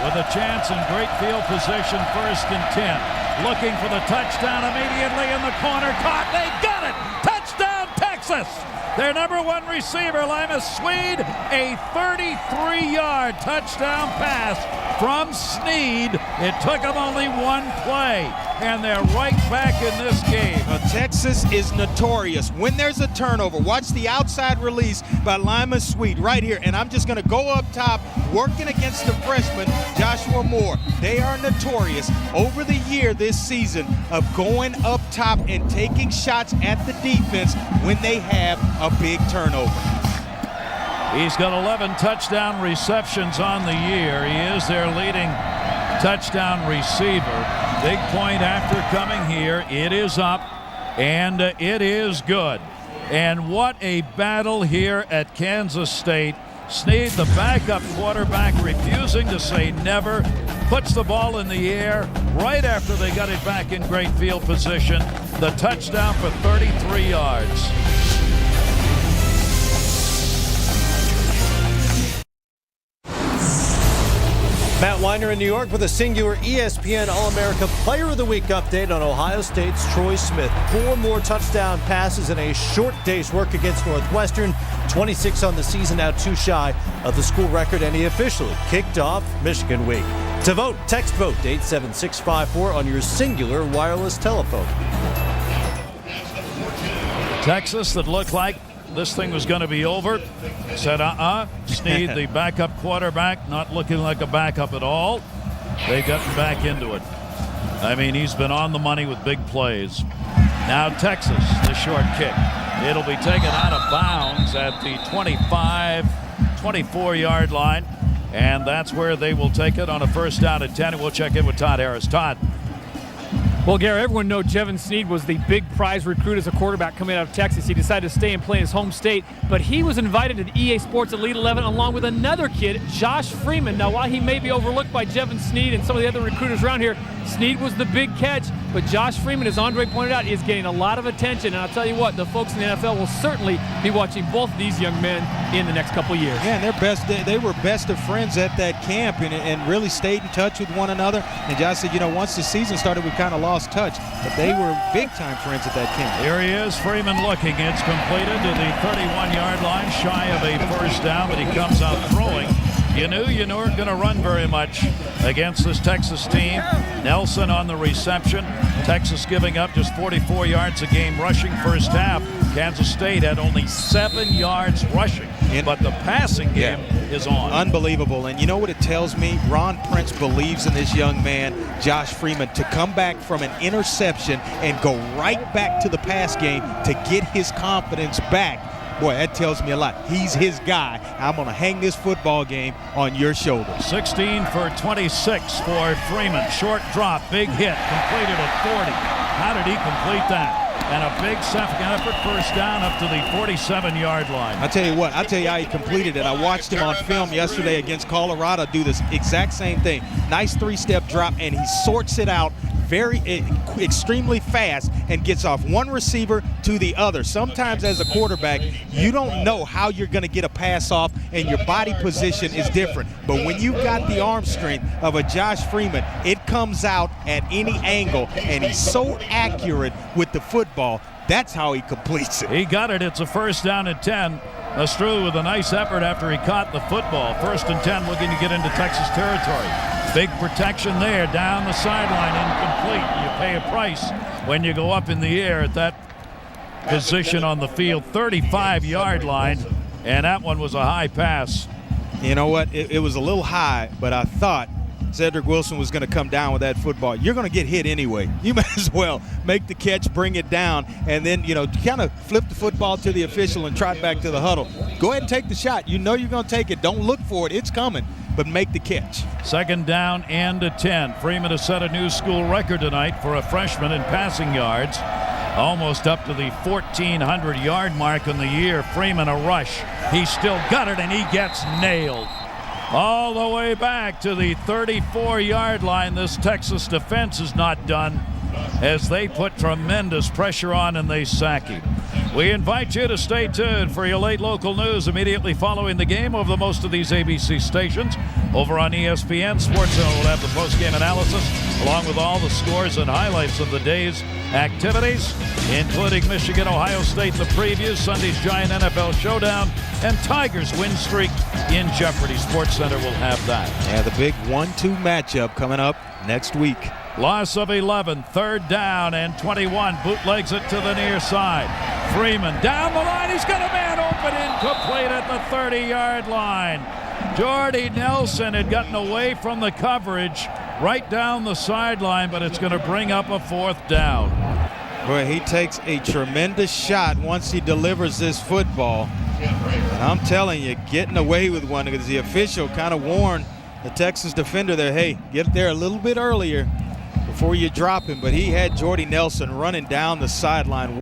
with a chance in great field position, 1st and 10. Looking for the touchdown immediately in the corner. Caught. They got it. Touchdown, Texas. Their number 1 receiver, Limas Sweed, a 33-yard touchdown pass from Sneed. It took them only 1 play, and they're right back in this game.
Texas is notorious when there's a turnover. Watch the outside release by Limas Sweed right here, and I'm just going to go up top, working against the freshman, Joshua Moore. They are notorious over the year this season of going up top and taking shots at the defense when they have a big turnover.
He's got 11 touchdown receptions on the year. He is their leading touchdown receiver. Big point after coming here. It is up, and it is good. And what a battle here at Kansas State. Sneed, the backup quarterback, refusing to say never, puts the ball in the air right after they got it back in great field position. The touchdown for 33 yards.
Matt Weiner in New York with a singular ESPN All-America Player of the Week update on Ohio State's Troy Smith. 4 more touchdown passes in a short day's work against Northwestern. 26 on the season, now 2 shy of the school record, and he officially kicked off Michigan Week. To vote, text VOTE to 87654 on your singular wireless telephone.
Texas, that looked like this thing was going to be over, said Sneed, the backup quarterback, not looking like a backup at all. They've gotten back into it. I mean, he's been on the money with big plays. Now Texas, the short kick. It'll be taken out of bounds at the 24-yard line, and that's where they will take it on a 1st down and 10. And we'll check in with Todd Harris. Todd.
Well, Gary, everyone knows Jevon Sneed was the big prize recruit as a quarterback coming out of Texas. He decided to stay and play in his home state, but he was invited to the EA Sports Elite 11 along with another kid, Josh Freeman. Now, while he may be overlooked by Jevon Sneed and some of the other recruiters around here, Sneed was the big catch, but Josh Freeman, as Andre pointed out, is getting a lot of attention. And I'll tell you what, the folks in the NFL will certainly be watching both of these young men in the next couple of years.
Yeah, and they were best of friends at that camp and really stayed in touch with one another. And Josh said, once the season started, we kind of lost touch, but they were big-time friends at that camp.
Here he is, Freeman looking. It's completed to the 31-yard line, shy of a 1st down, but he comes out throwing. You knew you weren't going to run very much against this Texas team. Nelson on the reception. Texas giving up just 44 yards a game rushing 1st half. Kansas State had only 7 yards rushing, but the passing game is on.
Unbelievable. And you know what it tells me? Ron Prince believes in this young man, Josh Freeman, to come back from an interception and go right back to the pass game to get his confidence back. Boy, that tells me a lot. He's his guy. I'm going to hang this football game on your shoulders.
16 for 26 for Freeman. Short drop, big hit, completed at 40. How did he complete that? and a big second effort first down up to the 47-yard line.
I tell you what, I tell you how he completed it. I watched him on film yesterday against Colorado do this exact same thing. Nice three-step drop, and he sorts it out extremely fast and gets off one receiver to the other. Sometimes as a quarterback, you don't know how you're going to get a pass off, and your body position is different. But when you got the arm strength of a Josh Freeman, it comes out at any angle, and he's so accurate with the football. That's how he completes it.
He got it. It's a first down and 10. Lestrue with a nice effort after he caught the football. First and 10, looking to get into Texas territory. Big protection there down the sideline, incomplete. You pay a price when you go up in the air at that position on the field, 35-yard line, and that one was a high pass.
You know what? It was a little high, but I thought Cedric Wilson was going to come down with that football. You're going to get hit anyway. You might as well make the catch, bring it down, and then, kind of flip the football to the official and trot back to the huddle. Go ahead and take the shot. You know you're going to take it. Don't look for it. It's coming, but make the catch.
Second down and a 10. Freeman has set a new school record tonight for a freshman in passing yards. Almost up to the 1,400-yard mark in the year. Freeman a rush. He still got it, and he gets nailed. All the way back to the 34-yard line. This Texas defense is not done as they put tremendous pressure on and they sack him. We invite you to stay tuned for your late local news immediately following the game over most of these ABC stations. Over on ESPN, SportsCenter will have the post-game analysis along with all the scores and highlights of the day's activities, including Michigan, Ohio State, the preview, Sunday's Giant NFL Showdown, and Tigers win streak in jeopardy. SportsCenter will have that.
Yeah, the big 1-2 matchup coming up next week.
Loss of 11, third down and 21. Bootlegs it to the near side. Freeman down the line. He's got a man open, incomplete at the 30-yard line. Jordy Nelson had gotten away from the coverage right down the sideline, but it's going to bring up a fourth down.
Boy, he takes a tremendous shot once he delivers this football. And I'm telling you, getting away with one, because the official kind of warned the Texas defender there, hey, get there a little bit earlier before you drop him. But he had Jordy Nelson running down the sideline open.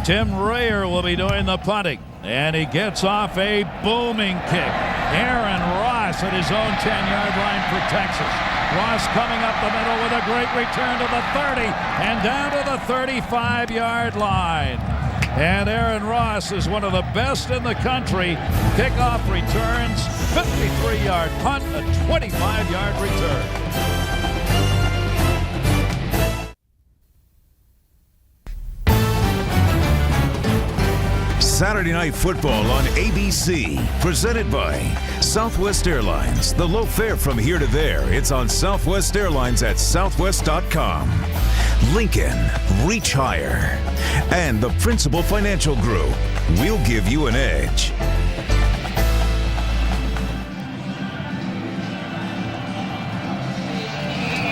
Tim Rayer will be doing the punting, and he gets off a booming kick. Aaron Ross at his own 10-yard line for Texas. Ross coming up the middle with a great return to the 30 and down to the 35-yard line. And Aaron Ross is one of the best in the country. Kickoff returns, 53-yard punt, a 25-yard return.
Saturday Night Football on ABC, presented by Southwest Airlines. The low fare from here to there. It's on Southwest Airlines at southwest.com. Lincoln, reach higher. And the Principal Financial Group. We'll give you an edge.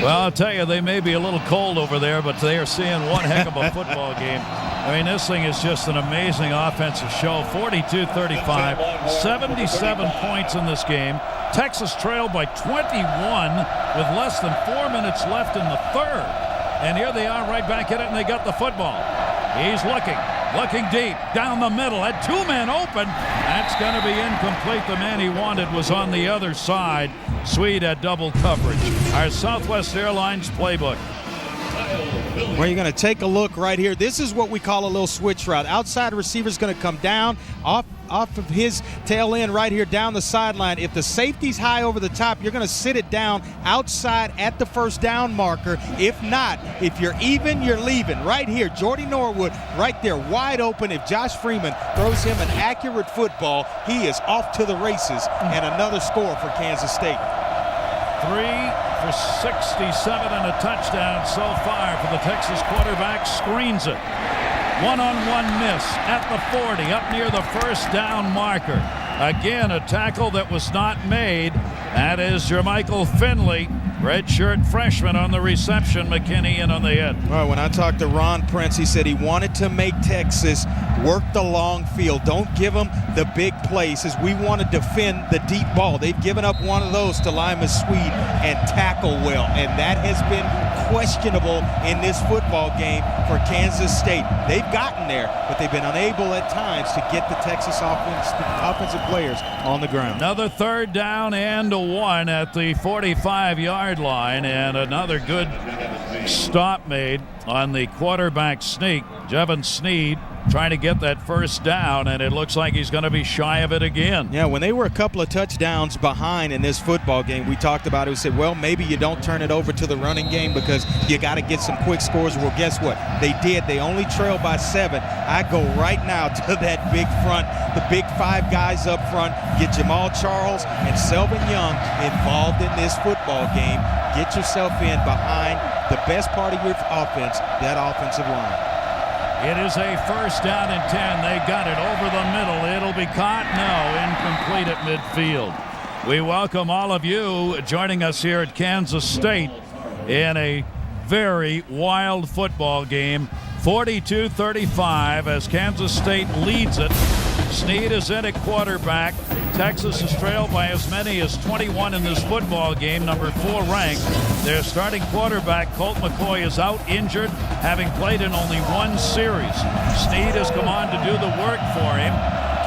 Well, I'll tell you, they may be a little cold over there, but they are seeing one heck of a football game. I mean, this thing is just an amazing offensive show. 42-35, 77 points in this game. Texas trailed by 21 with less than 4 minutes left in the third. And here they are right back at it, and they got the football. He's looking deep, down the middle, had two men open. That's going to be incomplete. The man he wanted was on the other side. Swede had double coverage. Our Southwest Airlines playbook.
Well, you're going to take a look right here. This is what we call a little switch route. Outside receiver's going to come down off of his tail end right here down the sideline. If the safety's high over the top, you're going to sit it down outside at the first down marker. If not, if you're even, you're leaving. Right here, Jordy Norwood right there wide open. If Josh Freeman throws him an accurate football, he is off to the races, and another score for Kansas State.
3 for 67 and a touchdown so far for the Texas quarterback. Screens it. One-on-one miss at the 40, up near the first down marker. Again, a tackle that was not made. That is Jermichael Finley. Redshirt freshman on the reception, McKinney in on the hit.
All right, when I talked to Ron Prince, he said he wanted to make Texas work the long field. Don't give them the big plays. We want to defend the deep ball. They've given up one of those to Lima Swede and tackle well, and that has been questionable in this football game for Kansas State. They've gotten there, but they've been unable at times to get the Texas offensive players on the ground.
Another third down and a 1 at the 45-yard line, and another good stop made on the quarterback sneak. Jevon Sneed trying to get that first down, and it looks like he's going to be shy of it again.
Yeah, when they were a couple of touchdowns behind in this football game, we talked about it. We said, well, maybe you don't turn it over to the running game because you got to get some quick scores. Well, guess what? They did. They only trailed by 7. I go right now to that big front, the big 5 guys up front. Get Jamal Charles and Selvin Young involved in this football game. Get yourself in behind the best part of your offense, that offensive line.
It is a first down and 10. They got it over the middle. It'll be caught. No, incomplete at midfield. We welcome all of you joining us here at Kansas State in a very wild football game. 42-35 as Kansas State leads it. Sneed is in at quarterback. Texas is trailed by as many as 21 in this football game, number 4 ranked. Their starting quarterback, Colt McCoy, is out injured, having played in only 1 series. Sneed has come on to do the work for him.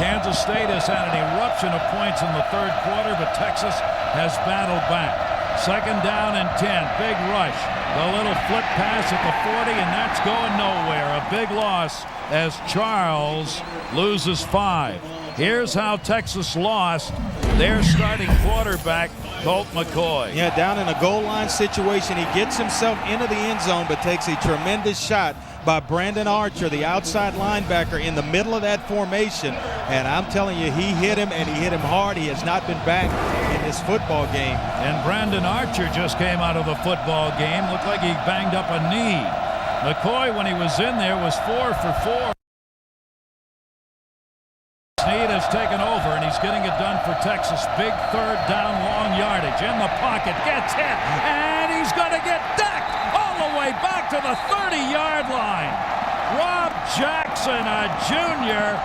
Kansas State has had an eruption of points in the third quarter, but Texas has battled back. Second down and 10, big rush. The little flip pass at the 40, and that's going nowhere. A big loss as Charles loses 5. Here's how Texas lost their starting quarterback, Colt McCoy.
Yeah, down in a goal line situation, he gets himself into the end zone, but takes a tremendous shot by Brandon Archer, the outside linebacker, in the middle of that formation. And I'm telling you, he hit him, and he hit him hard. He has not been back in this football game.
And Brandon Archer just came out of the football game. Looked like he banged up a knee. McCoy, when he was in there, was 4 for 4. Sneed has taken over, and he's getting it done for Texas. Big third down, long yardage. In the pocket, gets hit, and he's going to get decked all the way back to the 30-yard line. Rob Jackson, a junior,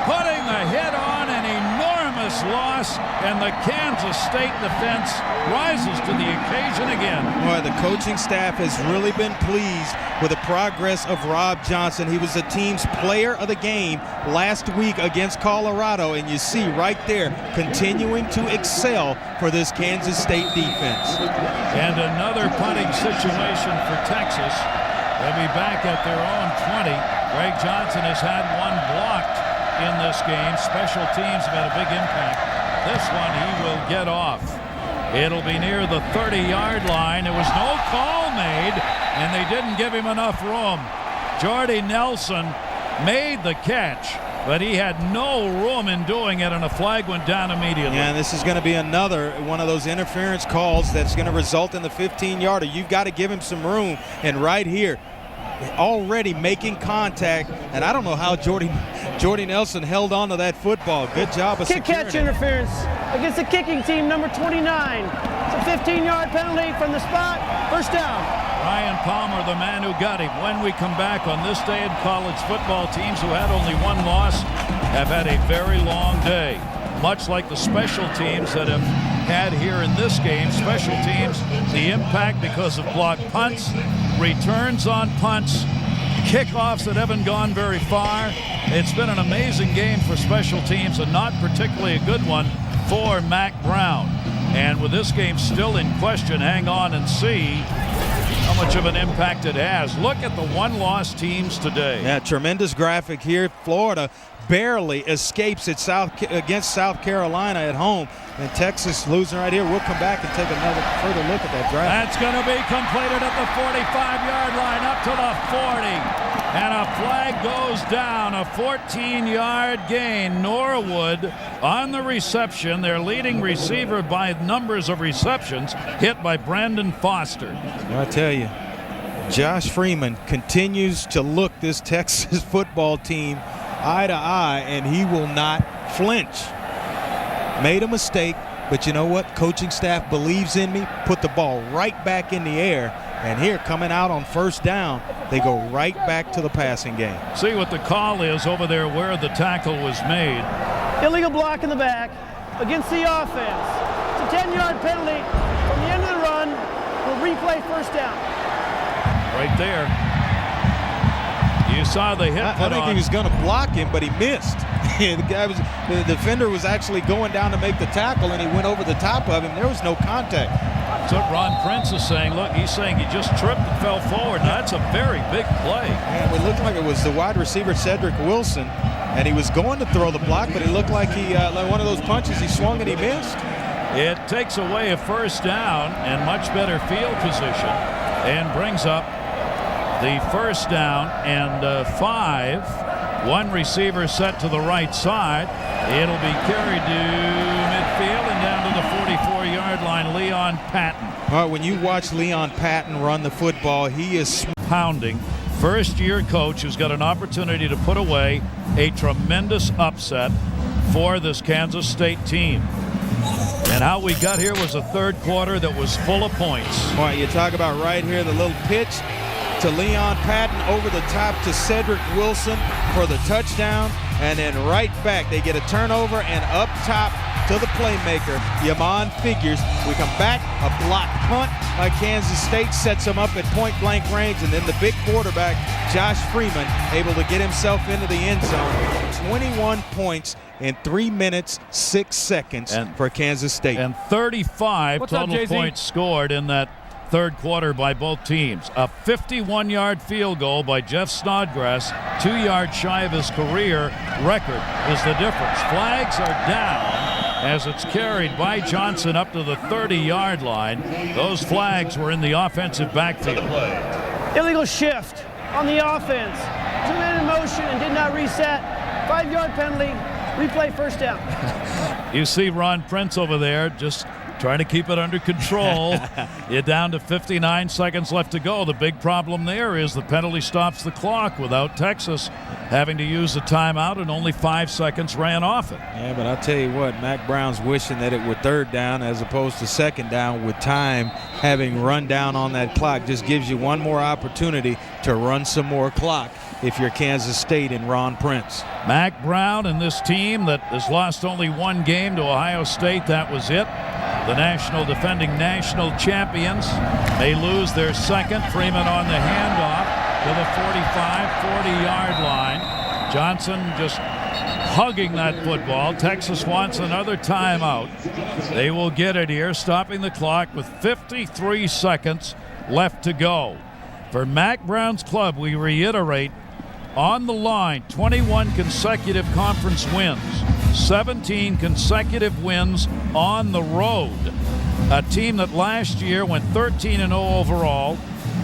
putting the hit on an enormous loss, and the Kansas State defense rises to the occasion again.
Boy, the coaching staff has really been pleased with the progress of Rob Johnson. He was the team's player of the game last week against Colorado, and you see right there continuing to excel for this Kansas State defense.
And another punting situation for Texas. They'll be back at their own 20. Greg Johnson has had 1 blocked in this game. Special teams have had a big impact. This one he will get off. It'll be near the 30-yard line. There was no call made, and they didn't give him enough room. Jordy Nelson made the catch, but he had no room in doing it, and a flag went down immediately.
Yeah, and this is going to be another one of those interference calls that's going to result in the 15-yarder. You've got to give him some room, and right here, already making contact, and I don't know how Jordy Nelson held on to that football. Good job of
security. Kick catch interference against the kicking team, number 29. It's a 15-yard penalty from the spot. First down.
Ryan Palmer, the man who got him. When we come back on this day in college football, teams who had only 1 loss have had a very long day. Much like the special teams that have had here in this game. Special teams, the impact because of blocked punts, returns on punts, kickoffs that haven't gone very far. It's been an amazing game for special teams, and not particularly a good one for Mac Brown. And with this game still in question, hang on and see how much of an impact it has. Look at the 1-loss teams today.
Yeah, tremendous graphic here. Florida barely escapes it against South Carolina at home, and Texas losing right here. We'll come back and take another further look at that graphic.
That's going to be completed at the 45-yard line, up to the 40. And a flag goes down, a 14-yard gain. Norwood on the reception, their leading receiver by numbers of receptions, hit by Brandon Foster.
I tell you, Josh Freeman continues to look this Texas football team eye to eye, and he will not flinch. Made a mistake, but you know what? Coaching staff believes in me, put the ball right back in the air, and here coming out on first down, they go right back to the passing game.
See what the call is over there where the tackle was made.
Illegal block in the back against the offense. It's a 10-yard penalty from the end of the run. We'll replay first down.
Right there. You saw the hit.
I think he was going to block him, but he missed. The defender was actually going down to make the tackle, and he went over the top of him. There was no contact.
That's what Ron Prince is saying. Look, he's saying he just tripped and fell forward. Now, that's a very big play.
And it looked like it was the wide receiver, Cedric Wilson, and he was going to throw the block, but it looked like he, like one of those punches, he swung and he missed.
It takes away a first down and much better field position and brings up the first down and 5. One receiver set to the right side. It'll be carried to midfield and down to the 44-yard line. Leon Patton.
All right, when you watch Leon Patton run the football, he is
pounding. First-year coach who's got an opportunity to put away a tremendous upset for this Kansas State team. And how we got here was a third quarter that was full of points.
All right, you talk about right here, the little pitch to Leon Patton over the top to Cedric Wilson for the touchdown, and then right back they get a turnover, and up top to the playmaker, Yamon Figures. We come back, a block punt by Kansas State sets them up at point-blank range, and then the big quarterback, Josh Freeman, able to get himself into the end zone. 21 points in 3 minutes, 6 seconds for Kansas State.
And 35 total points scored in that third quarter by both teams. A 51-yard field goal by Jeff Snodgrass, 2 yards shy of his career record, is the difference. Flags are down as it's carried by Johnson up to the 30-yard line. Those flags were in the offensive backfield.
Illegal shift on the offense. 2 men in motion and did not reset. 5-yard penalty. Replay first down.
You see Ron Prince over there just trying to keep it under control. You're down to 59 seconds left to go. The big problem there is the penalty stops the clock without Texas having to use a timeout, and only 5 seconds ran off it.
Yeah, but I'll tell you what, Mac Brown's wishing that it were third down as opposed to second down, with time having run down on that clock. Just gives you one more opportunity to run some more clock if you're Kansas State and Ron Prince.
Mac Brown and this team that has lost only one game to Ohio State, that was it. The defending national champions may lose their second. Freeman on the handoff to the 45-40-yard line. Johnson just hugging that football. Texas wants another timeout. They will get it here, stopping the clock with 53 seconds left to go. For Mac Brown's club, we reiterate, on the line, 21 consecutive conference wins. 17 consecutive wins on the road. A team that last year went 13-0 overall,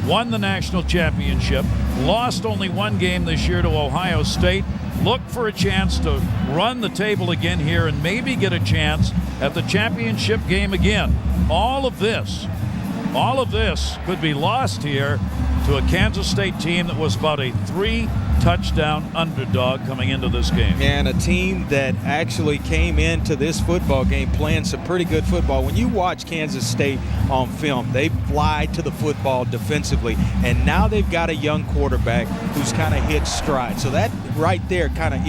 won the national championship, lost only one game this year to Ohio State. Look for a chance to run the table again here and maybe get a chance at the championship game again. All of this could be lost here to a Kansas State team that was about a 3-touchdown underdog coming into this game.
And a team that actually came into this football game playing some pretty good football. When you watch Kansas State on film, they fly to the football defensively, and now they've got a young quarterback who's kind of hit stride. So that right there kind of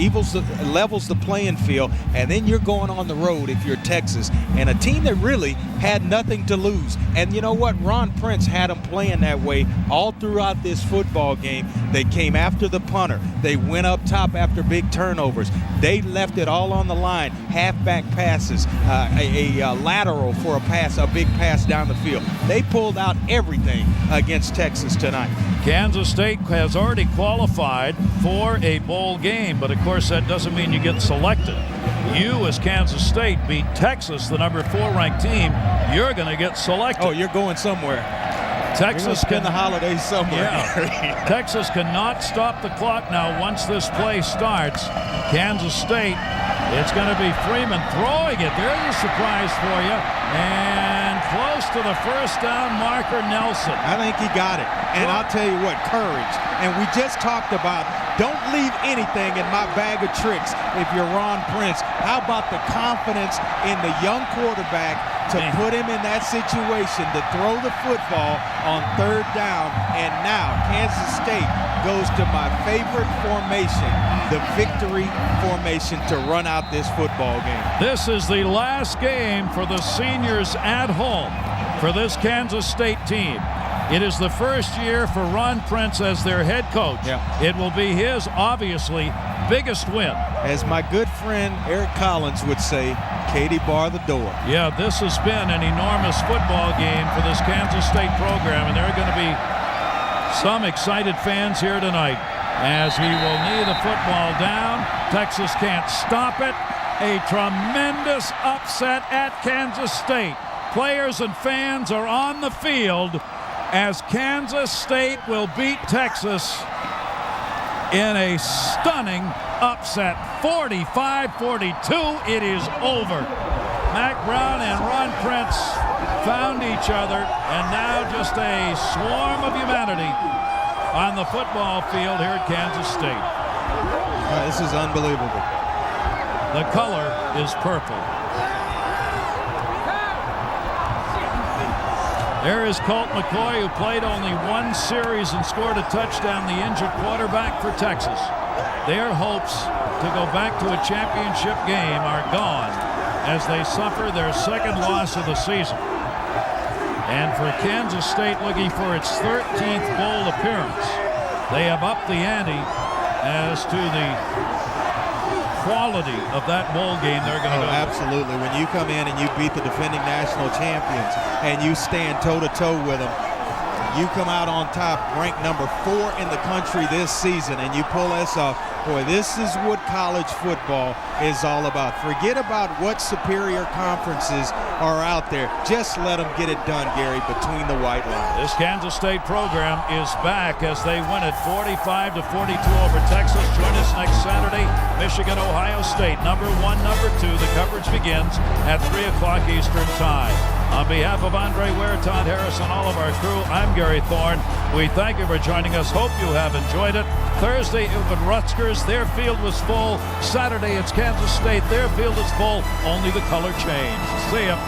levels the playing field, and then you're going on the road if you're Texas, and a team that really had nothing to lose. And you know what? Ron Prince had them playing that way all throughout this football game. They came after the punter. They went up top after big turnovers. They left it all on the line. Halfback passes, a lateral for a pass, a big pass down the field. They pulled out everything against Texas tonight.
Kansas State has already qualified for a bowl game, but of course that doesn't mean you get selected. You, as Kansas State, beat Texas, the number 4 ranked team, you're going to get selected.
Oh, you're going somewhere.
Texas
spend the holidays somewhere.
Yeah. Texas cannot stop the clock now once this play starts. Kansas State, it's going to be Freeman throwing it. There's a surprise for you. And close to the first down marker, Nelson.
I think he got it. And I'll tell you what, courage. And we just talked about Don't leave anything in my bag of tricks if you're Ron Prince. How about the confidence in the young quarterback to put him in that situation to throw the football on 3rd down? And now Kansas State goes to my favorite formation, the victory formation, to run out this football game.
This is the last game for the seniors at home for this Kansas State team. It is the first year for Ron Prince as their head coach.
Yeah.
It will be his, obviously, biggest win.
As my good friend Eric Collins would say, Katie bar the door.
Yeah, this has been an enormous football game for this Kansas State program, and there are going to be some excited fans here tonight as he will knee the football down. Texas can't stop it. A tremendous upset at Kansas State. Players and fans are on the field as Kansas State will beat Texas in a stunning upset. 45-42, it is over. Mack Brown and Ron Prince found each other, and now just a swarm of humanity on the football field here at Kansas State.
This is unbelievable.
The color is purple. There is Colt McCoy, who played only one series and scored a touchdown, the injured quarterback for Texas. Their hopes to go back to a championship game are gone as they suffer their second loss of the season. And for Kansas State, looking for its 13th bowl appearance, they have upped the ante as to the quality of that bowl game they're going to go.
Absolutely. When you come in and you beat the defending national champions and you stand toe-to-toe with them, you come out on top, ranked number 4 in the country this season, and you pull this off. Boy, this is what college football is all about. Forget about what superior conferences are out there. Just let them get it done, Gary, between the white lines.
This Kansas State program is back as they win it 45-42 over Texas. Join us next Saturday, Michigan, Ohio State, number 1, number 2. The coverage begins at 3 o'clock Eastern Time. On behalf of Andre Ware, Todd Harris, and all of our crew, I'm Gary Thorne. We thank you for joining us. Hope you have enjoyed it. Thursday, it was Rutgers. Their field was full. Saturday, it's Kansas State. Their field is full. Only the color changed. See ya.